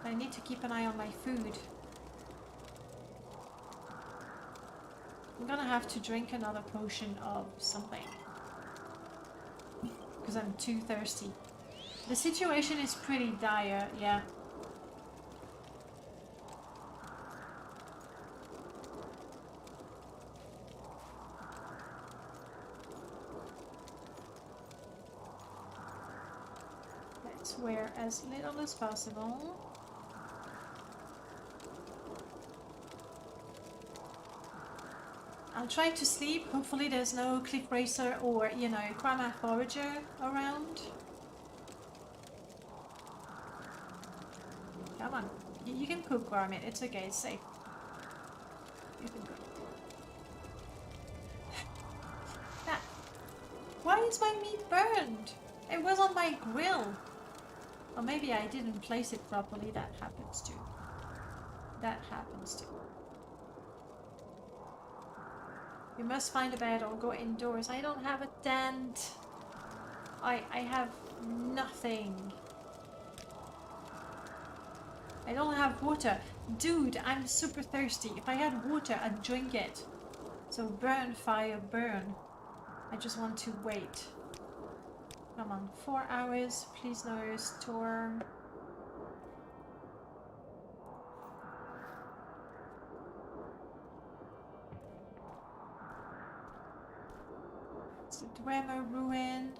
Speaker 2: But I need to keep an eye on my food. I'm gonna have to drink another potion of something. Because I'm too thirsty. The situation is pretty dire, yeah. Let's wear as little as possible. I'll try to sleep. Hopefully there's no cliff racer or, you know, Krama forager around. Come on. You can cook, Garmin. It's okay. It's safe. You can cook. Why is my meat burned? It was on my grill. Or maybe I didn't place it properly. That happens too. That happens too. You must find a bed or go indoors. I don't have a tent. I have nothing. I don't have water. Dude, I'm super thirsty. If I had water, I'd drink it. So burn, fire, burn. I just want to wait. Come on, 4 hours. Please no storm. It's the Dwemer ruin.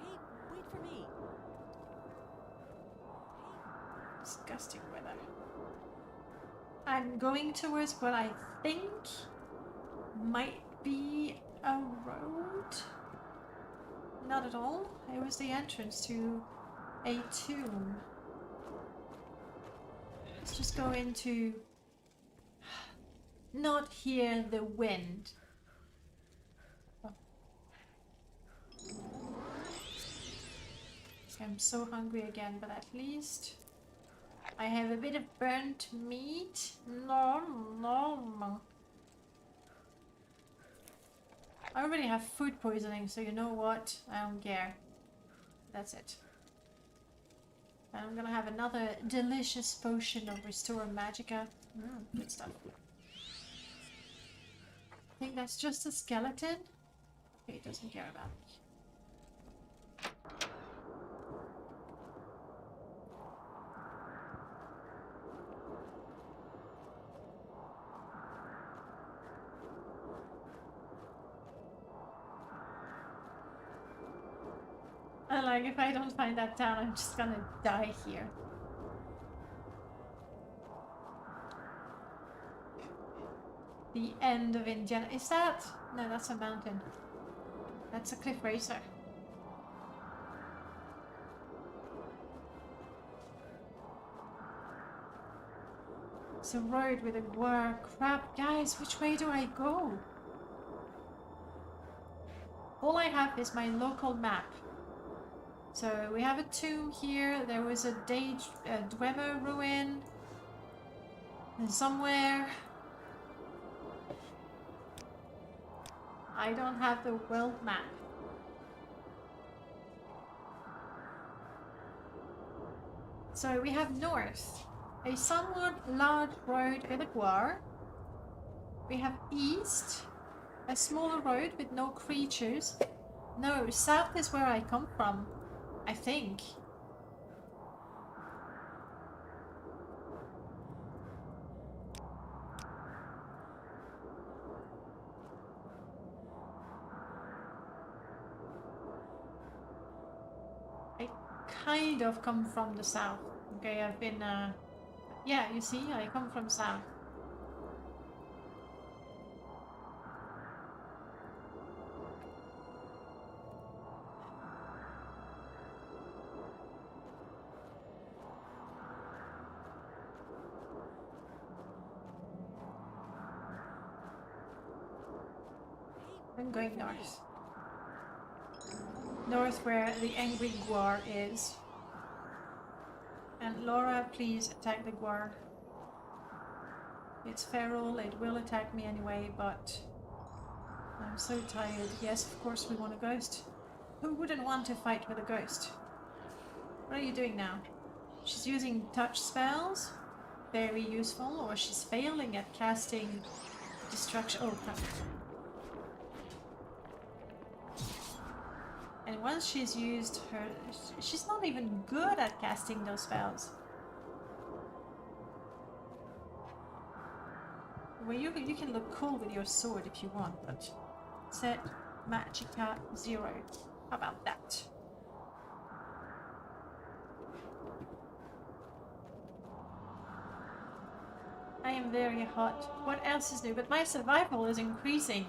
Speaker 7: Hey, wait for me.
Speaker 2: Disgusting weather. I'm going towards what I think might be a road. Not at all. It was the entrance to a tomb. Let's just go into... Not hear the wind. Oh. I'm so hungry again, but at least I have a bit of burnt meat. No. I already have food poisoning, so you know what? I don't care. That's it. And I'm gonna have another delicious potion of Restore Magica. Good stuff. I think that's just a skeleton. Okay, it doesn't care about me. And like, if I don't find that town, I'm just gonna die here. The end of Indiana. Is that? No, that's a mountain. That's a cliff racer. It's a road with a guar. Crap, guys, which way do I go? All I have is my local map. So we have a tomb here. There was a Dwemer ruin. And somewhere I don't have the world map. So we have north, a somewhat large road with a guar. We have east, a smaller road with no creatures. No, south is where I come from, I think. I kind of come from the south. Okay, I've been, yeah, you see, I come from south. I'm going north. North where the angry guar is. And Laura, please attack the guar. It's feral, it will attack me anyway, but I'm so tired. Yes, of course we want a ghost. Who wouldn't want to fight with a ghost? What are you doing now? She's using touch spells. Very useful. Or she's failing at casting destruction. Oh, no. And once she's used her... She's not even good at casting those spells. Well, you can look cool with your sword if you want, but... Set Magicka 0. How about that? I am very hot. What else is new? But my survival is increasing.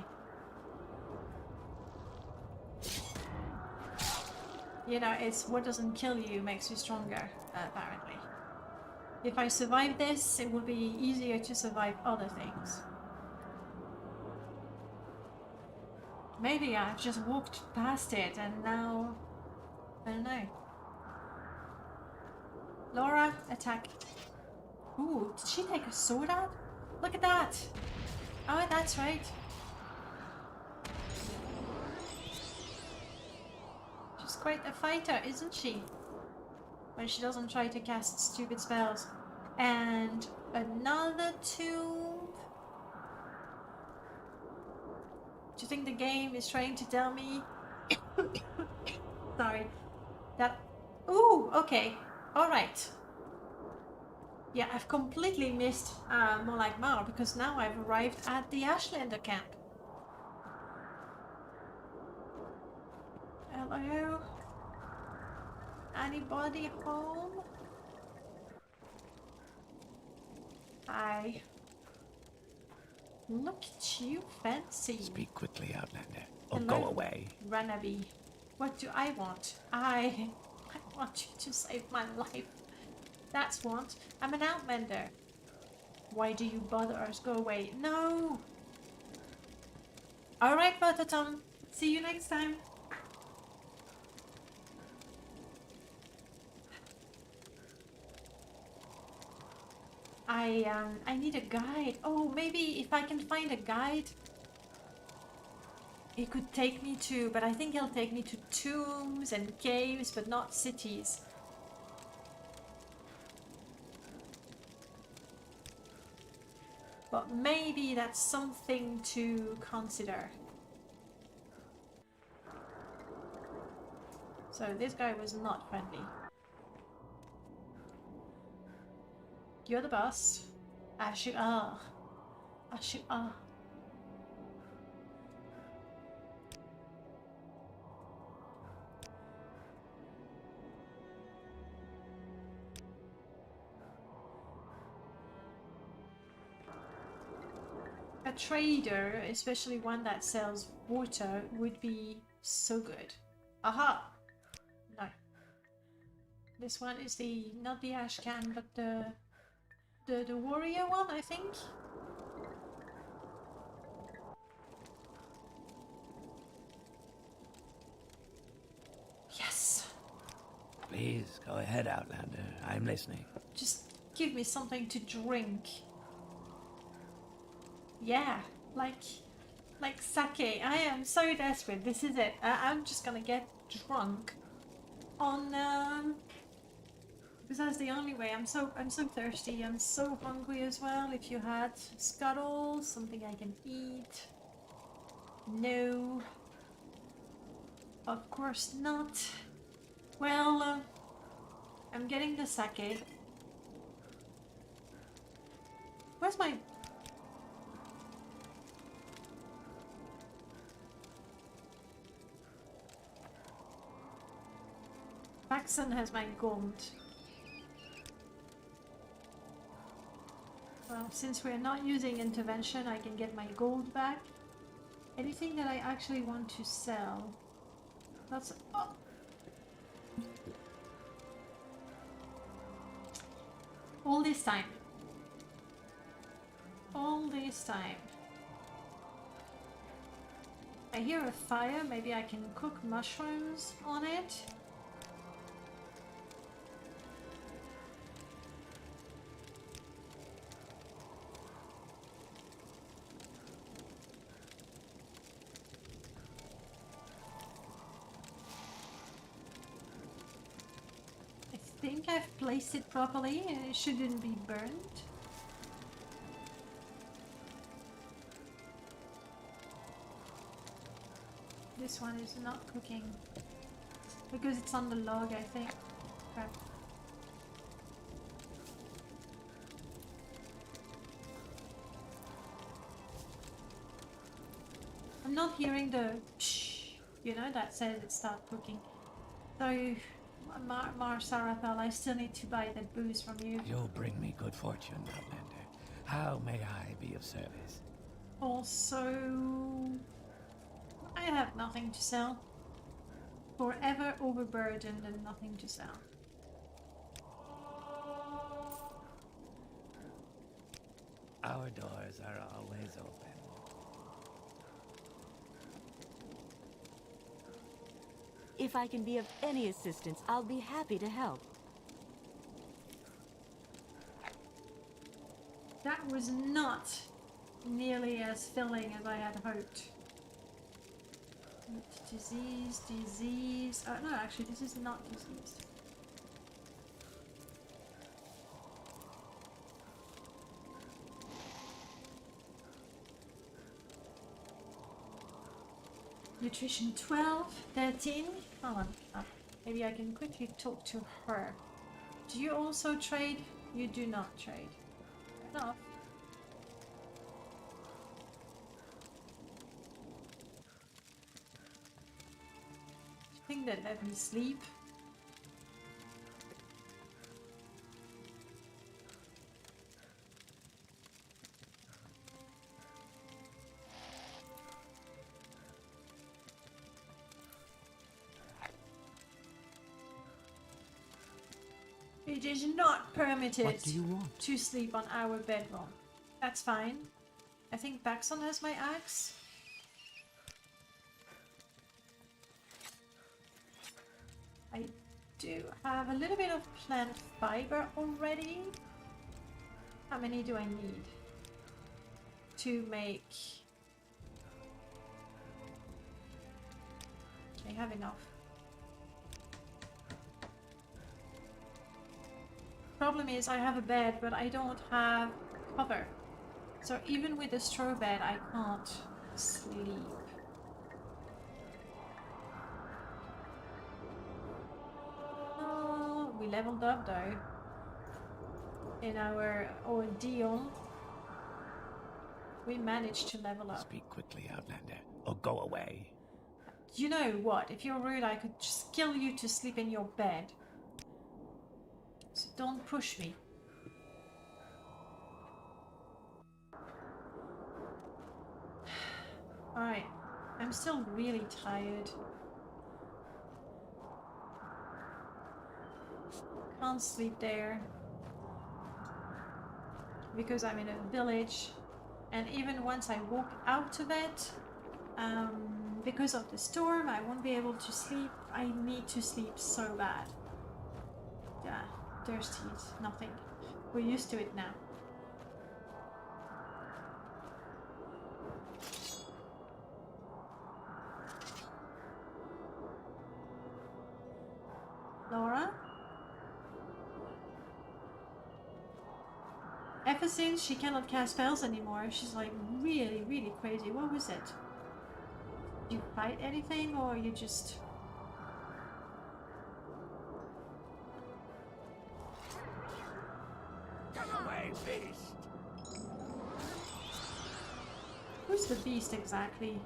Speaker 2: You know, it's what doesn't kill you makes you stronger, apparently. If I survive this, it will be easier to survive other things. Maybe I've just walked past it and now... I don't know. Laura, attack. Ooh, did she take a sword out? Look at that! Oh, that's right. She's quite a fighter, isn't she? When she doesn't try to cast stupid spells. And another tomb. Do you think the game is trying to tell me? Sorry. That... Ooh, okay. Alright. Yeah, I've completely missed More Like Mar because now I've arrived at the Ashlander camp. Hello? Anybody home? Hi. Look at you, fancy.
Speaker 4: Speak quickly, Outlander, or
Speaker 2: Hello,
Speaker 4: go away.
Speaker 2: Ranaby. What do I want? I want you to save my life. That's what. I'm an Outlander. Why do you bother us? Go away. No! Alright, Phototom. See you next time. I need a guide. Oh, maybe if I can find a guide, he could take me to, but I think he'll take me to tombs and caves, but not cities. But maybe that's something to consider. So this guy was not friendly. You're the boss. As you are. As you are. A trader, especially one that sells water, would be so good. Aha! No. This one is the, not the ash can, but the warrior one, I think. Yes!
Speaker 4: Please, go ahead, Outlander. I'm listening.
Speaker 2: Just give me something to drink. Yeah, like like sake. I am so desperate. This is it. I'm just gonna get drunk on because that's the only way. I'm so thirsty. I'm so hungry as well. If you had scuttle, something I can eat. No. Of course not. Well, I'm getting the sake. Where's my... Paxson has my gold. Well, since we're not using intervention, I can get my gold back. Anything that I actually want to sell. That's... Oh. All this time. All this time. I hear a fire. Maybe I can cook mushrooms on it. I think I've placed it properly and it shouldn't be burnt. This one is not cooking because it's on the log, I think. Crap. I'm not hearing the psh, you know, that says it started cooking. So, Sarathal, I still need to buy that booze from you.
Speaker 4: You'll bring me good fortune, Outlander. How may I be of service?
Speaker 2: Also, I have nothing to sell. Forever overburdened and nothing to sell.
Speaker 4: Our doors are always open.
Speaker 1: If I can be of any assistance, I'll be happy to help.
Speaker 2: That was not nearly as filling as I had hoped. Disease. Oh, no, actually, this is not disease. Nutrition 12, 13. Hold on. Maybe I can quickly talk to her. Do you also trade? You do not trade. Fair enough. I think that let me sleep. It is not permitted
Speaker 6: What do you want?
Speaker 2: to sleep on our bedroom. That's fine. I think Paxson has my axe. I do have a little bit of plant fiber already. How many do I need to make? I have enough. Problem is I have a bed, but I don't have cover. So even with a straw bed, I can't sleep. Oh, we leveled up though. In our ordeal, we managed to level up.
Speaker 4: Speak quickly, Outlander, or go away.
Speaker 2: You know what? If you're rude, I could just kill you to sleep in your bed. So don't push me. Alright. I'm still really tired. Can't sleep there. Because I'm in a village. And even once I walk out of it, because of the storm, I won't be able to sleep. I need to sleep so bad. Yeah. Thirsty is nothing. We're used to it now. Ever since she cannot cast spells anymore, she's like really, really crazy. What was it? Did you fight anything or you just...
Speaker 4: Come away, beast!
Speaker 2: Who's the beast exactly?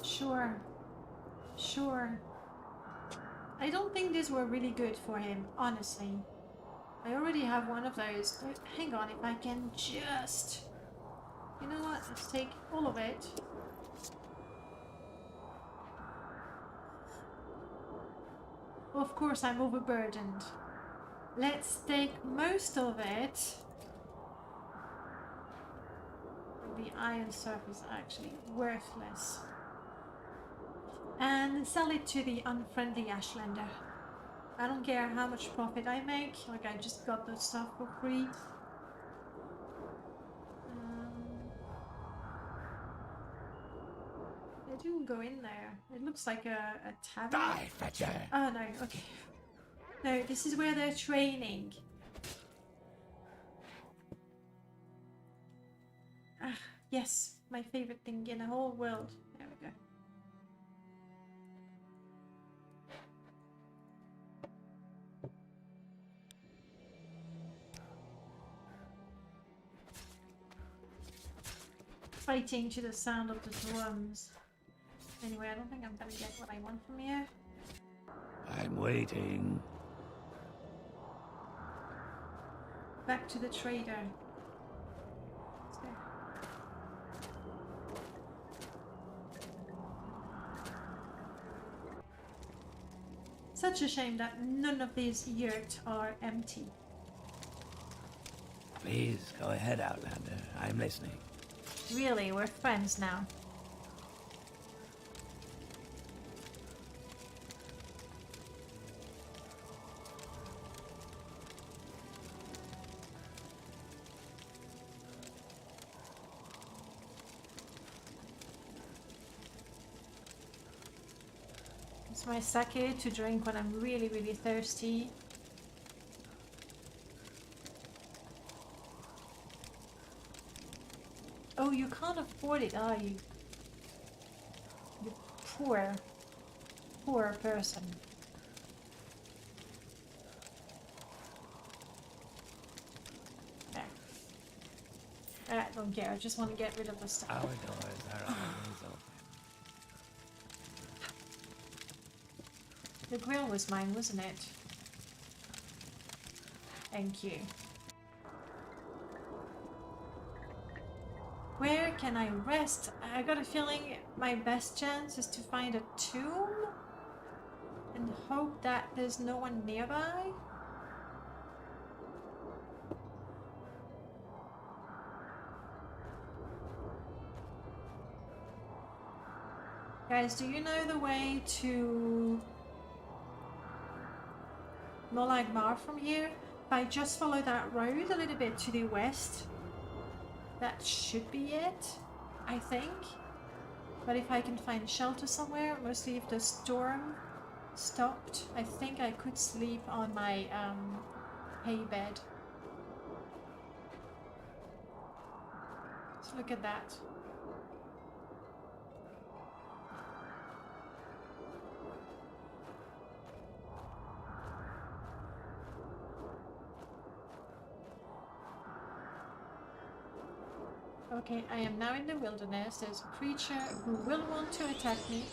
Speaker 2: Sure. Sure. I don't think these were really good for him, honestly. I already have one of those. Wait, hang on, if I can just... You know what? Let's take all of it. Of course, I'm overburdened. Let's take most of it. The iron stuff is actually worthless. And sell it to the unfriendly Ashlander. I don't care how much profit I make, like I just got the stuff for free. I didn't go in there. It looks like a tavern.
Speaker 4: Die, fetcher!
Speaker 2: Oh no, okay. No, this is where they're training. Ah, yes, my favorite thing in the whole world. There we go. Fighting to the sound of the drums. Anyway, I don't think I'm gonna get what I want from here.
Speaker 4: I'm waiting.
Speaker 2: Back to the trader. Let's go. Such a shame that none of these yurts are empty.
Speaker 4: Please, go ahead, Outlander. I'm listening.
Speaker 2: Really, we're friends now. It's my sake to drink when I'm really, really thirsty. Oh, you can't afford it, are you? You poor, poor person. There. I don't care, I just want to get rid of the stuff.
Speaker 4: Our doors are always open.
Speaker 2: The grill was mine, wasn't it? Thank you. Where can I rest? I got a feeling my best chance is to find a tomb and hope that there's no one nearby. Guys, do you know the way to Mar from here? If I just follow that road a little bit to the west, that should be it, I think. But if I can find shelter somewhere, mostly if the storm stopped, I think I could sleep on my hay bed. So look at that. Okay, I am now in the wilderness. There's a creature who will want to attack me.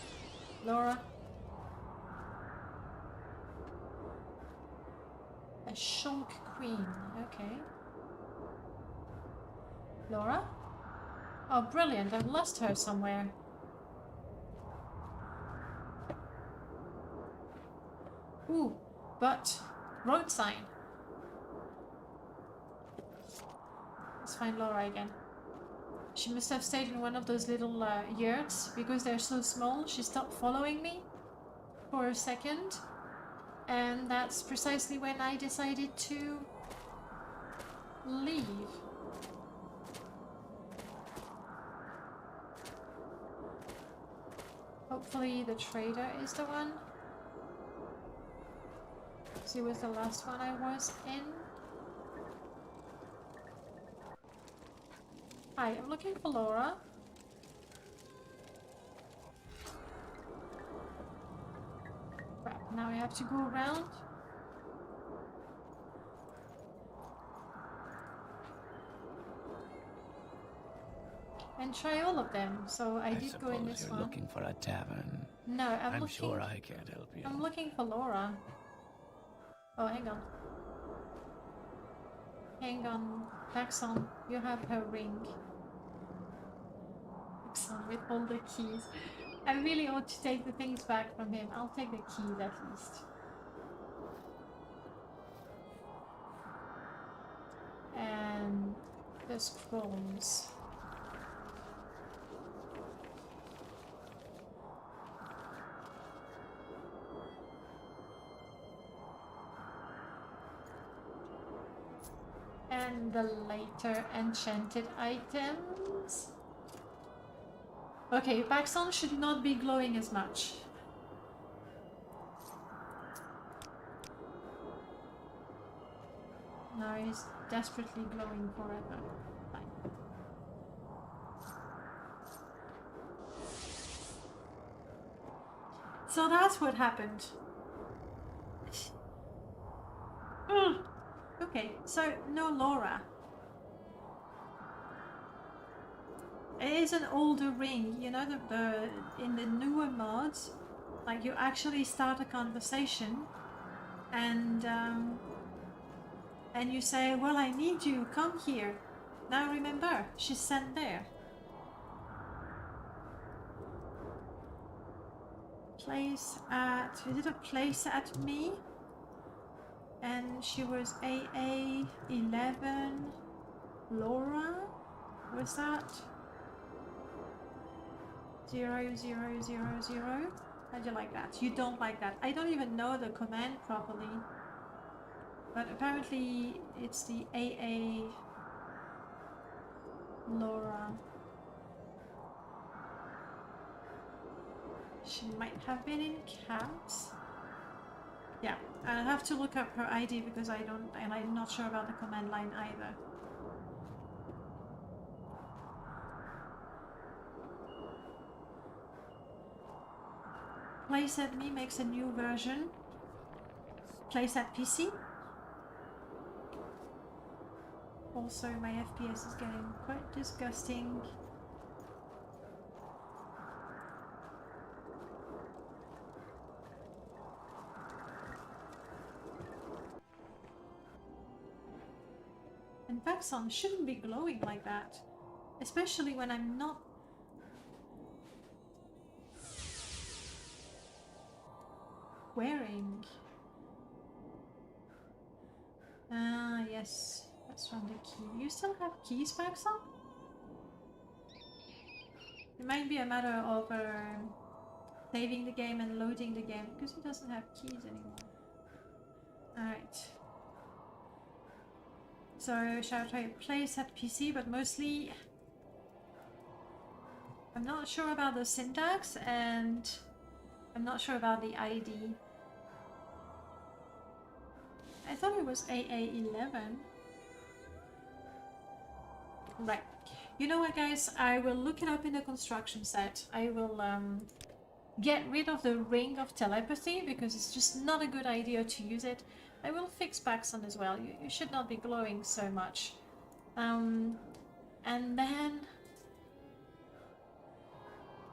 Speaker 2: Laura. A shulk queen. Okay. Laura? Oh, brilliant. I've lost her somewhere. Ooh, but road sign. Let's find Laura again. She must have stayed in one of those little yurts. Because they're so small, she stopped following me for a second. And that's precisely when I decided to leave. Hopefully the trader is the one. He was the last one I was in. Hi, I'm looking for Laura. Crap, now I have to go around. And try all of them. So I did go in this
Speaker 4: you're
Speaker 2: one.
Speaker 4: Looking for a tavern.
Speaker 2: No, I'm looking.
Speaker 4: Sure I can't help you.
Speaker 2: I'm looking for Laura. Oh, hang on. Hang on, Paxson, you have her ring. Paxson with all the keys. I really ought to take the things back from him. I'll take the keys at least. And the scrolls. And the later enchanted items. Okay, Paxson should not be glowing as much. Now he's desperately glowing forever. Fine. So that's what happened. Okay, so no Laura. It is an older ring, you know, the in the newer mods, like you actually start a conversation and you say, well, I need you, come here. Now remember, she's sent there. Place at, is it a place at me? And she was AA 11. Laura? Was that 0000? How do you like that? You don't like that. I don't even know the command properly. But apparently it's the AA Laura. She might have been in caps. Yeah, I'll have to look up her ID because I don't, and I'm not sure about the command line either. Place at me makes a new version. Place at PC. Also, my FPS is getting quite disgusting. And Paxson shouldn't be glowing like that, especially when I'm not wearing. Ah, yes, that's from the key. You still have keys, Paxson? It might be a matter of saving the game and loading the game because he doesn't have keys anymore. Alright. So, shall I try to place at PC, but mostly I'm not sure about the syntax and I'm not sure about the ID. I thought it was AA11. Right. You know what, guys? I will look it up in the construction set. I will get rid of the ring of telepathy because it's just not a good idea to use it. I will fix Paxson as well. You should not be glowing so much. And then...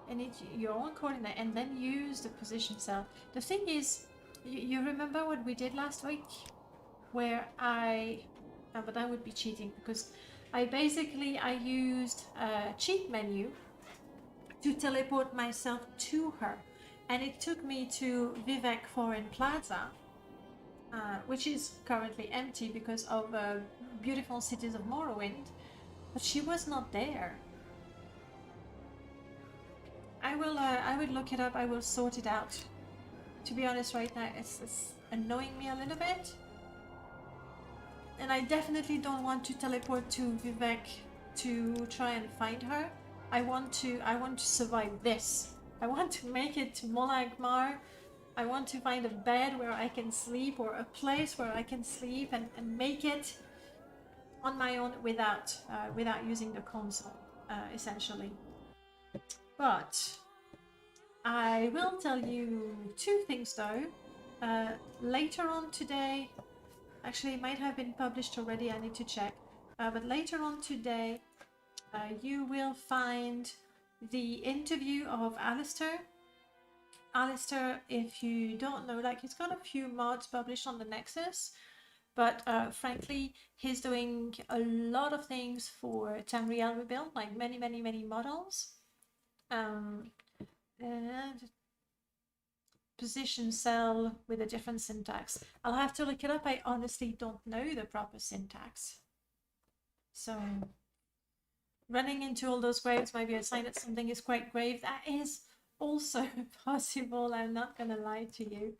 Speaker 2: and your own coordinate, and then use the position cell. The thing is, you remember what we did last week? Where I... oh, but that would be cheating, because I used a cheat menu to teleport myself to her. And it took me to Vivek Foreign Plaza, which is currently empty because of beautiful cities of Morrowind. But she was not there. I would look it up, I will sort it out. To be honest, right now it's annoying me a little bit. And I definitely don't want to teleport to Vivek to try and find her. I want to survive this I want to make it to Molagmar. I want to find a bed where I can sleep, or a place where I can sleep, and make it on my own without using the console, essentially. But I will tell you two things though. Later on today, actually it might have been published already, I need to check. But later on today, you will find the interview of Alistair. Alistair, if you don't know, like, he's got a few mods published on the Nexus, but frankly, he's doing a lot of things for Tamriel Rebuild, like many models. And position cell with a different syntax. I'll have to look it up. I honestly don't know the proper syntax. So running into all those graves might be a sign that something is quite grave. That is also possible, I'm not gonna lie to you.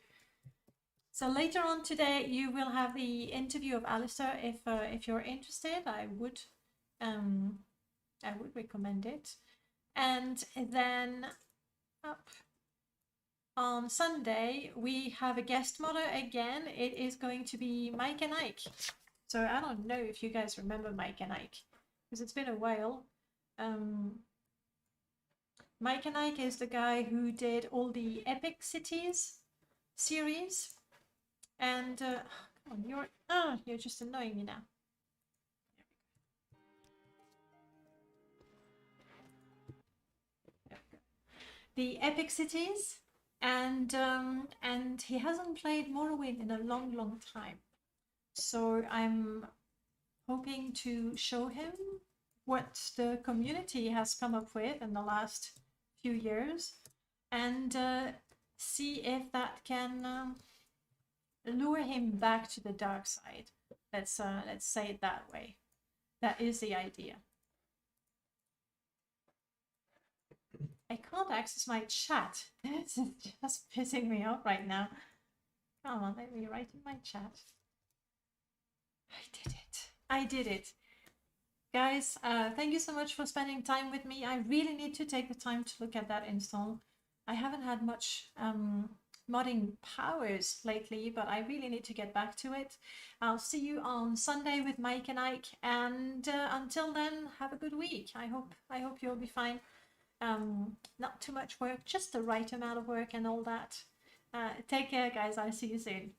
Speaker 2: So later on today you will have the interview of Alistair. If you're interested, I would recommend it. And then up on Sunday we have a guest modder again. It is going to be Mike and Ike. So I don't know if you guys remember Mike and Ike, because it's been a while. Mike and Ike is the guy who did all the Epic Cities series. And come on, you're just annoying me now. The Epic Cities, and he hasn't played Morrowind in a long time. So I'm hoping to show him what the community has come up with in the last few years, and see if that can lure him back to the dark side. Let's say it that way. That is the idea. I can't access my chat. This is just pissing me off right now. Come on, let me write in my chat. I did it. Guys, thank you so much for spending time with me. I really need to take the time to look at that install. I haven't had much modding powers lately, but I really need to get back to it. I'll see you on Sunday with Mike and Ike, and until then, have a good week. I hope you'll be fine. Not too much work, just the right amount of work and all that. Take care, guys. I'll see you soon.